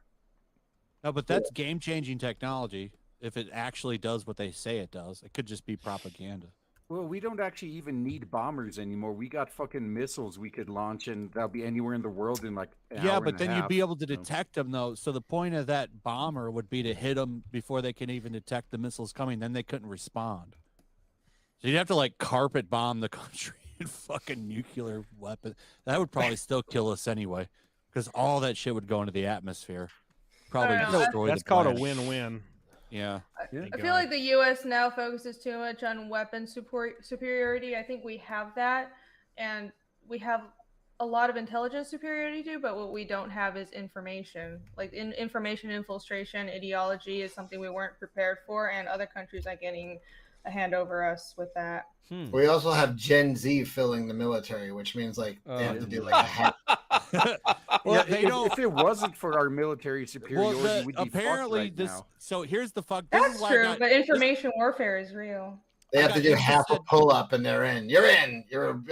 No, but that's game-changing technology. If it actually does what they say it does, it could just be propaganda. Well, we don't actually even need bombers anymore. We got fucking missiles we could launch, and that'll be anywhere in the world in like an hour but and then a you'd half. be able to detect them, though. So the point of that bomber would be to hit them before they can even detect the missiles coming. Then they couldn't respond. So you'd have to like carpet bomb the country and fucking nuclear weapon. That would probably still kill us anyway, because all that shit would go into the atmosphere. Probably destroy That's the called a planet. win-win. Yeah. I feel like the U.S. now focuses too much on weapon superiority. I think we have that, and we have a lot of intelligence superiority too, but what we don't have is information. Like information infiltration, ideology is something we weren't prepared for, and other countries are getting a hand over us with that. We also have Gen Z filling the military, which means like they have to do like a half. Well, if it wasn't for our military superiority, we'd be apparently fucked right now. So here's the fuck. That's true, but information warfare is real. They have to do half a pull up and they're in. You're in. You're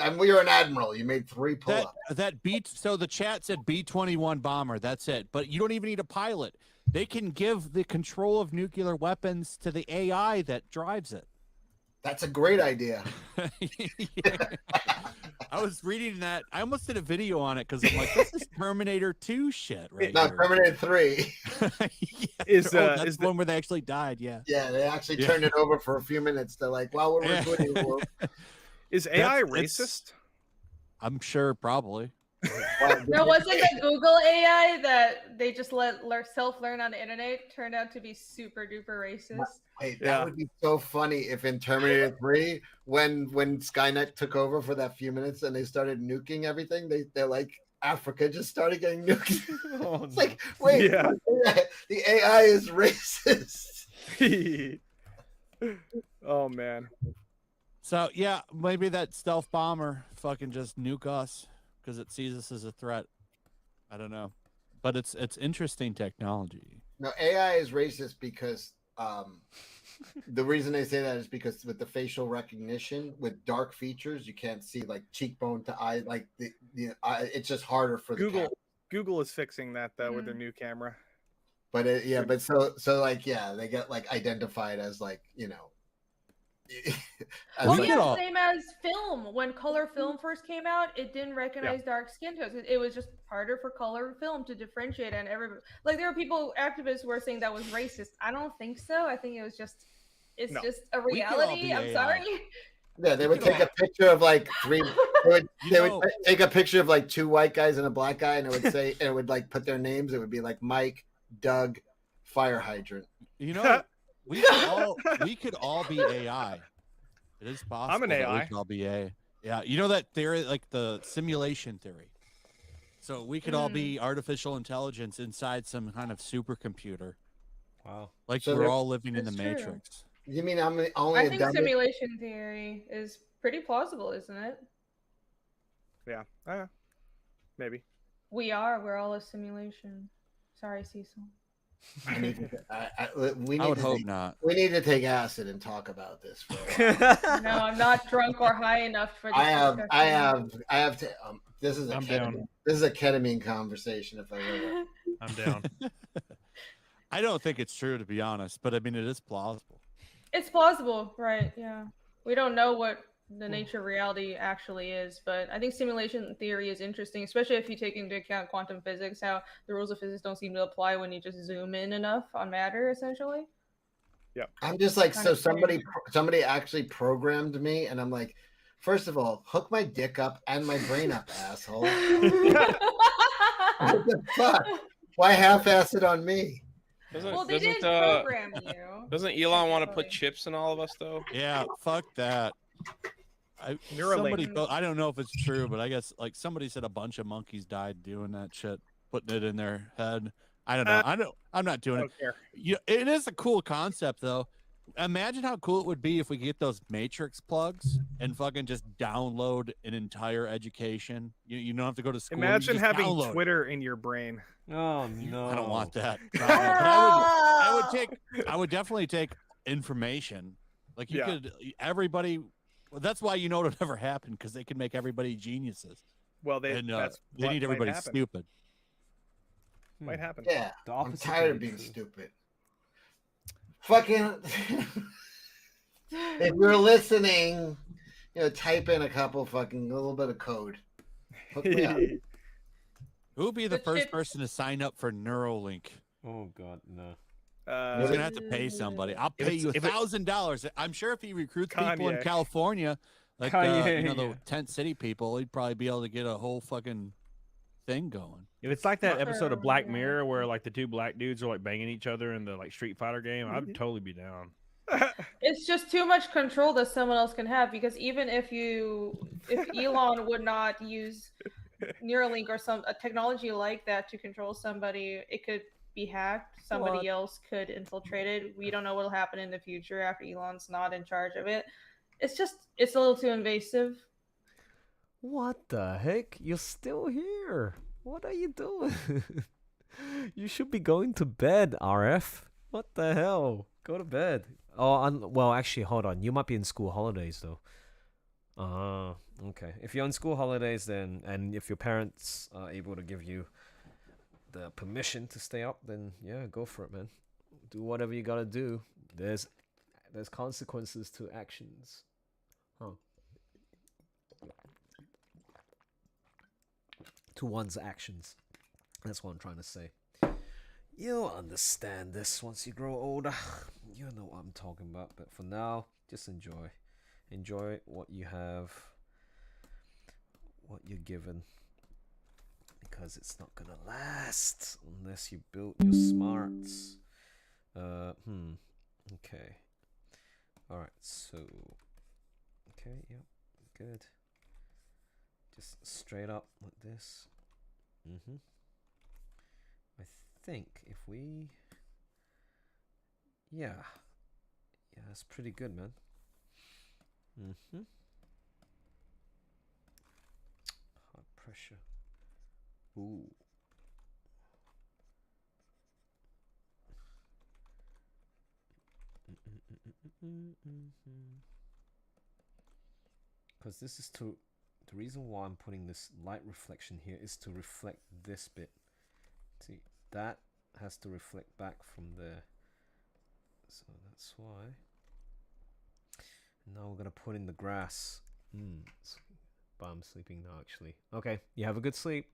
an admiral. You made 3 pull ups. So the chat said B-21 bomber. That's it. But you don't even need a pilot. They can give the control of nuclear weapons to the AI that drives it. That's a great idea. I was reading that. I almost did a video on it because I'm like, this is Terminator 2 shit, right? No, here. Terminator 3. Is the one where they actually died? Yeah. Yeah, they actually turned it over for a few minutes. They're like, "Well, we're recording." Is AI racist? I'm sure, probably. There wasn't the Google AI that they just let self-learn on the internet turned out to be super duper racist. Wait, that would be so funny if in Terminator 3, when Skynet took over for that few minutes and they started nuking everything, they're like Africa just started getting nuked. It's like, wait, the AI is racist. Oh man. So yeah, maybe that stealth bomber fucking just nuke us because it sees us as a threat. I don't know, but it's interesting technology. No, AI is racist because the reason they say that is because with the facial recognition with dark features, you can't see like cheekbone to eye, like it's just harder for Google. Google is fixing that though with their new camera. But but so like they get like identified as like Well, yeah, same as film. When color film first came out, it didn't recognize dark skin tones. It was just harder for color film to differentiate, and everybody like there were activists who were saying that was racist. I don't think so. I think it was just just a reality. I'm sorry. Yeah, they would take a picture of like three. They would take a picture of like two white guys and a black guy, and it would say, and it would like put their names. It would be like Mike, Doug, fire hydrant. You know, we could all be AI. It is possible. I'm an AI. We could all be AI. Yeah, you know that theory, like the simulation theory. So we could all be artificial intelligence inside some kind of supercomputer. Wow. Like So we're all living in the That's true. Matrix. You mean I'm only I a think dummy? simulation theory is pretty plausible, isn't it? Yeah. Maybe. We're all a simulation. Sorry, Cecil. We I would to hope take, not. We need to take acid and talk about this. For a while. No, I'm not drunk or high enough for this. I have discussion. to. This is a I'm ketamine. down. This is a ketamine conversation. If I ever. I'm down. I don't think it's true, to be honest, but I mean, it is plausible. It's plausible, right? Yeah. We don't know what the nature of reality actually is, but I think simulation theory is interesting, especially if you take into account quantum physics, how the rules of physics don't seem to apply when you just zoom in enough on matter, essentially. Yeah. I'm just like, Kind so of somebody actually programmed me, and I'm like, first of all, hook my dick up and my brain up, asshole. What the fuck? Why half-ass it on me? Well, they didn't program you. Doesn't Elon want to put chips in all of us, though? Yeah, fuck that. Neuralink. I don't know if it's true, but I guess like somebody said a bunch of monkeys died doing that shit, putting it in their head. I don't know. I'm not doing it. Care. It is a cool concept, though. Imagine how cool it would be if we get those Matrix plugs and fucking just download an entire education. You don't have to go to school. Imagine having download. Twitter in your brain. Oh no! I don't want that. But I would definitely take information. Like you could, everybody. Well, that's why you know it'll never happen, because they can make everybody geniuses. Well, they need everybody stupid. Might happen. Yeah, The I'm opposite tired can of be being true. stupid. Fucking. If you're listening, type in a little bit of code. Hook me up. Who would be the first person to sign up for Neuralink? Oh God, no. He's gonna have to pay somebody. I'll pay you $1,000. I'm sure if he recruits people in Kanye. California, like Kanye, the tent city people, he'd probably be able to get a whole fucking thing going. If it's like that episode of Black Mirror where like the two black dudes are like banging each other in the like Street Fighter game, I'd totally be down. It's just too much control that someone else can have, because even if Elon would not use Neuralink or a technology like that to control somebody, it could be hacked. Somebody else could infiltrate it. We don't know what'll happen in the future after Elon's not in charge of it. It's a little too invasive. What the heck? You're still here. What are you doing? You should be going to bed, RF. What the hell? Go to bed. Oh, well, actually, hold on. You might be in school holidays, though. Okay. If you're on school holidays, then, and if your parents are able to give you the permission to stay up, then yeah, go for it, man. Do whatever you gotta do. There's consequences to actions. To one's actions. That's what I'm trying to say. You'll understand this once you grow older. You know what I'm talking about. But for now, just enjoy. Enjoy what you have. What you're given. because it's not gonna last unless you build your smarts. Okay. All right. So. Okay. Yep. Good. Just straight up like this. I think if we. Yeah, that's pretty good, man. High pressure. Ooh. Because this is to, the reason why I'm putting this light reflection here is to reflect this bit. See, that has to reflect back from there. So that's why. Now we're gonna put in the grass. But I'm sleeping now, actually. Okay, you have a good sleep.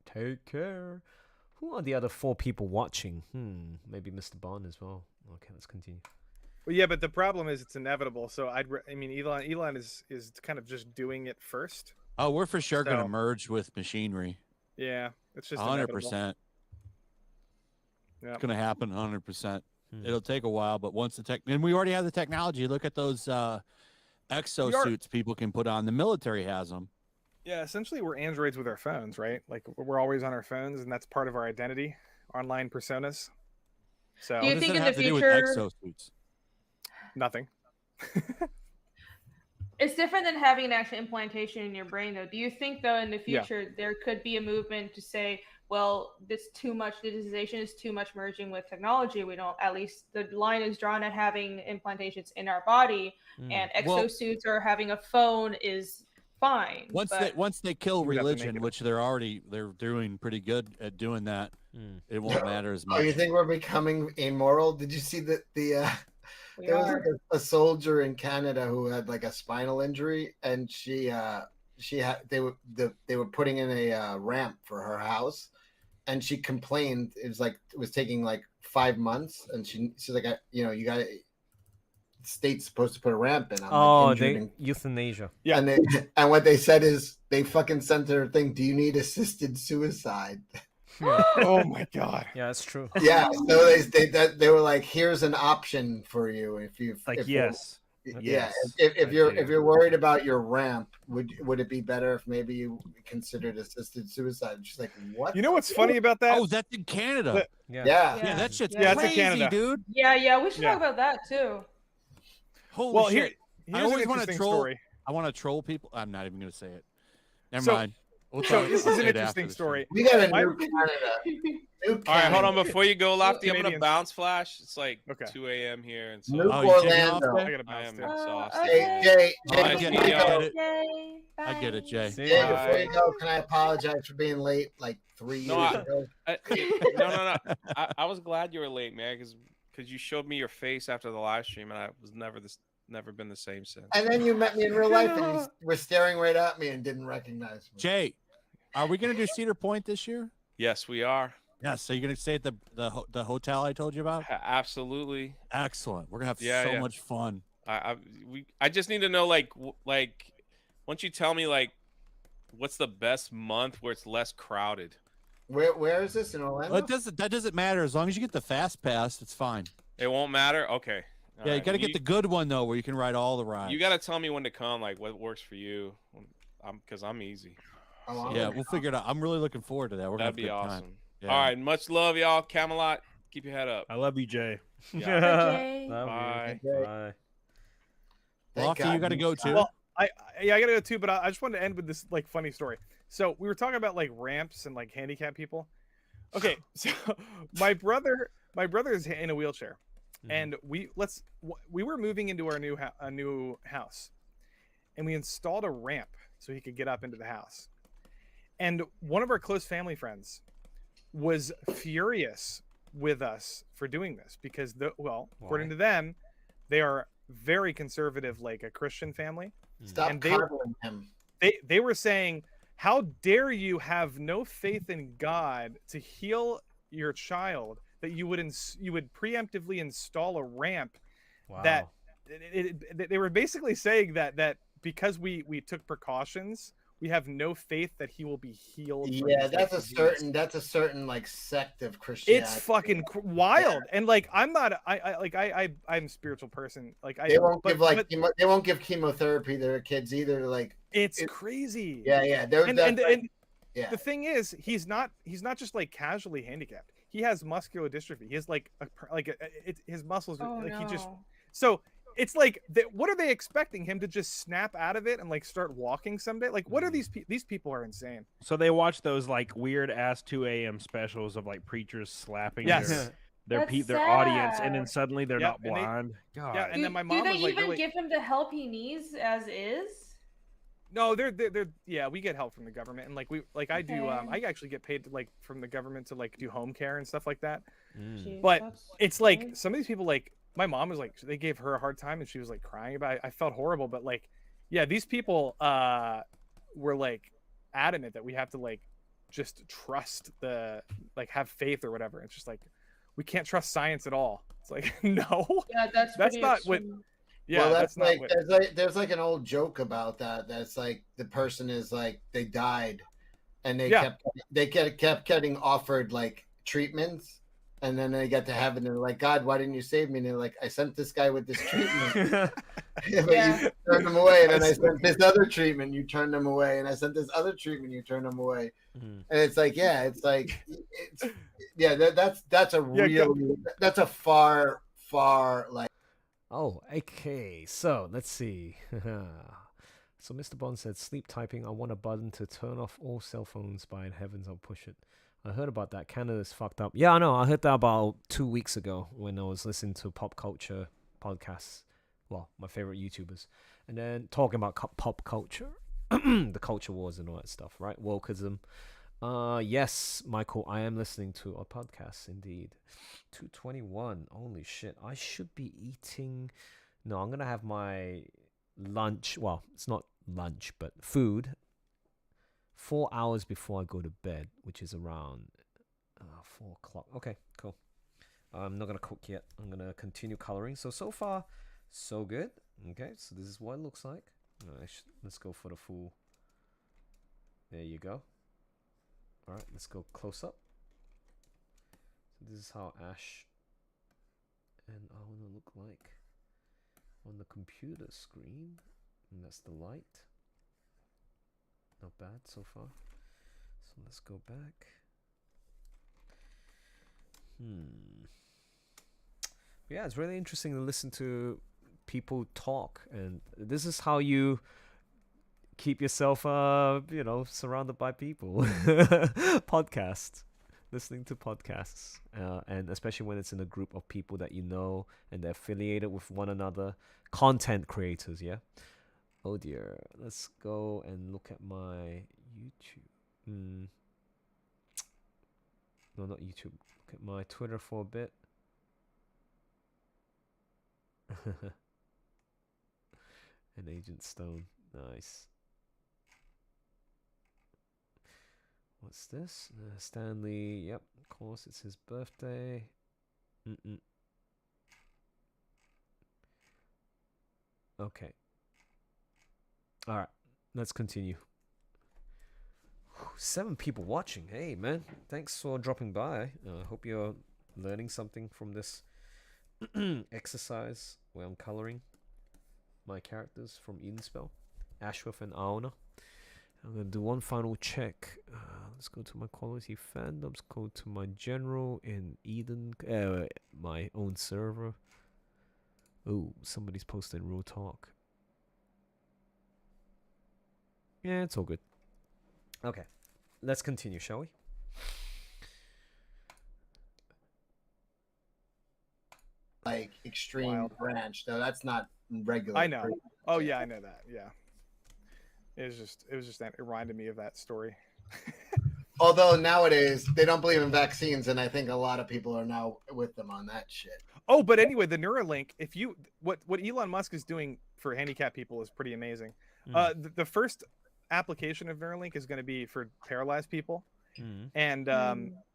Take care. Who are the other 4 people watching? Maybe Mr. Bond as well. Okay, let's continue. Well, yeah, but the problem is it's inevitable. So I mean, Elon is kind of just doing it first. Oh, we're for sure gonna merge with machinery. Yeah, it's just 100%. Yeah, it's gonna happen 100%. It'll take a while, but once and we already have the technology. Look at those exosuits people can put on. The military has them. Yeah, essentially we're androids with our phones, right? Like we're always on our phones, and that's part of our identity, online personas. So Do you think in the to do with future exosuits? Nothing. it's different than having an actual implantation in your brain, though? Do you think, though, in the future there could be a movement to say, well, this too much digitization is too much merging with technology? We don't, at least the line is drawn at having implantations in our body, and exosuits or having a phone is fine. Once they kill religion, which they're doing pretty good at doing that, it won't matter as much. Oh, you think we're becoming amoral? Did you see that there was like a soldier in Canada who had like a spinal injury, and they were putting in a ramp for her house, and she complained it was taking like 5 months, and she's like, you got the state's supposed to put a ramp in. Euthanasia. Yeah, and what they said is they fucking sent her a thing. Do you need assisted suicide? Oh my god. Yeah, that's true. Yeah, so they were like, here's an option for you if you yes. Yeah, if you're worried about your ramp, would it be better if maybe you considered assisted suicide? She's like, what? You know what's funny about that? Oh, that's in Canada. Yeah, that shit's it's in crazy, Canada, dude. Yeah, we should talk about that too. Holy shit! I here's always an want to interesting troll. story. I want to troll people. I'm not even going to say it. Never So- mind. We'll So talk- this we'll is an say it after interesting the story. We got a My- new Canada. All right, hold on. Before you go, Lofty, I'm gonna Canadians. bounce flash. It's like Okay. 2 a.m. here, and so New Oh, you taking off Orlando. there? I gotta I bounce am too. exhausted. Jay, I get it. Okay, I get it, Jay. Jay, before Bye. you go, can I apologize for being late like 3 No, years ago? No. I was glad you were late, man, because you showed me your face after the live stream, and I was never been the same since. And then you met me in real life, and you were staring right at me and didn't recognize me. Jay, are we going to do Cedar Point this year? Yes, we are. Yes. So you're going to stay at the hotel I told you about? Absolutely. Excellent. We're going to have Yeah, so yeah. much fun. I just need to know like once you tell me like what's the best month where it's less crowded. Where is this in Orlando? Well, that doesn't matter. As long as you get the fast pass, it's fine. It won't matter. Okay. All Yeah, you right. got to get the good one though, where you can ride all the rides. You got to tell me when to come, like what works for you, because I'm easy. Yeah, we'll figure it out. I'm really looking forward to that. We're That'd gonna be have a good awesome. time. Yeah. All right, much love, y'all. Camelot, keep your head up. I love you, Jay. Yeah. Jay. Bye. Bye. Lofty, you got to go too. Well, I gotta go too, but I just wanted to end with this like funny story. So we were talking about like ramps and like handicapped people. Okay, so my brother is in a wheelchair, and we were moving into our new house, and we installed a ramp so he could get up into the house. And one of our close family friends was furious with us for doing this because according to them, they are very conservative, like a Christian family. Stop and coddling him. They were saying, how dare you have no faith in God to heal your child, that you would preemptively install a ramp. Wow. That they were basically saying that because we took precautions, We have no faith that he will be healed. from Yeah, his, that's like, a disease. certain like sect of Christianity. It's fucking wild, and like I'm not. I'm a spiritual person. Like They won't but, give like but they won't give chemotherapy to their kids either. Like it's crazy. Yeah. And yeah. the thing is, he's not just like casually handicapped. He has muscular dystrophy. He has like his muscles. Oh, like he just no. so. It's like, what are they expecting him to just snap out of it and like start walking someday? Like, what are these people are insane. So they watch those like weird ass 2 a.m. specials of like preachers slapping Yes. their That's audience, and sad. then suddenly they're Yep, not and they- blind. God. Yeah, and then my mom Do they was like, even really... give him the help he needs as is? No, they're yeah, we get help from the government, and like I do Okay. I actually get paid to like from the government to like do home care and stuff like that. Jeez, But that's it's like good. some of these people, like my mom was like, they gave her a hard time and she was like crying about it. I felt horrible, but like, yeah, these people were like adamant that we have to like just trust like have faith or whatever. It's just like we can't trust science at all. It's like no, Yeah, that's pretty not what. extreme. Yeah, well, that's not like what. there's like an old joke about that. That's like the person is like they died, and they kept getting offered like treatments, and then they get to heaven and they're like, God, why didn't you save me? And they're like, I sent this guy with this treatment, but you turned him away, and then I sent this other treatment, you turned him away, and I sent this other treatment, you turned him away, and it's like, that's a real, that's a far like. Oh, okay. So let's see. So Mr. Bond said, sleep typing. I want a button to turn off all cell phones. By heavens, I'll push it. I heard about that. Canada's fucked up. Yeah, I know. I heard that about 2 weeks ago when I was listening to pop culture podcasts. Well, my favorite YouTubers. And then talking about pop culture, the culture wars and all that stuff, right? Wokeism. Yes, Michael, I am listening to a podcast, indeed. 2:21. Holy shit. I should be eating. No, I'm going to have my lunch. Well, it's not lunch, but food 4 hours before I go to bed, which is around 4 o'clock. Okay, cool. I'm not going to cook yet. I'm going to continue coloring. So far, so good. Okay, so this is what it looks like. Let's go for the full. There you go. All right, let's go close up. So this is how Ash and Aona look like on the computer screen. And that's the light. Not bad so far. So let's go back. Yeah, it's really interesting to listen to people talk, and this is how you keep yourself surrounded by people. Podcast, listening to podcasts, and especially when it's in a group of people that you know and they're affiliated with one another, content creators. Yeah. Oh dear, let's go and look at my YouTube. No, not YouTube. Look at my Twitter for a bit. And Agent Stone, nice. What's this? Stanley, yep, of course, it's his birthday. Okay. Alright, let's continue. 7 people watching. Hey, man, thanks for dropping by. I hope you're learning something from this exercise where I'm coloring my characters from Edenspell, Ashworth and Aona. I'm going to do one final check. Let's go to my quality fandoms, go to my general in Eden, my own server. Oh, somebody's posting real talk. Yeah, it's all good. Okay, let's continue, shall we? Like extreme branch, though. That's not regular. I know. Oh yeah, I know that. Yeah. It was just that it reminded me of that story. Although nowadays they don't believe in vaccines, and I think a lot of people are now with them on that shit. Oh, but anyway, the Neuralink, what Elon Musk is doing for handicapped people is pretty amazing. The first application of Neuralink is going to be for paralyzed people, and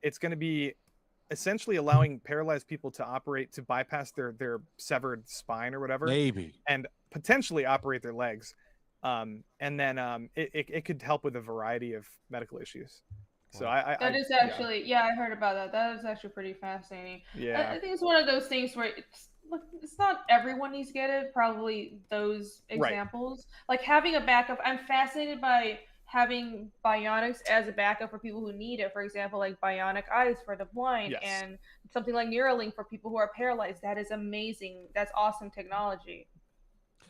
it's going to be essentially allowing paralyzed people to bypass their severed spine or whatever, maybe, and potentially operate their legs. And then it could help with a variety of medical issues. So That is actually, yeah, I heard about that. That is actually pretty fascinating. Yeah. I think it's one of those things where it's not everyone needs to get it. Probably those examples, like having a backup. I'm fascinated by having bionics as a backup for people who need it. For example, like bionic eyes for the blind, and something like Neuralink for people who are paralyzed. That is amazing. That's awesome technology.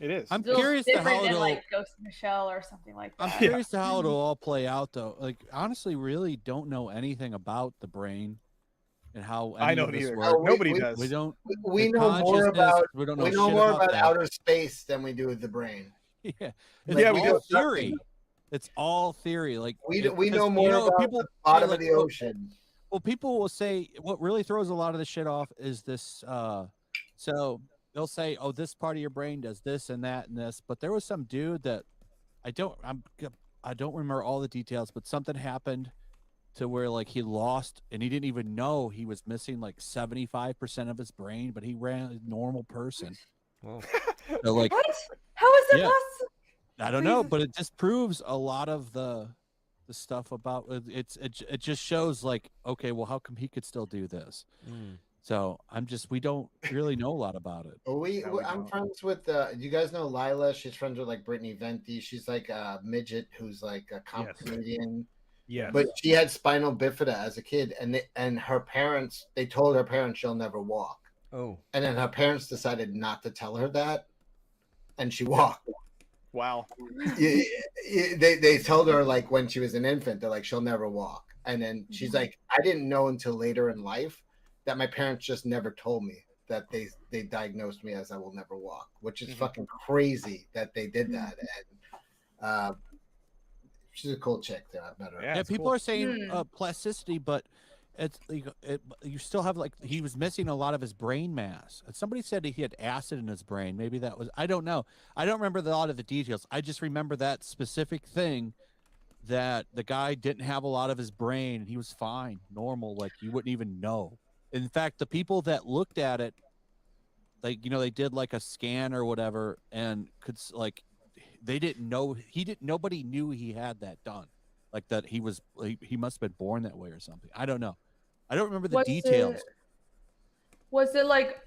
It is. I'm Still curious to different how than it'll. like Ghost in the Shell or something like that. I'm curious to how it'll all play out, though. Like, honestly, really don't know anything about the brain and how any I of don't this either. works. Nobody does. We don't. We the know more consciousness, about We don't know. we know shit more about about that. outer space than we do with the brain. Yeah, Like, it's we all know theory. nothing. It's all theory. Like We because, know more about people the bottom say, of the ocean. Well, people will say what really throws a lot of the shit off is this. So they'll say, "Oh, this part of your brain does this and that and this," but there was some dude that I don't remember all the details, but something happened to where like he lost and he didn't even know he was missing like 75% of his brain, but he ran a normal person. Whoa. So, like, What? How is that yeah. possible? I don't know, but it just proves a lot of the stuff about it just shows like, okay, well, how come he could still do this? So we don't really know a lot about it. Well, I'm friends with. Do you guys know Lila? She's friends with like Brittany Venti. She's like a midget who's like a comedian. Yes. But she had spinal bifida as a kid, and her parents, they told her parents she'll never walk. Oh. And then her parents decided not to tell her that, and she walked. Wow. They told her like when she was an infant, they're like she'll never walk, and then she's like, I didn't know until later in life that my parents just never told me that they diagnosed me as I will never walk, which is fucking crazy that they did that. And she's a cool chick though. I met her. Yeah, people are saying plasticity, but it's you still have like he was missing a lot of his brain mass. And somebody said he had acid in his brain. Maybe that was, I don't know. I don't remember a lot of the details. I just remember that specific thing that the guy didn't have a lot of his brain and he was fine, normal, like you wouldn't even know. In fact, the people that looked at it, like, they did like a scan or whatever and could like, they didn't know, nobody knew he had that done. Like that he must have been born that way or something. I don't know. I don't remember the details. Was it like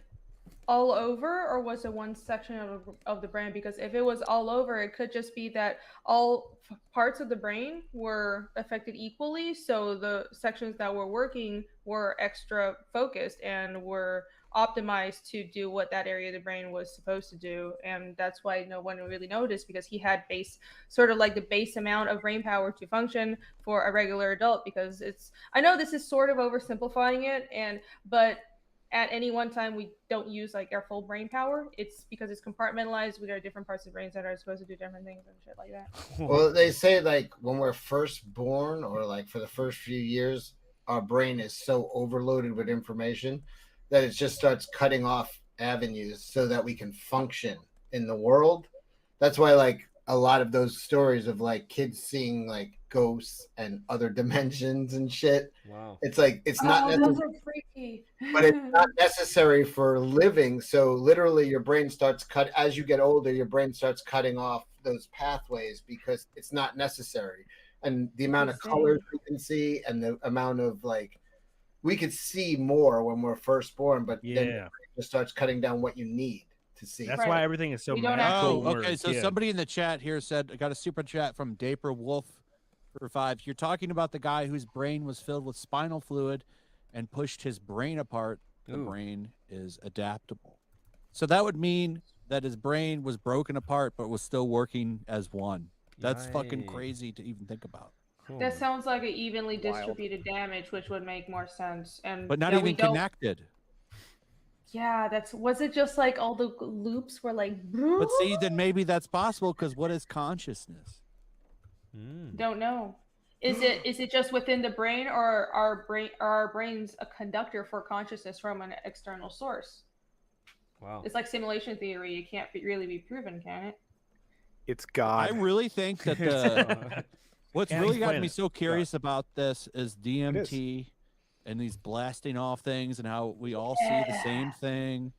all over, or was it one section of the brain? Because if it was all over, it could just be that all parts of the brain were affected equally. So the sections that were working were extra focused and were optimized to do what that area of the brain was supposed to do. And that's why no one really noticed, because he had sort of like the base amount of brain power to function for a regular adult. Because I know this is sort of oversimplifying it, but at any one time we don't use like our full brain power. It's because it's compartmentalized. We got different parts of the brains that are supposed to do different things and shit like that. Well, they say like when we're first born, or like for the first few years, our brain is so overloaded with information that it just starts cutting off avenues so that we can function in the world. That's why like a lot of those stories of like kids seeing like ghosts and other dimensions and shit. Wow. It's like it's not necessary, those are freaky. but it's not necessary for living. So literally your brain starts as you get older, your brain starts cutting off those pathways because it's not necessary. And the amount of colors we can see and the amount of like we could see more when we're first born, but then it just starts cutting down what you need to see. That's why everything is so magical. Oh, okay. So somebody in the chat here said, I got a super chat from Daper Wolf for 5. You're talking about the guy whose brain was filled with spinal fluid and pushed his brain apart. The brain is adaptable. So that would mean that his brain was broken apart, but was still working as one. That's fucking crazy to even think about. That sounds like an evenly distributed damage, which would make more sense. But not even connected. Yeah, was it just like all the loops were like? But see, then maybe that's possible, because what is consciousness? Don't know. Is it just within the brain, or are our brains a conductor for consciousness from an external source? Wow. It's like simulation theory. It can't really be proven, can it? It's God. I really think that what's really got me so curious about this is DMT and these blasting off things and how we all see the same thing.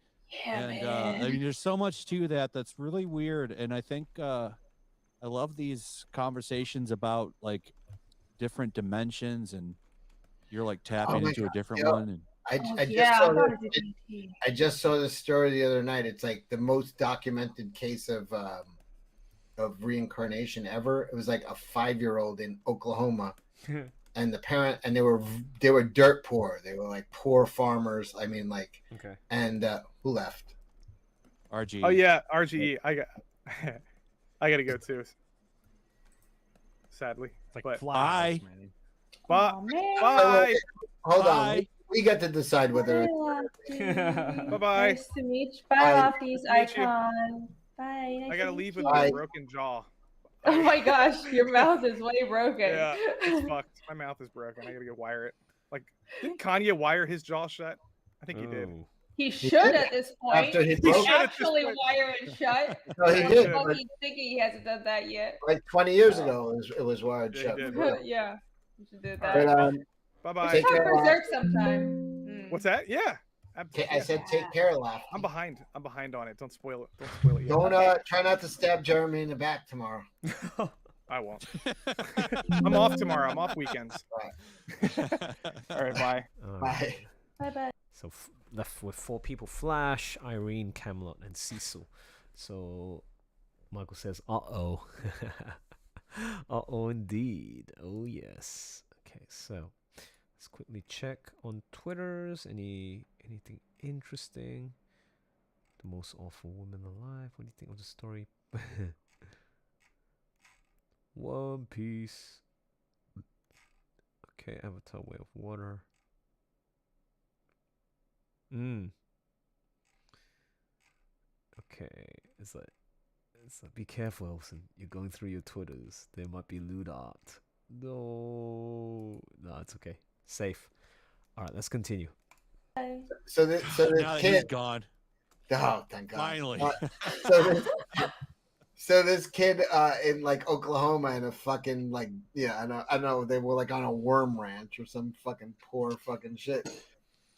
Yeah, and I mean, there's so much to that that's really weird. And I think I love these conversations about like different dimensions, and you're like tapping my into a God, different yo, one. And I just saw this story the other night. It's like the most documented case of reincarnation ever. It was like a 5-year-old in Oklahoma, and the parent, and they were dirt poor. They were like poor farmers. I mean, like, okay. And who left? RGE. Oh yeah, RGE. I got to go too. Sadly, it's like but flies, Bye. Oh, man. Bye. Hold Bye. on. We get to decide whether. Bye-bye. Nice to meet you. Bye, Bye. Lofties Meet you. Icon. Bye. Nice I gotta to leave meet with you. a broken jaw. Oh my gosh, your mouth is way broken. Yeah, it's fucked. My mouth is broken. I gotta go wire it. Like, didn't Kanye wire his jaw shut? I think he did. He should at this point. After he He broke should it. actually wire it shut. No, he did, But but- he's thinking he hasn't done that yet. Like 20 years ago, it was wired Yeah, shut. he did. Yeah, you should do But, that. Bye-bye. Let's talk Berserk sometime. What's that? Yeah. I said take care, Laugh. I'm behind. I'm behind on it. Don't spoil it. Don't spoil it yet. Don't try not to stab Jeremy in the back tomorrow. I won't. I'm off tomorrow. I'm off weekends. All right. Bye. Bye. Bye bye. So left with 4 people: Flash, Irene, Camelot, and Cecil. So Michael says, "Uh-oh." Uh-oh indeed. Oh yes. Okay, so let's quickly check on Twitters. Anything interesting? The most awful woman alive. What do you think of the story? One Piece. Okay, Avatar: Way of Water. Okay, it's like be careful, Elson. You're going through your Twitters. There might be lewd art. No, it's okay. Safe. All right, let's continue. So this Now that kid he's gone. Oh, thank God! Finally. So this kid in like Oklahoma in a fucking like I know they were like on a worm ranch or some fucking poor fucking shit,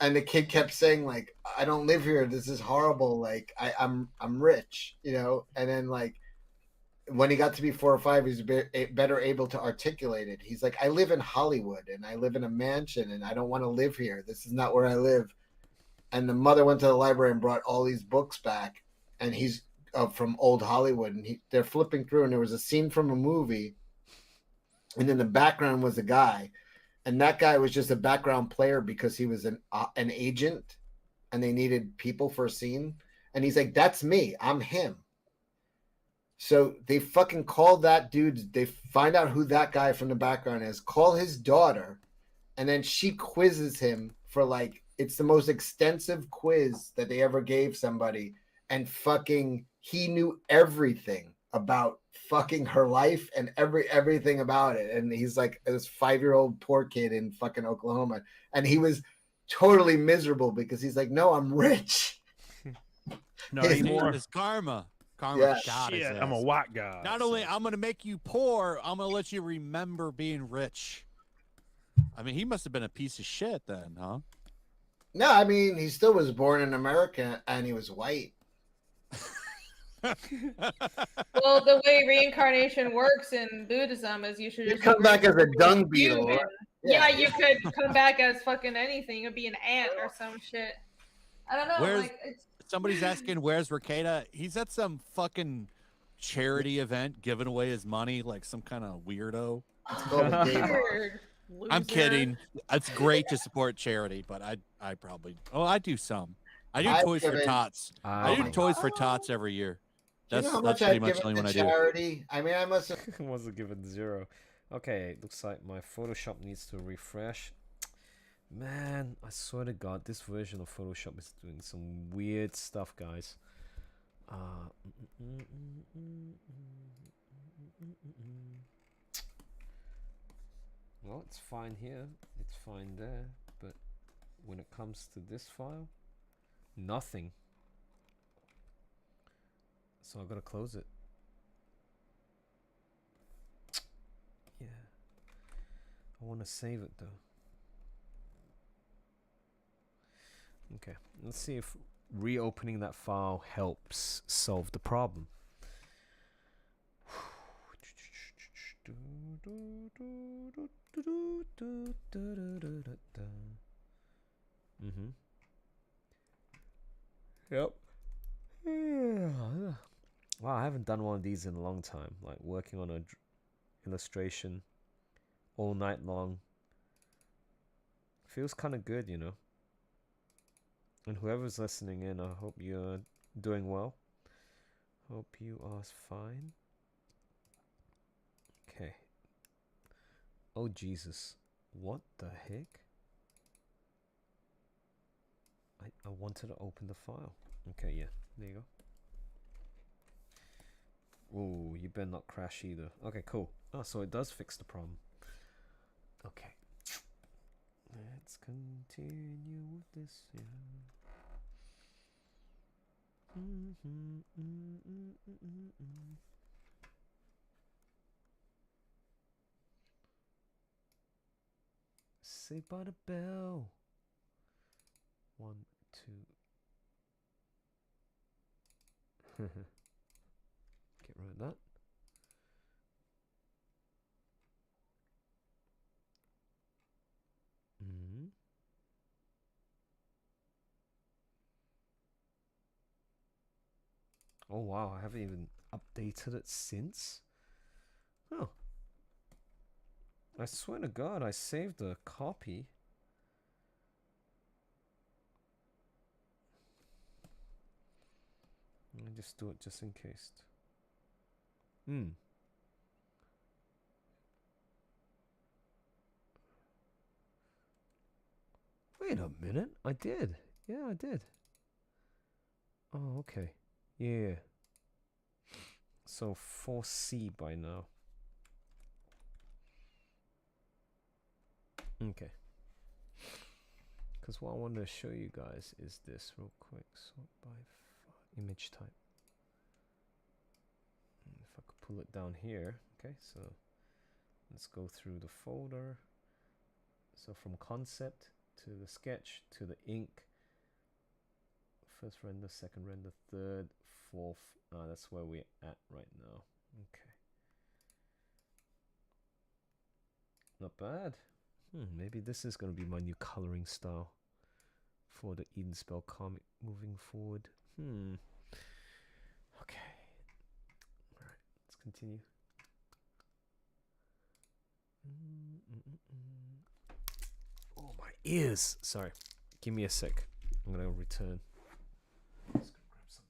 and the kid kept saying like, I don't live here, this is horrible, like I'm rich, and then like when he got to be 4 or 5, he's better able to articulate it. He's like, I live in Hollywood and I live in a mansion and I don't want to live here, this is not where I live. And the mother went to the library and brought all these books back, and he's from old Hollywood, and they're flipping through, and there was a scene from a movie, and in the background was a guy, and that guy was just a background player because he was an agent, and they needed people for a scene, and he's like, that's me, I'm him. So they fucking call that dude, they find out who that guy from the background is, call his daughter, and then she quizzes him for like, it's the most extensive quiz that they ever gave somebody, and fucking he knew everything about fucking her life and everything about it. And he's like this 5-year-old poor kid in fucking Oklahoma, and he was totally miserable because he's like, no, I'm rich. Not anymore. It's karma. Karma. Yeah. God, Shit, his I'm a ass. white guy. Not only I'm gonna make you poor, I'm gonna let you remember being rich. I mean, he must have been a piece of shit then, huh? No, I mean, he still was born in America and he was white. Well, the way reincarnation works in Buddhism is you should You just come back as a dung beetle. human. Right? Yeah, you could come back as fucking anything. It'd be an ant or some shit. I don't know. Where's Like, it's somebody's asking where's Rakeda? He's at some fucking charity event giving away his money like some kind of weirdo. It's called a gay bar. weird. I'm Loser. kidding. It's great to support charity, but I probably I do some. I do I've toys for given- tots. Oh I do my toys for tots every year. Do you That's know how much pretty I've much the given only one to I do. charity? I mean, I must have. Wasn't given 0. Okay, looks like my Photoshop needs to refresh. Man, I swear to God, this version of Photoshop is doing some weird stuff, guys. Well, it's fine here, it's fine there, but when it comes to this file, nothing. So I gotta close it. Yeah. I want to save it though. Okay, let's see if reopening that file helps solve the problem. Mm-hmm. Yep. Wow, I haven't done one of these in a long time. Like working on a illustration all night long. Feels kind of good, you know. And whoever's listening in, I hope you're doing well. Hope you are fine. Okay. Oh, Jesus. What the heck? I wanted to open the file. Okay, yeah. There you go. Ooh, you better not crash either. Okay, cool. Oh, so it does fix the problem. Okay. Let's continue with this. Yeah. Saved by the Bell. 1, 2. Get rid of that. Oh wow, I haven't even updated it since. Oh. I swear to God, I saved a copy. Let me just do it just in case. Wait a minute, I did. Yeah, I did. Oh, okay. Yeah. So 4C by now. Okay. Because what I want to show you guys is this real quick. Sort by image type. If I could pull it down here. Okay, so let's go through the folder. So from concept to the sketch to the ink. First render, second render, third, fourth. That's where we're at right now. Okay. Not bad. Maybe this is going to be my new coloring style for the Edenspell comic moving forward. Okay. Alright, let's continue. Oh, my ears! Sorry. Give me a sec. I'm going to return. Let's go grab something.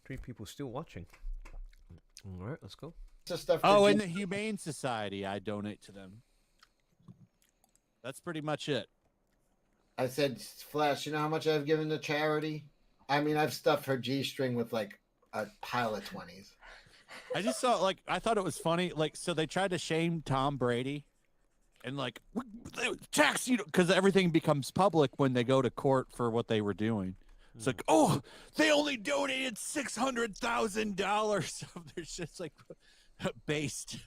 Three people still watching. All right, let's go. And the Humane Society, I donate to them. That's pretty much it. I said, Flash, you know how much I've given to charity? I mean, I've stuffed her G-string with like a pile of 20s. I just saw, like, I thought it was funny. Like, so they tried to shame Tom Brady and like tax you because everything becomes public when they go to court for what they were doing. It's like, oh, they only donated $600,000 of their shit's like based.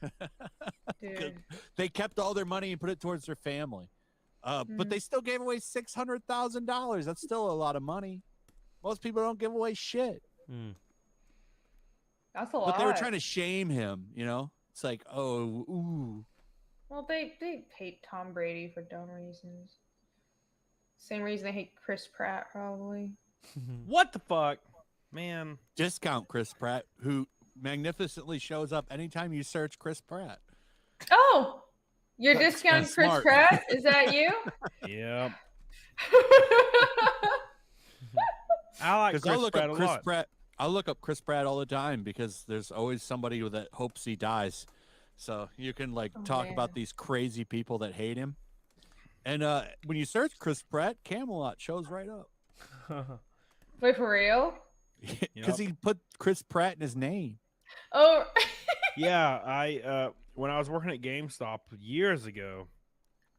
They kept all their money and put it towards their family. But they still gave away $600,000. That's still a lot of money. Most people don't give away shit. That's a lot. But they were trying to shame him, you know? It's like, oh, ooh. Well, they hate Tom Brady for dumb reasons. Same reason they hate Chris Pratt, probably. What the fuck? Man. Discount Chris Pratt, who magnificently shows up anytime you search Chris Pratt. Oh! You're discounting Chris Pratt? Is that you? Yep. I like Chris Pratt a lot. I look up Chris Pratt all the time because there's always somebody that hopes he dies. So you can like talk about these crazy people that hate him. And when you search Chris Pratt, Camelot shows right up. Wait, for real? Because he put Chris Pratt in his name. Oh. Yeah, I when I was working at GameStop years ago,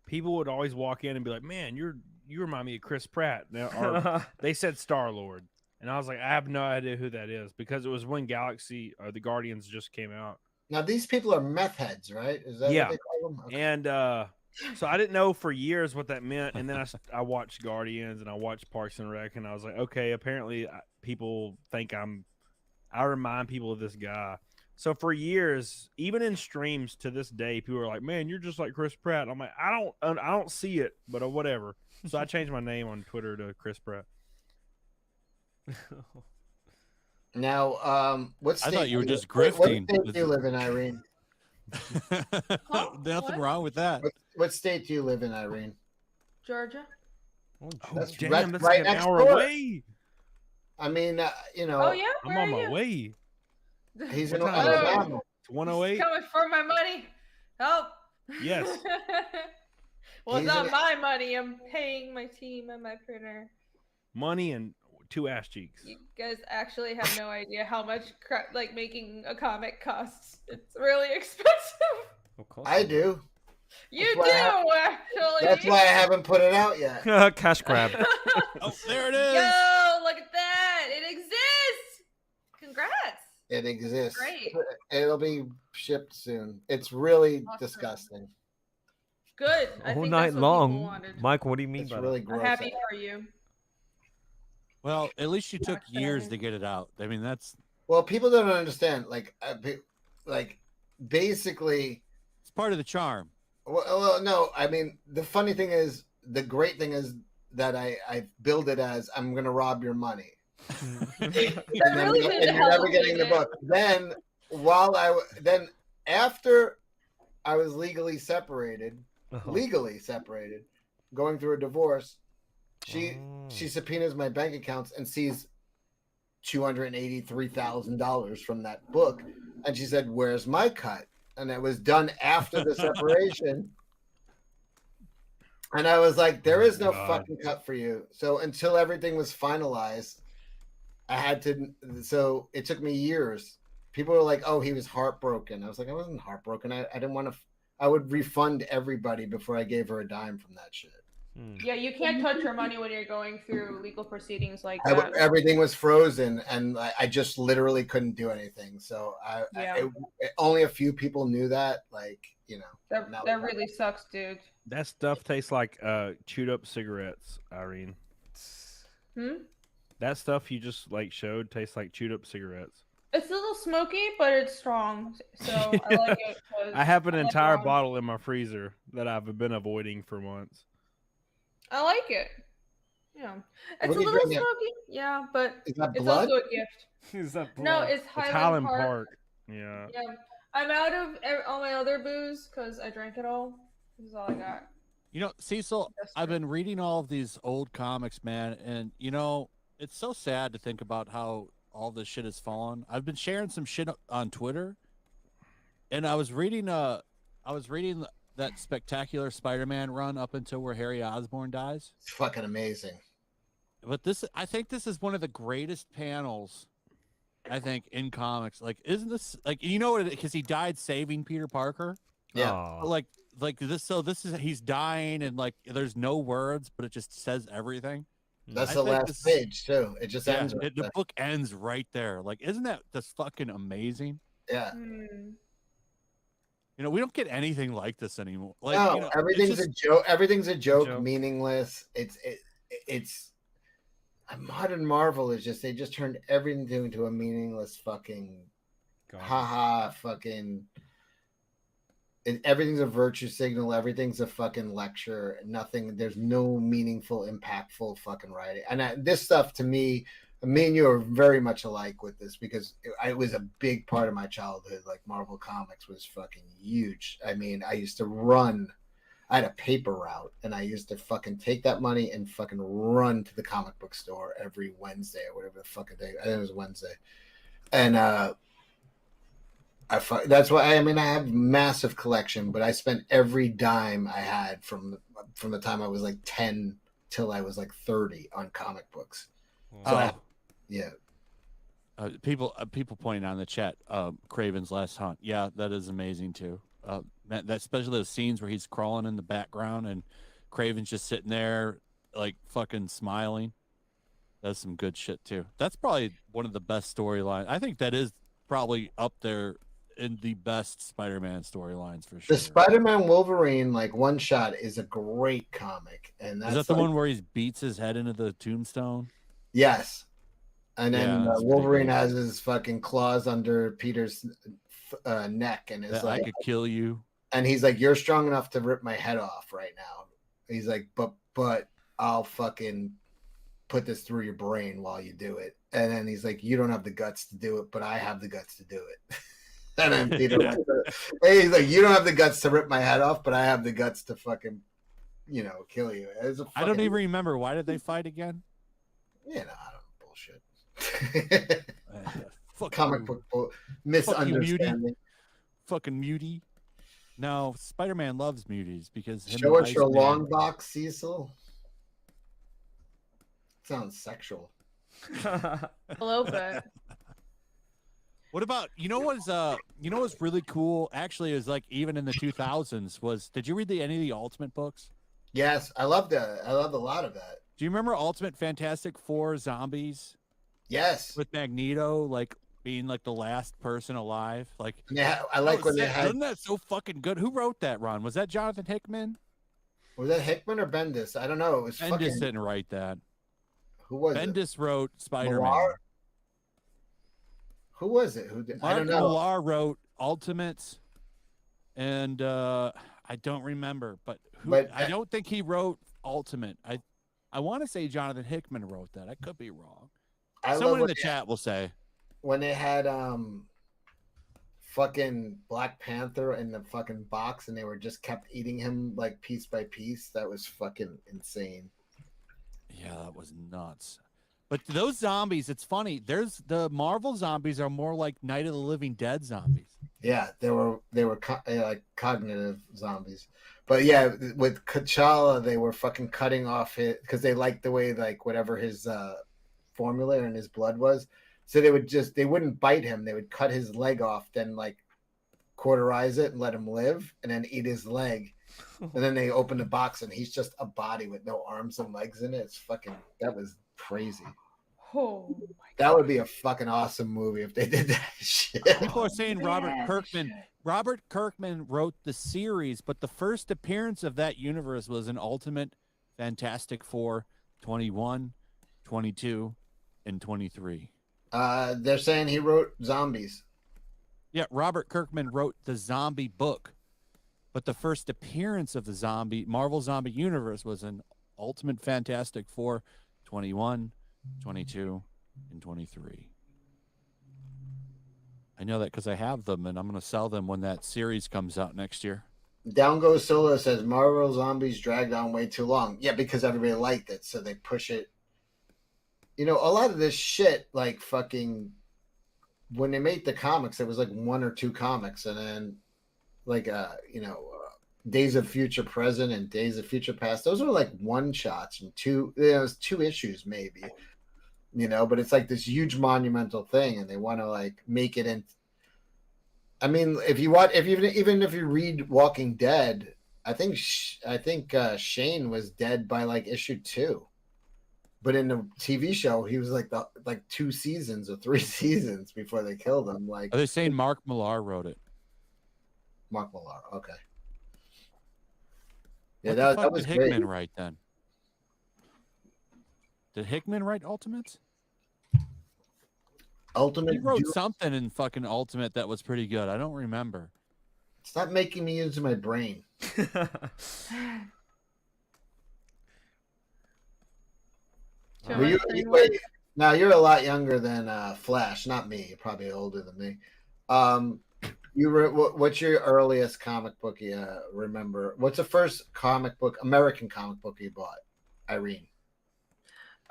people would always walk in and be like, "Man, you remind me of Chris Pratt." Now, or they said Star-Lord, and I was like, I have no idea who that is because it was when Galaxy or the Guardians just came out. Now these people are meth heads, right? Is that Yeah, what they call them? Okay. and so I didn't know for years what that meant, and then I watched Guardians and I watched Parks and Rec, and I was like, okay, apparently people think I remind people of this guy. So for years, even in streams to this day, people are like, "Man, you're just like Chris Pratt." I'm like, I don't see it, but whatever. So I changed my name on Twitter to Chris Pratt. Now, what state? I thought you were just What grifting. state do you live in, Irene? Nothing wrong with that. What state do you live in, Irene? Georgia. That's damn, right, that's right like an next hour door. away. I mean, you know. Oh yeah. I'm Where on are my you? way. He's What in time is it? Alabama. It's 108. He's coming for my money. Help. Yes. Well, it's He's not in- my money. I'm paying my team and my printer. Money and 2 ass cheeks. You guys actually have no idea how much like making a comic costs. It's really expensive. Of course. I do. You That's do why actually. That's why I haven't put it out yet. Cash grab. Oh, there it is. Yo, look at that! It exists. Congrats. It exists. Great. It'll be shipped soon. It's really Awesome. disgusting. Good. I All think night that's what people long. wanted. Mike, what do you mean It's by really that? gross. I'm happy for you. Well, at least you took years to get it out. I mean, that's Well, people don't understand. Like basically, it's part of the charm. well, no. I mean, the funny thing is, the great thing is that I build it as I'm going to rob your money. and really did you're never help getting the me. book. Then after I was legally separated, going through a divorce, she subpoenas my bank accounts and sees $283,000 from that book, and she said, "Where's my cut?" And it was done after the separation. And I was like, there is no fucking cut for you. So until everything was finalized, I had to. So it took me years. People were like, oh, he was heartbroken. I was like, I wasn't heartbroken. I didn't want to. I would refund everybody before I gave her a dime from that shit. Yeah, you can't touch your money when you're going through legal proceedings like that. Everything was frozen, and I just literally couldn't do anything. So only a few people knew that. Like, you know, that really sucks, dude. That stuff tastes like chewed up cigarettes, Irene. That stuff you just like showed tastes like chewed up cigarettes. It's a little smoky, but it's strong, so I like it. I have an I like entire brown. bottle in my freezer that I've been avoiding for months. I like it. Yeah, it's What a are you little drinking? smoky. Yeah, but Is that it's blood? also a gift. Is that No, blood? it's It's Highland, Highland Park. Park. Yeah. Yeah, I'm out of all my other booze because I drank it all. This is all I got. You know, Cecil, I've been reading all of these old comics, man, and you know, it's so sad to think about how all this shit has fallen. I've been sharing some shit on Twitter, and I was reading that spectacular Spider-Man run up until where Harry Osborn dies. It's fucking amazing. But I think this is one of the greatest panels, I think, in comics. Like, isn't this like, you know what? Because he died saving Peter Parker. Yeah. Like this. So this is he's dying, and like there's no words, but it just says everything. That's I the think last page too. It just ends. Right the there. book ends right there. Like, isn't that just fucking amazing? Yeah. You know, we don't get anything like this anymore. Like, No, you know, everything's it's a joke. Everything's a joke, joke. meaningless. It's modern Marvel is just they just turned everything into a meaningless fucking haha fucking. Everything's a virtue signal. Everything's a fucking lecture. Nothing. There's no meaningful, impactful fucking writing. And this stuff to me and you are very much alike with this because it was a big part of my childhood. Like Marvel Comics was fucking huge. I mean, I used to run. I had a paper route, and I used to fucking take that money and fucking run to the comic book store every Wednesday or whatever the fucking day. I think it was Wednesday, and that's why I mean I have massive collection, but I spent every dime I had from the time I was like 10 till I was like 30 on comic books. So yeah. People pointing out in the chat, Craven's Last Hunt. Yeah, that is amazing too. That especially those scenes where he's crawling in the background and Craven's just sitting there like fucking smiling. That's some good shit too. That's probably one of the best storylines. I think that is probably up there in the best Spider-Man storylines for sure. The Spider-Man Wolverine like one shot is a great comic, and that's Is that the one where he beats his head into the tombstone? Yes. And then Yeah, that's Wolverine pretty has his fucking claws under Peter's neck, and is That like, I could kill you. and he's like, "You're strong enough to rip my head off right now." He's like, "But I'll fucking put this through your brain while you do it." And then he's like, "You don't have the guts to do it, but I have the guts to do it." And then Peter, hey, he's like, "You don't have the guts to rip my head off, but I have the guts to fucking, kill you." I don't even remember. Why did they fight again? I don't bullshit. Fuck Comic you. book misunderstanding. Fucking mutie. No, Spider-Man loves muties because him Show and us your Iceman- long box, Cecil. Sounds sexual. A little bit. What about what's really cool? Actually, is like even in the 2000s was. Did you read any of the Ultimate books? Yes, I loved that. I loved a lot of that. Do you remember Ultimate Fantastic Four Zombies? Yes. With Magneto like being like the last person alive. Like Yeah, I like when they had. Isn't that so fucking good? Who wrote that, Ron? Was that Jonathan Hickman? Was that Hickman or Bendis? I don't know. It was Bendis fucking. didn't write that. Who was it? Bendis wrote Spider-Man. Millar? Who was it? Who did? I Mark don't know. Millar wrote Ultimates, and I don't remember, but I don't think he wrote Ultimate. I want to say Jonathan Hickman wrote that. I could be wrong. Someone in the chat will say when they had fucking Black Panther in the fucking box, and they were just kept eating him like piece by piece. That was fucking insane. Yeah, that was nuts. But those zombies, it's funny. There's the Marvel zombies are more like Night of the Living Dead zombies. Yeah, they were like cognitive zombies. But yeah, with T'Challa, they were fucking cutting off it because they liked the way like whatever his formula and his blood was. So they wouldn't bite him. They would cut his leg off, then like cauterize it and let him live, and then eat his leg. And then they open the box and he's just a body with no arms and legs in it. It's fucking, that was crazy. Oh my That would be a fucking awesome movie if they did that shit. People are saying Robert Kirkman. Robert Kirkman wrote the series, but the first appearance of that universe was in Ultimate Fantastic Four 21, 22, and 23. They're saying he wrote zombies. Yeah, Robert Kirkman wrote the zombie book, but the first appearance of the Marvel zombie universe was in Ultimate Fantastic Four 21, 22, and 23. I know that because I have them, and I'm going to sell them when that series comes out next year. Down Goes Solo says Marvel Zombies dragged on way too long. Yeah, because everybody liked it, so they push it. A lot of this shit, like fucking, when they made the comics, it was like one or two comics, and then like Days of Future Present and Days of Future Past. Those were like one shots and two. It was 2 issues maybe. But it's like this huge monumental thing, and they want to like make it in. I mean, even if you read Walking Dead, I think Shane was dead by like issue 2, but in the TV show he was like 2 seasons or 3 seasons before they killed him. Like, Are they saying Mark Millar wrote it? Mark Millar, okay. Yeah, What that the fuck was did Hickman great. write then? Did Hickman write Ultimates? Ultimate. He wrote something in fucking Ultimate that was pretty good. I don't remember. Stop making me use my brain. Wait, now you're a lot younger than Flash, not me. You're probably older than me. What's your earliest comic book you remember? What's the first American comic book you bought, Irene?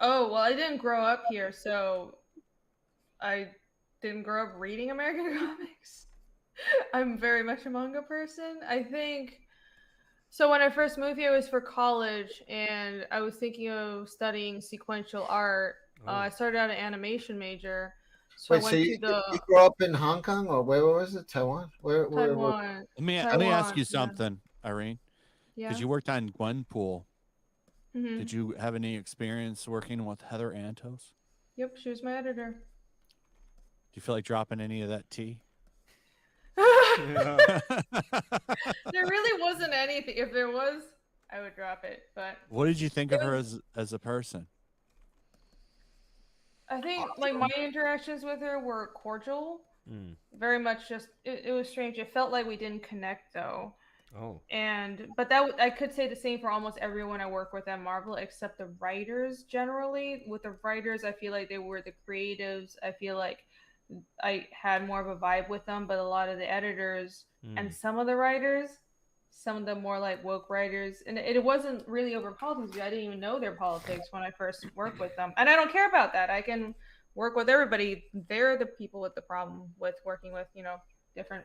Oh, well, I didn't grow up here, so I didn't grow up reading American comics. I'm very much a manga person. I think so. When I first moved here, it was for college, and I was thinking of studying sequential art. I started out an animation major, So Wait, I so went you, to the you grew up in Hong Kong or where was it? Taiwan? Where? Taiwan. Let me ask you something, Irene. Yeah. Because you worked on Gwenpool. Mhm. Did you have any experience working with Heather Antos? Yep, she was my editor. Do you feel like dropping any of that tea? There really wasn't anything. If there was, I would drop it. But What did you think of her as a person? I think like my interactions with her were cordial. Very much just it was strange. It felt like we didn't connect though. Oh. But I could say the same for almost everyone I work with at Marvel, except the writers. Generally, with the writers, I feel like they were the creatives. I feel like I had more of a vibe with them, but a lot of the editors and some of the writers, some of the more like woke writers, and it wasn't really over politics. I didn't even know their politics when I first worked with them, and I don't care about that. I can work with everybody. They're the people with the problem with working with different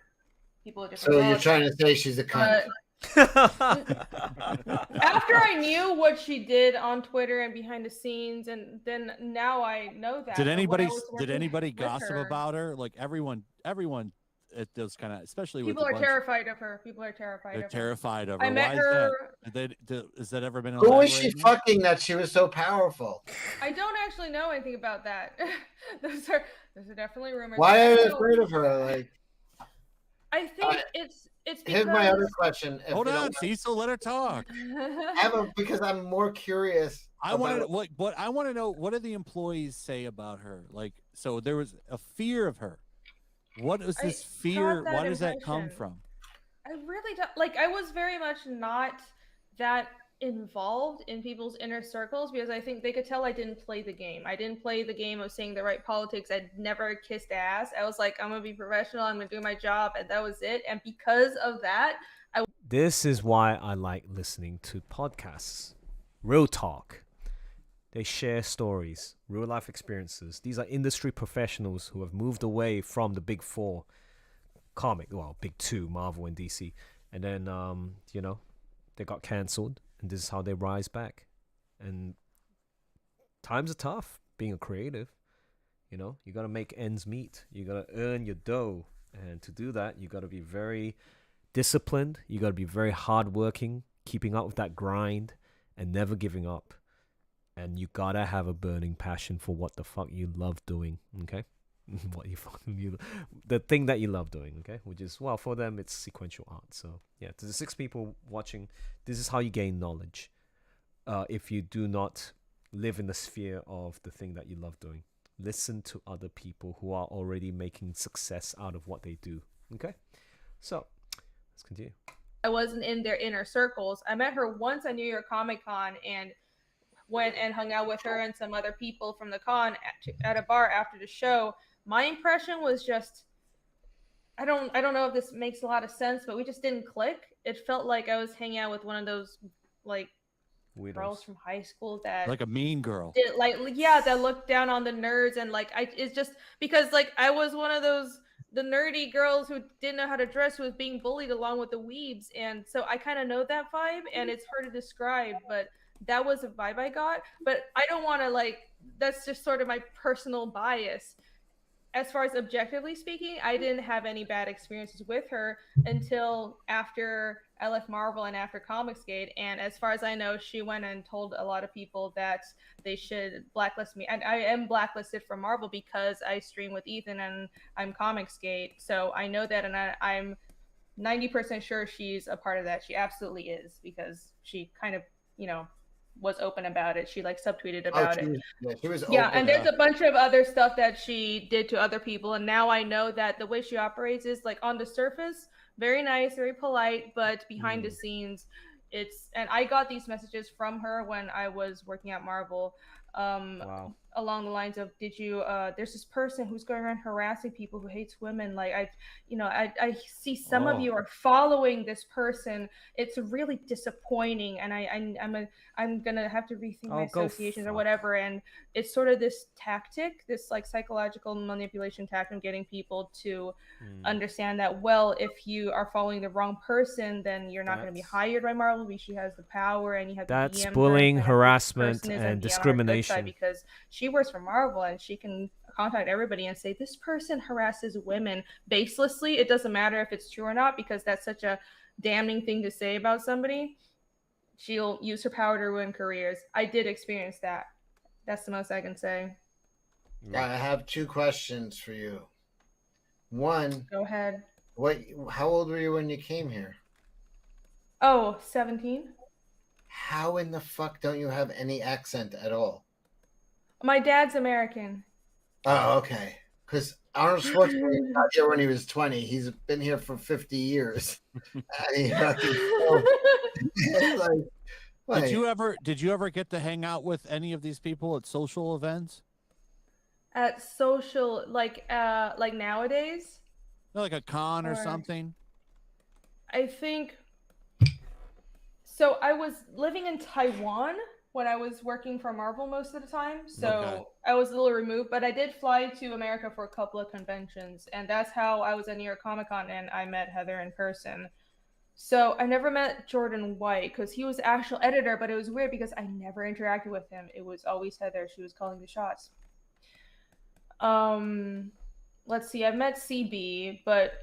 people with different. So you're politics. trying to say she's a cunt? After I knew what she did on Twitter and behind the scenes, and then now I know that. Did but when I anybody was working with gossip her, about her? Like everyone at those kind of, especially people with are terrified of her. People are terrified. They're of her. terrified of her. I met Why her. is that? Has that ever been? Who was she elaborated? fucking that she was so powerful? I don't actually know anything about that. those are definitely rumors. Why are I you know- afraid of her? Like, I think it's because. here's my other question. if Hold you don't on, mind. Cecil. Let her talk. Because I'm more curious. I want to what I want to know. What do the employees say about her? Like, so there was a fear of her. What is this fear? got that Why does that come impression. from? I really don't like. I was very much not that involved in people's inner circles because I think they could tell I didn't play the game. I didn't play the game of saying the right politics. I'd never kissed ass. I was like, I'm gonna be professional. I'm gonna do my job, and that was it. And because of that, This is why I like listening to podcasts. Real talk. They share stories, real life experiences. These are industry professionals who have moved away from the big four big two, Marvel and DC. And then, they got cancelled. And this is how they rise back. And times are tough being a creative. You got to make ends meet. You got to earn your dough. And to do that, you got to be very disciplined. You got to be very hardworking, keeping up with that grind and never giving up. And you got to have a burning passion for what the fuck you love doing, okay? The thing that you love doing, okay? Which is, well, for them, it's sequential art. So, yeah, to the 6 people watching, this is how you gain knowledge. If you do not live in the sphere of the thing that you love doing. Listen to other people who are already making success out of what they do, okay? So, let's continue. I wasn't in their inner circles. I met her once at New York Comic Con and went and hung out with her and some other people from the con at a bar after the show. My impression was just, I don't know if this makes a lot of sense, but we just didn't click. It felt like I was hanging out with one of those like Weirdos. girls from high school that Like a mean girl. that looked down on the nerds, and like it's just because like I was one of those the nerdy girls who didn't know how to dress, who was being bullied along with the weebs, and so I kind of know that vibe, and it's hard to describe, but that was a vibe I got. But I don't want to that's just sort of my personal bias. As far as objectively speaking, I didn't have any bad experiences with her until after I left Marvel and after Comicsgate. And as far as I know, she went and told a lot of people that they should blacklist me. And I am blacklisted from Marvel because I stream with Ethan and I'm Comicsgate. So I know that, and I'm 90% sure she's a part of that. She absolutely is, because she kind of, was open about it. She subtweeted about it. She was Yeah, open and there's up. a bunch of other stuff that she did to other people, and now I know that the way she operates is on the surface, very nice, very polite, but behind the scenes, and I got these messages from her when I was working at Marvel. Wow. Along the lines of, did you there's this person who's going around harassing people who hates women, I see some of you are following this person. It's really disappointing, and I'm gonna have to rethink my associations or whatever. And it's sort of this tactic, this psychological manipulation tactic, getting people to understand that, well, if you are following the wrong person, then you're not going to be hired by Marvel because she has the power, and you have That's to DM her bullying, and say, "This harassment, person is and gonna be on our good side discrimination. because she works for Marvel and she can contact everybody and say this person harasses women baselessly. It doesn't matter if it's true or not, because that's such a damning thing to say about somebody. She'll use her power to ruin careers. I did experience that. That's the most I can say. I have 2 questions for you. One, go ahead. How old were you when you came here? Oh, 17. How in the fuck don't you have any accent at all? My dad's American. Oh, okay. Because Arnold Schwarzenegger got here when he was 20. He's been here for 50 years. Did you ever get to hang out with any of these people at social events? At social, like nowadays? Like a con or something? I think so. I was living in Taiwan when I was working for Marvel most of the time, so I was a little removed, but I did fly to America for a couple of conventions, and that's how I was at New York Comic Con and I met Heather in person. So I never met Jordan White because he was the actual editor, but it was weird because I never interacted with him. It was always Heather. She was calling the shots. Let's see, I've met CB, but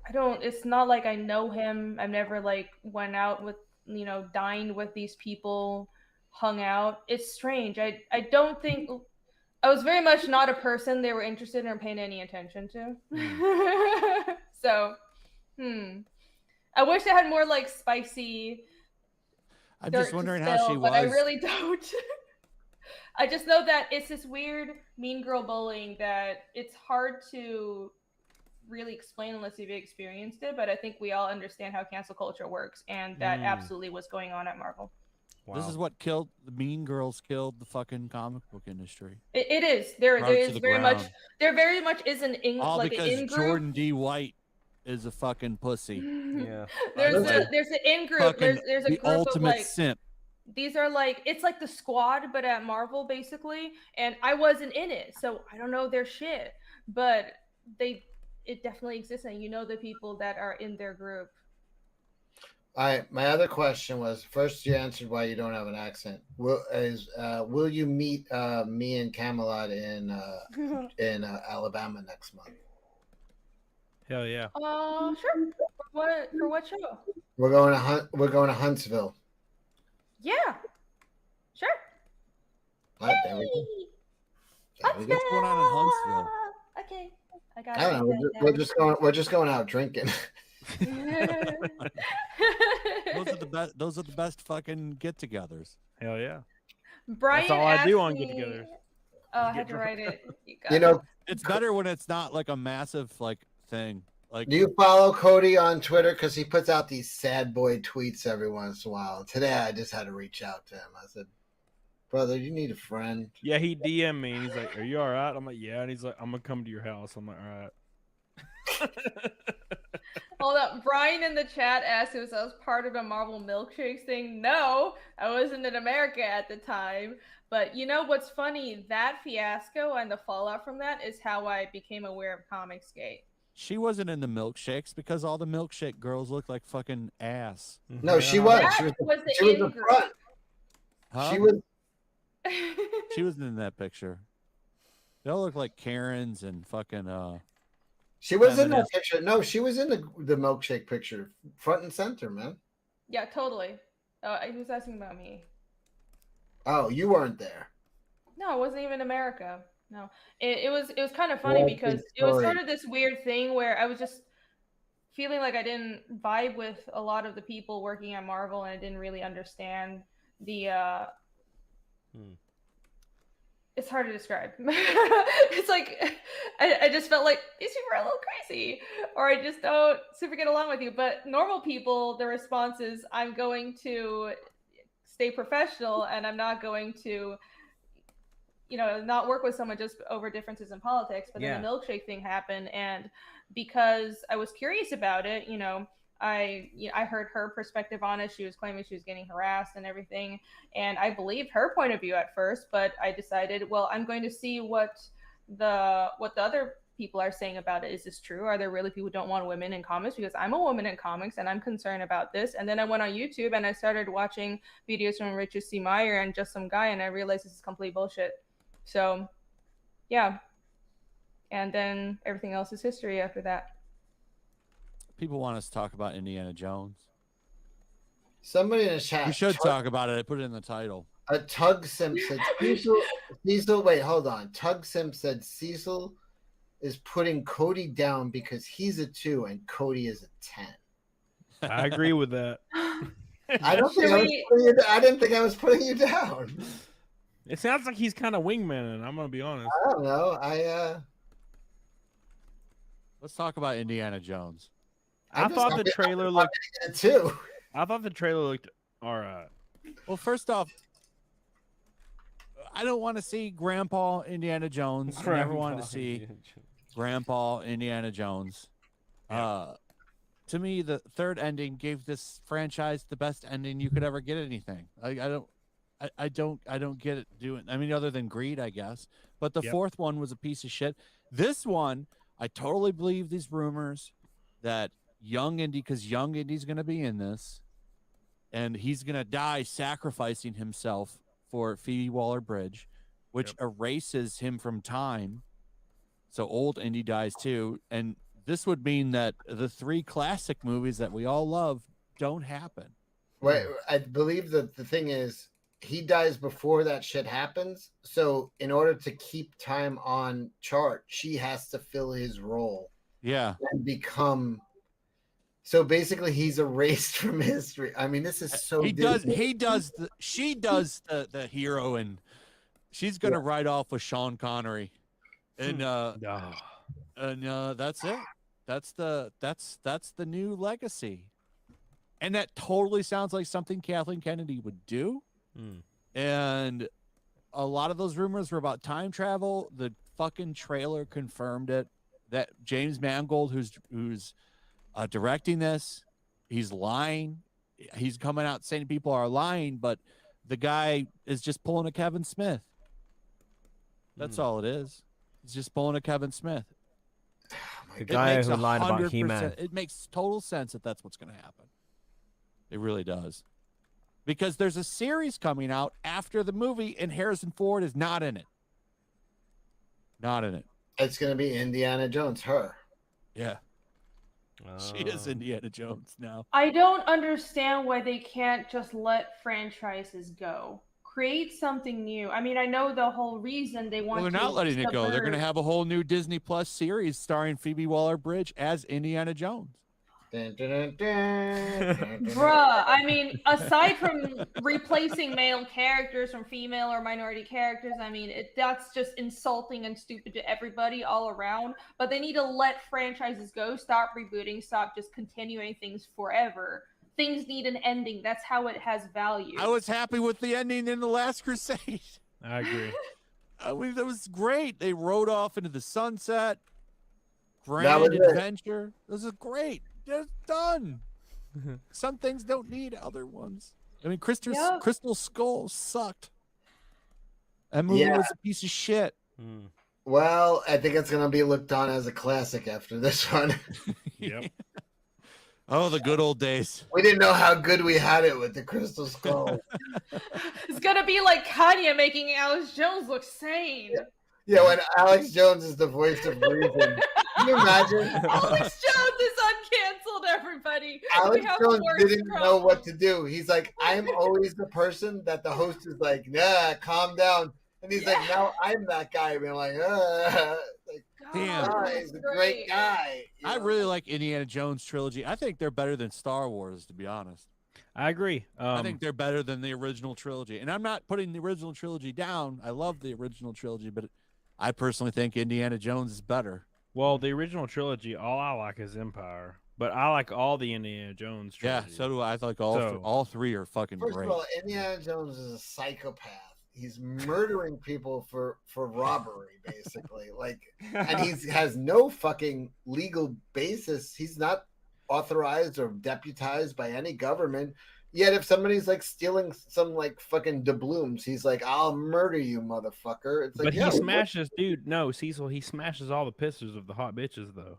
it's not like I know him. I've never like went out with, dined with these people, hung out. It's strange. I don't think I was very much not a person they were interested in or paying any attention to. So, I wish I had more like spicy. I'm just wondering how she was. But I really don't. I just know that it's this weird mean girl bullying that it's hard to really explain unless you've experienced it. But I think we all understand how cancel culture works, and that absolutely was going on at Marvel. Wow. This is what killed the Mean Girls, killed the fucking comic book industry. It is. There is very much. There very much is an all like because an in-group. Jordan D. White is a fucking pussy. Yeah. There's an in-group. There's a group the ultimate of like simp. These are like, it's like the squad, but at Marvel basically. And I wasn't in it, so I don't know their shit. But it definitely exists, and you know the people that are in their group. All right. My other question was, first you answered why you don't have an accent. Will you meet me and Camelot in Alabama next month? Hell yeah. Sure. For what show? We're going to Huntsville. Yeah. Sure. All right, there we go. What's going on in Huntsville? Okay. I don't know. We're just going out drinking. Those are the best fucking get-togethers. Hell yeah. Brian, that's all I do on get-togethers. Oh, I had to write it. It's better when it's not like a massive like thing. Like, do you follow Cody on Twitter? Because he puts out these sad boy tweets every once in a while. Today, I just had to reach out to him. I said, "Brother, you need a friend." Yeah, he DM'd me and he's like, "Are you all right?" I'm like, "Yeah," and he's like, "I'm gonna come to your house." I'm like, "All right." Hold up. Brian in the chat asked if I was part of a Marvel milkshakes thing. No, I wasn't in America at the time. But you know what's funny? That fiasco and the fallout from that is how I became aware of Comicsgate. She wasn't in the milkshakes because all the milkshake girls look like fucking ass. No, she was. She was the front. Huh? She was. She wasn't in that picture. They all look like Karens and fucking. She was in that picture. No, she was in the milkshake picture, front and center, man. Yeah, totally. He was asking about me. Oh, you weren't there. No, it wasn't even in America. No, it was kind of funny because it was sort of this weird thing where I was just feeling like I didn't vibe with a lot of the people working at Marvel, and I didn't really understand the. It's hard to describe. It's like I just felt like these people are a little crazy, or I just don't super get along with you. But normal people, the response is, I'm going to stay professional, and I'm not going to, not work with someone just over differences in politics. But then the milkshake thing happened, and because I was curious about it, I heard her perspective on it. She was claiming she was getting harassed and everything, and I believed her point of view at first. But I decided, well, I'm going to see what the other people are saying about it. Is this true? Are there really people who don't want women in comics? Because I'm a woman in comics and I'm concerned about this. And then I went on YouTube and I started watching videos from Richard C. Meyer and just some guy, and I realized this is complete bullshit. So, yeah. and then everything else is history after that. People want us to talk about Indiana Jones. Somebody in the chat. We should talk about it. I put it in the title. Tug Simp said Cecil. Wait, hold on. Tug Simp said Cecil is putting Cody down because he's a 2 and Cody is a 10. I agree with that. I don't think I didn't think I was putting you down. It sounds like he's kind of wingmaning. I'm gonna be honest. I don't know. Let's talk about Indiana Jones. I thought the trailer looked too. I thought the trailer looked all right. Well, first off, I don't want to see Grandpa Indiana Jones. I never wanted to see Grandpa Indiana Jones. To me, the third ending gave this franchise the best ending you could ever get anything. I don't get it doing. I mean, other than greed, I guess. But the fourth one was a piece of shit. This one, I totally believe these rumors that young Indy, because young Indy's going to be in this, and he's going to die sacrificing himself for Phoebe Waller-Bridge, which erases him from time. So old Indy dies too, and this would mean that the 3 classic movies that we all love don't happen. Wait, I believe that the thing is he dies before that shit happens. So in order to keep time on chart, she has to fill his role. Yeah. And become. So basically, he's erased from history. I mean, this is so. She does the hero, and she's gonna ride off with Sean Connery, and that's it. That's the new legacy, and that totally sounds like something Kathleen Kennedy would do. And a lot of those rumors were about time travel. The fucking trailer confirmed it. That James Mangold, who's directing this, he's lying. He's coming out saying people are lying, but the guy is just pulling a Kevin Smith. That's all it is. He's just pulling a Kevin Smith. The guy who lied about 100%. He-Man. It makes total sense that that's what's going to happen. It really does. Because there's a series coming out after the movie, and Harrison Ford is not in it. Not in it. It's going to be Indiana Jones, her. Yeah. She is Indiana Jones now. I don't understand why they can't just let franchises go. Create something new. I mean, I know the whole reason they want. Well, they're not letting it go. They're going to have a whole new Disney Plus series starring Phoebe Waller-Bridge as Indiana Jones. Bruh, I mean, aside from replacing male characters from female or minority characters, I mean, that's just insulting and stupid to everybody all around. But they need to let franchises go, stop rebooting, stop just continuing things forever. Things need an ending. That's how it has value. I was happy with the ending in The Last Crusade. I agree. I mean, that was great. They rode off into the sunset. Grand adventure. This is great. They're done. Some things don't need other ones. I mean, Crystal Skull sucked. That movie was a piece of shit. Well, I think it's going to be looked on as a classic after this one. Yep. Oh, the good old days. We didn't know how good we had it with the Crystal Skull. It's going to be like Kanye making Alex Jones look sane. Yeah, when Alex Jones is the voice of reason. Can you imagine? Alex Jones is uncanceled, everybody. Alex Jones didn't know what to do. He's like, I'm always the person that the host is like, nah, calm down. And he's like, now I'm that guy. And like, like, damn, he's a great guy. I really like Indiana Jones trilogy. I think they're better than Star Wars, to be honest. I agree. I think they're better than the original trilogy. And I'm not putting the original trilogy down. I love the original trilogy, but I personally think Indiana Jones is better. Well, the original trilogy, all I like is Empire, but I like all the Indiana Jones trilogy. Yeah, so do I. I like all three are fucking First great. of all, Indiana Jones is a psychopath. He's murdering people for robbery, basically. Like, and he has no fucking legal basis. He's not authorized or deputized by any government. Yet if somebody's like stealing some like fucking doubloons, he's like, I'll murder you, motherfucker. It's like, but he smashes, dude. No, Cecil, he smashes all the pictures of the hot bitches, though.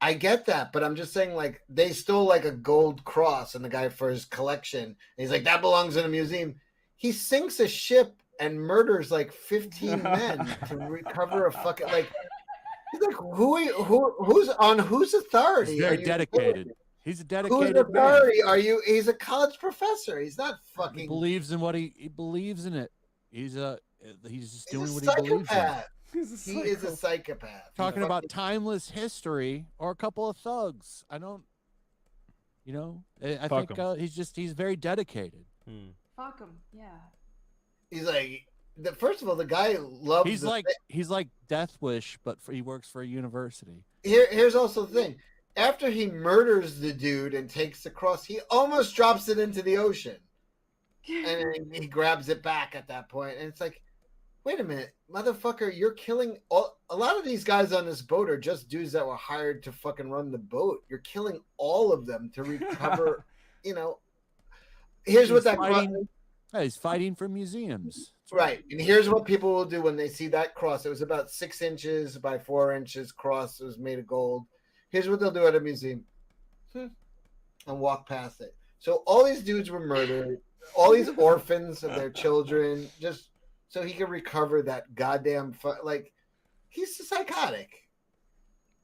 I get that, but I'm just saying, like, they stole like a gold cross and the guy for his collection. And he's like, that belongs in a museum. He sinks a ship and murders like 15 men to recover a fucking like. He's like, whose authority? He's are very you dedicated. killing? He's a Whose dedicated man. authority are you? He's a college professor. He's not fucking. He believes in what he believes in it. He's just doing what he believes in. Psychopath. He is a psychopath. Talking about timeless history or a couple of thugs. I don't. You know, I Fuck think he's very dedicated. Fuck him. Yeah. He's like, first of all, the guy loves. He's like Death Wish, but he works for a university. Here's also the thing. After he murders the dude and takes the cross, he almost drops it into the ocean. And then he grabs it back at that point. And it's like, wait a minute, motherfucker, you're killing a lot of these guys on this boat are just dudes that were hired to fucking run the boat. You're killing all of them to recover, you know. Here's what that he's fighting for museums. Right. And here's what people will do when they see that cross. It was about 6 inches by 4 inches cross. It was made of gold. Here's what they'll do at a museum. And walk past it. So all these dudes were murdered. All these orphans of their children, just so he can recover that goddamn he's psychotic.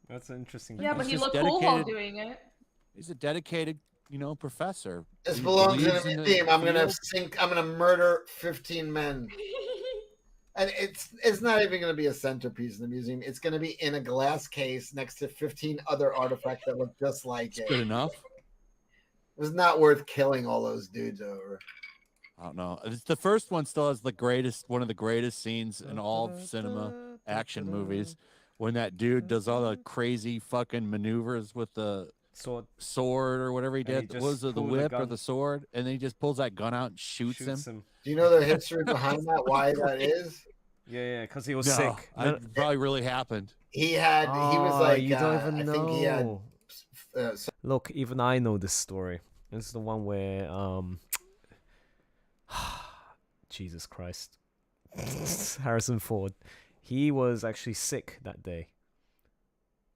That's an interesting. Yeah, but he looked cool while doing it. He's a dedicated, professor. This He belongs in a believes museum. the I'm gonna field. I'm gonna murder 15 men. And it's not even gonna be a centerpiece in the museum. It's gonna be in a glass case next to 15 other artifacts that look just like it. Good enough. It was not worth killing all those dudes over. I don't know. The first one still has one of the greatest scenes in all of cinema action movies, when that dude does all the crazy fucking maneuvers with the sword or whatever he did. What was it, the whip or the sword? And then he just pulls that gun out and shoots him. Do you know the history behind that? Why that is? Yeah, because he was No, sick. it probably really happened. He was like, you don't even I know. think he had. Look, even I know this story. This is the one where Jesus Christ, Harrison Ford. He was actually sick that day.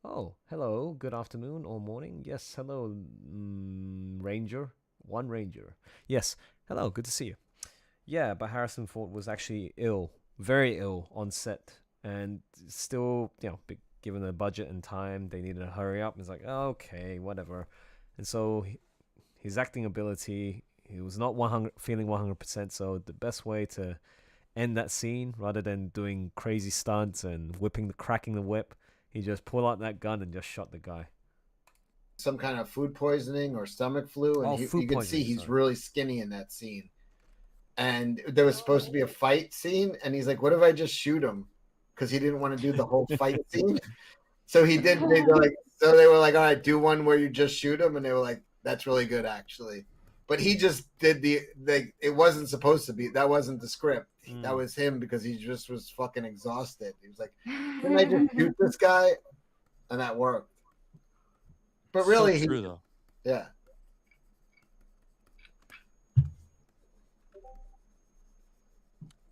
Oh, hello, good afternoon or morning. Yes, hello, Ranger. One Ranger. Yes, hello, good to see you. Yeah, but Harrison Ford was actually ill, very ill on set, and still, given the budget and time, they needed to hurry up. It's like, okay, whatever. And so his acting ability, he was not feeling 100%. So the best way to end that scene, rather than doing crazy stunts and cracking the whip, he just pulled out that gun and just shot the guy. Some kind of food poisoning or stomach flu, and you can see he's really skinny in that scene. And there was supposed to be a fight scene, and he's like, "What if I just shoot him?" Because he didn't want to do the whole fight scene. So he did. They were like, "All right, do one where you just shoot him," and they were like, "That's really good, actually." But he just did it wasn't supposed to be. That wasn't the script. That was him because he just was fucking exhausted. He was like, "Didn't I just shoot this guy?" And that worked. But really, so true though. Yeah.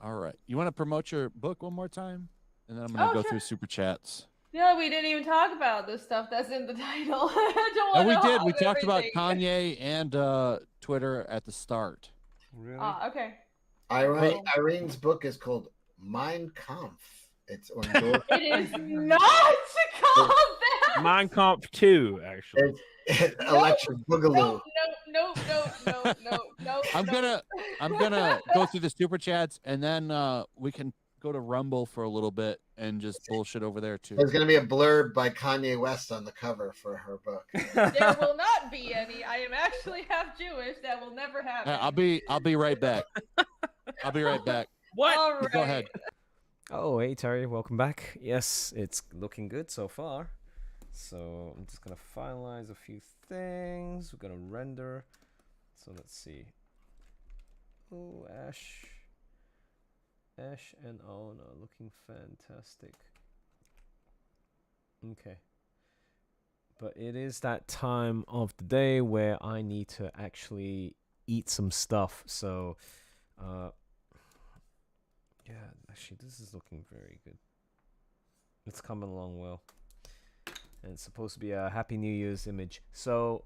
All right. You want to promote your book one more time? And then I'm going to go through super chats. Yeah, we didn't even talk about the stuff that's in the title. Oh, we did. We talked about Kanye and Twitter at the start. Really? Okay. Irene's book is called Mein Kampf. It's endorsed. It is not called that. Mein Kampf 2, actually. It's Electric Boogaloo. No. I'm gonna go through the super chats, and then we can go to Rumble for a little bit and just bullshit over there too. There's gonna be a blurb by Kanye West on the cover for her book. There will not be any. I am actually half Jewish. That will never happen. I'll be right back. I'll be right back. What? All right. Go ahead. Oh, hey Terry, welcome back. Yes, it's looking good so far. So I'm just gonna finalize a few things. We're gonna render. So let's see. Oh, Ash and Ona looking fantastic. Okay. But it is that time of the day where I need to actually eat some stuff. So, yeah, actually, this is looking very good. It's coming along well. And it's supposed to be a Happy New Year's image. So,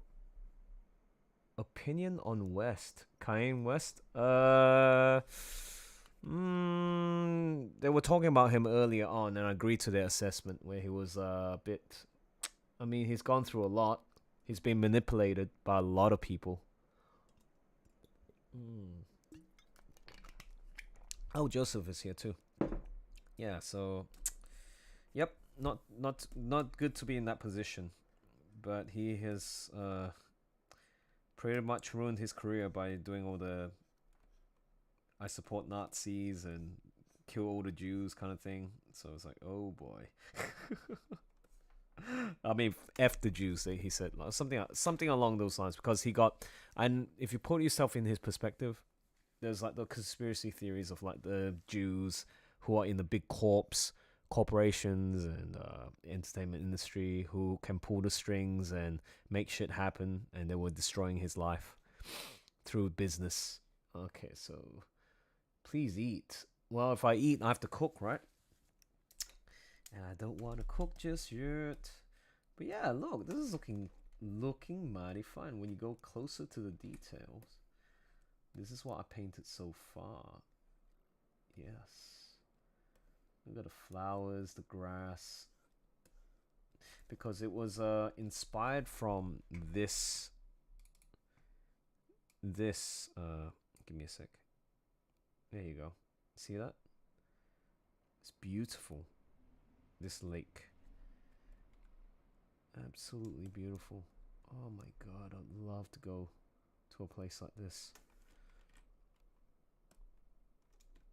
opinion on West. Kanye West? They were talking about him earlier on, and I agreed to their assessment where he was a bit. I mean, he's gone through a lot. He's been manipulated by a lot of people. Oh, Joseph is here too. Yeah, so yep, not good to be in that position, but he has pretty much ruined his career by doing all the I support Nazis and kill all the Jews kind of thing. So it's like, oh boy. I mean, F the Jews, he said, something along those lines, because he got, and if you put yourself in his perspective, there's like the conspiracy theories of like the Jews who are in the big corporations and entertainment industry who can pull the strings and make shit happen, and they were destroying his life through business. Okay, so please eat. Well, if I eat, I have to cook, right? And I don't want to cook just yet. But yeah, look, this is looking mighty fine when you go closer to the details. This is what I painted so far. Yes. Look at the flowers, the grass. Because it was inspired from this. Give me a sec. There you go. See that? It's beautiful. This lake. Absolutely beautiful. Oh my god, I'd love to go to a place like this.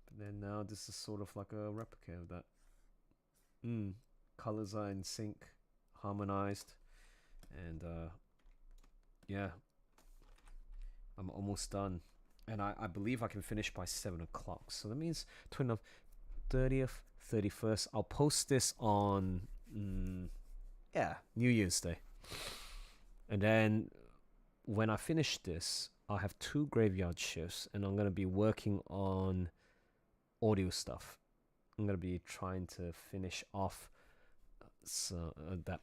But then now this is sort of like a replica of that. Colors are in sync, harmonized, and yeah. I'm almost done. And I believe I can finish by 7 o'clock. So that means 30th, 31st. I'll post this on New Year's Day. And then when I finish this, I'll have 2 graveyard shifts, and I'm going to be working on audio stuff. I'm going to be trying to finish off that,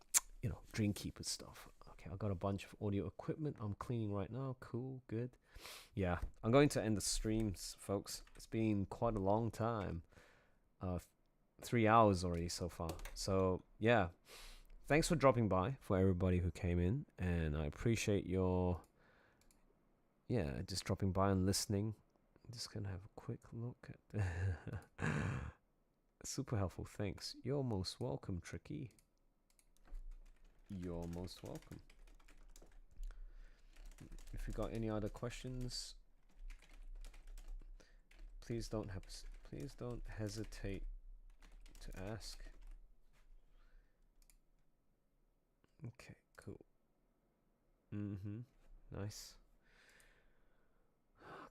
Dreamkeeper stuff. Okay, I've got a bunch of audio equipment I'm cleaning right now. Cool, good. Yeah, I'm going to end the streams, folks. It's been quite a long time. 3 hours already so far. So, yeah. Thanks for dropping by, for everybody who came in. And I appreciate your, just dropping by and listening. I'm just going to have a quick look at super helpful, thanks. You're most welcome, Tricky. You're most welcome. If you got any other questions, please don't hesitate to ask. Okay, cool. Nice.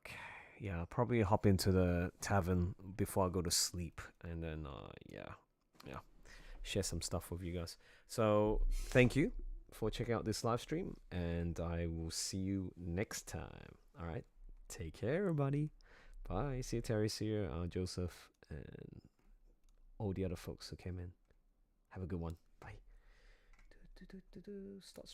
Okay, yeah, I'll probably hop into the tavern before I go to sleep, and then share some stuff with you guys. So thank you for checking out this live stream, and I will see you next time. All right, take care, everybody. Bye. See you, Terry. See you, Joseph, and all the other folks who came in. Have a good one. Bye. Stop.